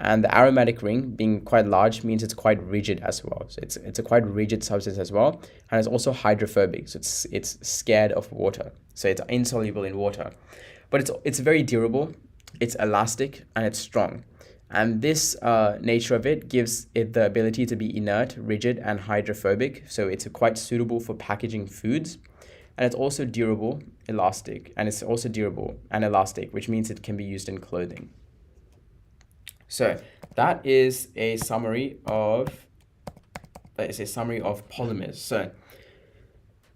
And the aromatic ring being quite large means it's quite rigid as well. So it's a quite rigid substance as well, and it's also hydrophobic, so it's scared of water, so it's insoluble in water. But it's very durable, it's elastic, and it's strong. And this nature of it gives it the ability to be inert, rigid, and hydrophobic, so it's quite suitable for packaging foods. And it's also durable, elastic, which means it can be used in clothing. So that is a summary of polymers. So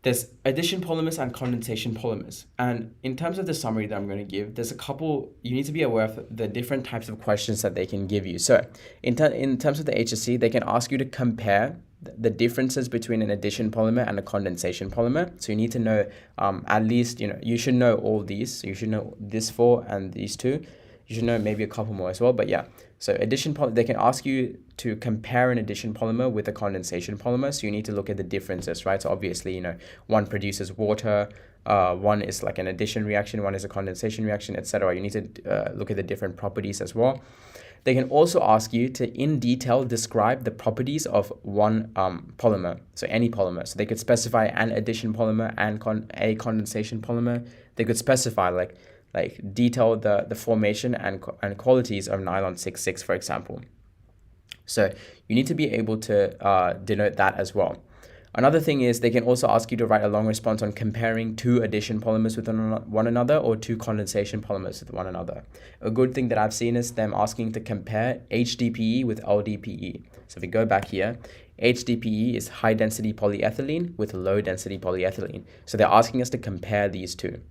there's addition polymers and condensation polymers. And in terms of the summary that I'm going to give, there's a couple, you need to be aware of the different types of questions that they can give you. So in terms of the HSC, they can ask you to compare the differences between an addition polymer and a condensation polymer. So you need to know at least, you should know all these. So you should know this four and these two. You should know maybe a couple more as well, but yeah. So they can ask you to compare an addition polymer with a condensation polymer. So you need to look at the differences, right? So obviously, one produces water, one is like an addition reaction, one is a condensation reaction, etc. You need to look at the different properties as well. They can also ask you to, in detail, describe the properties of one polymer, so any polymer. So they could specify an addition polymer and a condensation polymer. They could specify like detail the formation and qualities of nylon 6,6, for example. So you need to be able to denote that as well. Another thing is they can also ask you to write a long response on comparing two addition polymers with one another or two condensation polymers with one another. A good thing that I've seen is them asking to compare HDPE with LDPE. So if we go back here, HDPE is high density polyethylene with low density polyethylene. So they're asking us to compare these two.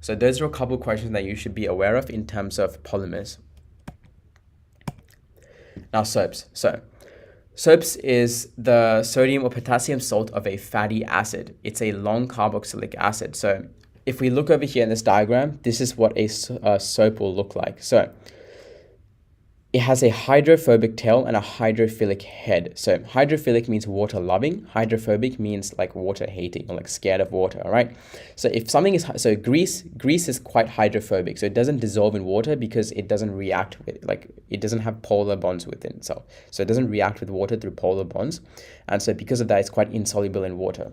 So those are a couple questions that you should be aware of in terms of polymers. Now soaps. So soaps is the sodium or potassium salt of a fatty acid. It's a long carboxylic acid. So if we look over here in this diagram, this is what a soap will look like. So it has a hydrophobic tail and a hydrophilic head. So hydrophilic means water loving. Hydrophobic means like water hating or like scared of water, all right? So if something is, so grease is quite hydrophobic. So it doesn't dissolve in water because it doesn't react with, like, it doesn't have polar bonds within itself. So it doesn't react with water through polar bonds. And so because of that, it's quite insoluble in water.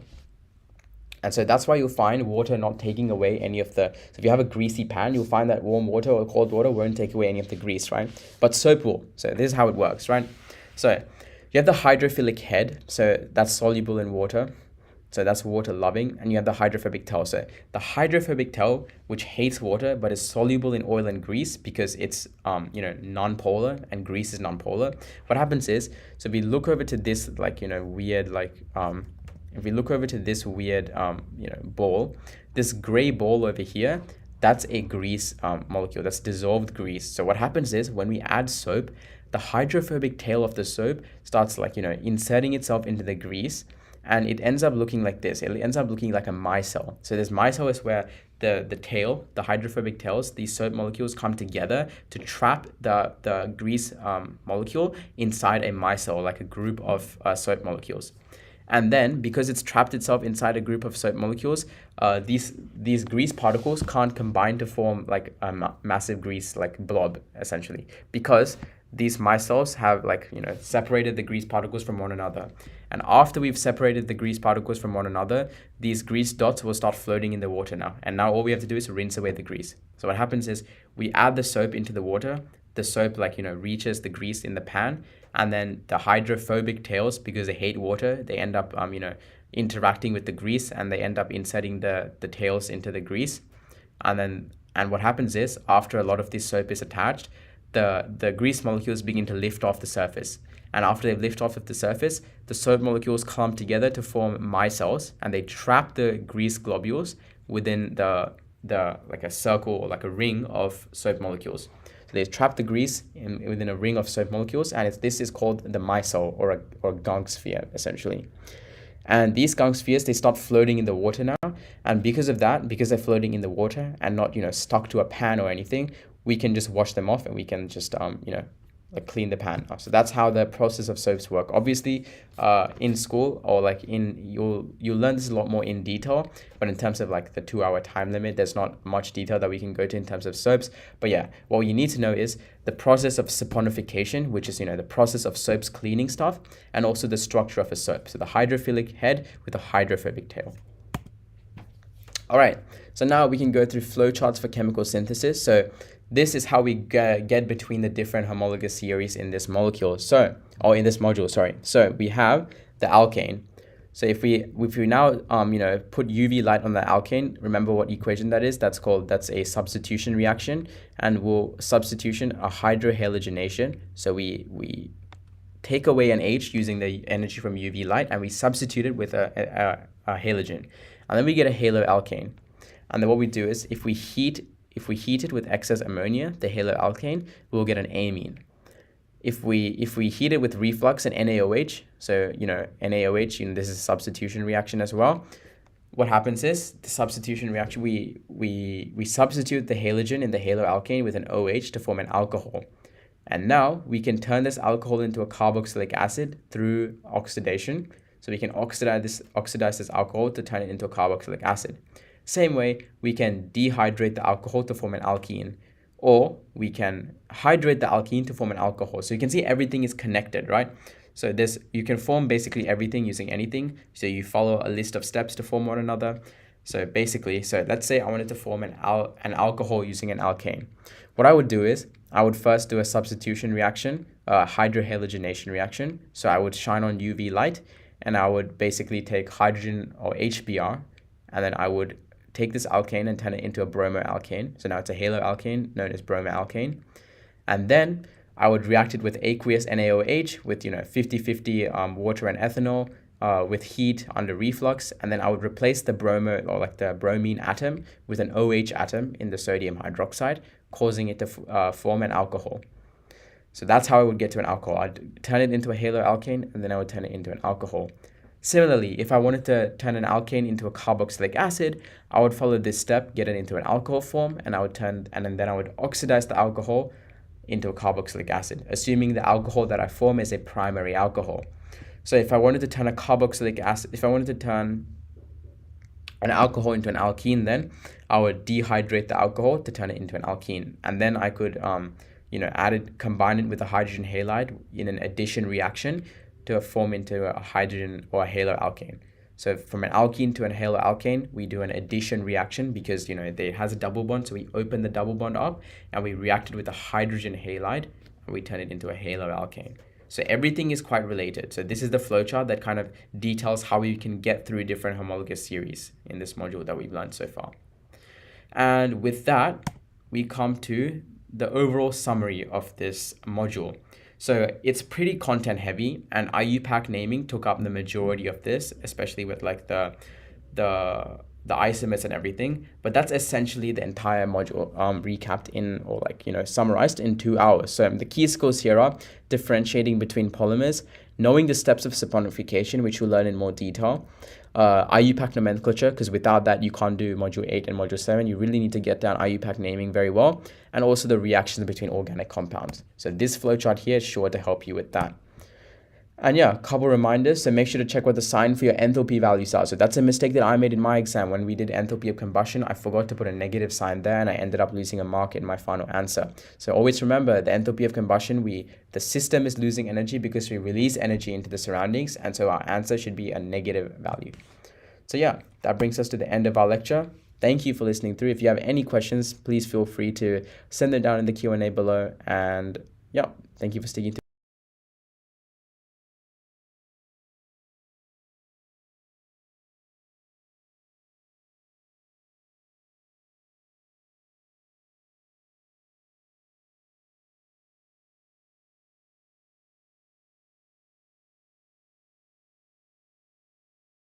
And so that's why you'll find water not taking away any of the, so if you have a greasy pan, you'll find that warm water or cold water won't take away any of the grease, right? But soap will. So this is how it works, right? So you have the hydrophilic head, so that's soluble in water. So that's water loving. And you have the hydrophobic tail. So the hydrophobic tail, which hates water, but is soluble in oil and grease because it's, non-polar and grease is non-polar. What happens is, so if we look over to this, weird, if we look over to this weird, ball, this gray ball over here, that's a grease molecule, that's dissolved grease. So what happens is when we add soap, the hydrophobic tail of the soap starts inserting itself into the grease, and it ends up looking like this. It ends up looking like a micelle. So this micelle is where the tail, the hydrophobic tails, these soap molecules come together to trap the grease molecule inside a micelle, like a group of soap molecules. And then, because it's trapped itself inside a group of soap molecules, these grease particles can't combine to form like a massive grease blob, essentially, because these micelles have separated the grease particles from one another. And after we've separated the grease particles from one another, these grease dots will start floating in the water now. And now all we have to do is rinse away the grease. So what happens is we add the soap into the water. The soap reaches the grease in the pan, and then the hydrophobic tails, because they hate water, they end up interacting with the grease, and they end up inserting the tails into the grease. And what happens is, after a lot of this soap is attached, the grease molecules begin to lift off the surface. And after they lift off of the surface, the soap molecules clump together to form micelles, and they trap the grease globules within the like a circle or like a ring of soap molecules. They trap the grease within a ring of soap molecules, and this is called the micelle or gunk sphere, essentially. And these gunk spheres, they start floating in the water now, and because of that, because they're floating in the water and not stuck to a pan or anything, we can just wash them off, and we can just clean the pan. So that's how the process of soaps work. Obviously, in school or you'll learn this a lot more in detail, but in terms of the 2-hour time limit, there's not much detail that we can go to in terms of soaps. But yeah, what you need to know is the process of saponification, which is the process of soaps cleaning stuff, and also the structure of a soap. So the hydrophilic head with a hydrophobic tail. All right, so now we can go through flowcharts for chemical synthesis. So this is how we get between the different homologous series in this molecule. In this module, sorry. So we have the alkane. So if we now put UV light on the alkane, remember what equation that is? That's a substitution reaction, and substitution a hydrohalogenation. So we take away an H using the energy from UV light, and we substitute it with a halogen, and then we get a haloalkane. And then what we do is if we heat it with excess ammonia, the haloalkane, we'll get an amine. If we heat it with reflux and NaOH, so NaOH, this is a substitution reaction as well. what happens is the substitution reaction, we substitute the halogen in the haloalkane with an OH to form an alcohol. And now we can turn this alcohol into a carboxylic acid through oxidation. So we can oxidize this alcohol to turn it into a carboxylic acid. Same way, we can dehydrate the alcohol to form an alkene, or we can hydrate the alkene to form an alcohol. So you can see everything is connected, right? So this, you can form basically everything using anything. So you follow a list of steps to form one another. So basically, so let's say I wanted to form an alcohol using an alkane. What I would do is I would first do a substitution reaction, a hydrohalogenation reaction. So I would shine on UV light, and I would basically take hydrogen or HBr, and then I would take this alkane and turn it into a bromoalkane. So now it's a haloalkane known as bromoalkane. And then I would react it with aqueous NaOH with 50-50 water and ethanol with heat under reflux, and then I would replace the bromo, or like the bromine atom, with an OH atom in the sodium hydroxide, causing it to form an alcohol. So that's how I would get to an alcohol. I'd turn it into a haloalkane, and then I would turn it into an alcohol. Similarly, if I wanted to turn an alkane into a carboxylic acid, I would follow this step, get it into an alcohol form, and then I would oxidize the alcohol into a carboxylic acid, assuming the alcohol that I form is a primary alcohol. So if I wanted to turn a carboxylic acid, if I wanted to turn an alcohol into an alkene, then I would dehydrate the alcohol to turn it into an alkene. And then I could, combine it with a hydrogen halide in an addition reaction to form into a hydrogen or a haloalkane. So from an alkene to an haloalkane, we do an addition reaction because, it has a double bond. So we open the double bond up and we react it with a hydrogen halide and we turn it into a haloalkane. So everything is quite related. So this is the flowchart that kind of details how we can get through different homologous series in this module that we've learned so far. And with that, we come to the overall summary of this module. So it's pretty content heavy, and IUPAC naming took up the majority of this, especially with like the isomers and everything. But that's essentially the entire module recapped in, or summarized in 2 hours. So the key skills here are differentiating between polymers, knowing the steps of saponification, which we'll learn in more detail, IUPAC nomenclature, because without that you can't do module 8 and module 7. You really need to get down IUPAC naming very well, and also the reactions between organic compounds. So this flowchart here is sure to help you with that. And yeah, a couple reminders. So make sure to check what the sign for your enthalpy values are. So that's a mistake that I made in my exam. When we did enthalpy of combustion, I forgot to put a negative sign there, and I ended up losing a mark in my final answer. So always remember, the enthalpy of combustion, the system is losing energy because we release energy into the surroundings, and so our answer should be a negative value. So yeah, that brings us to the end of our lecture. Thank you for listening through. If you have any questions, please feel free to send them down in the Q&A below. And yeah, thank you for sticking to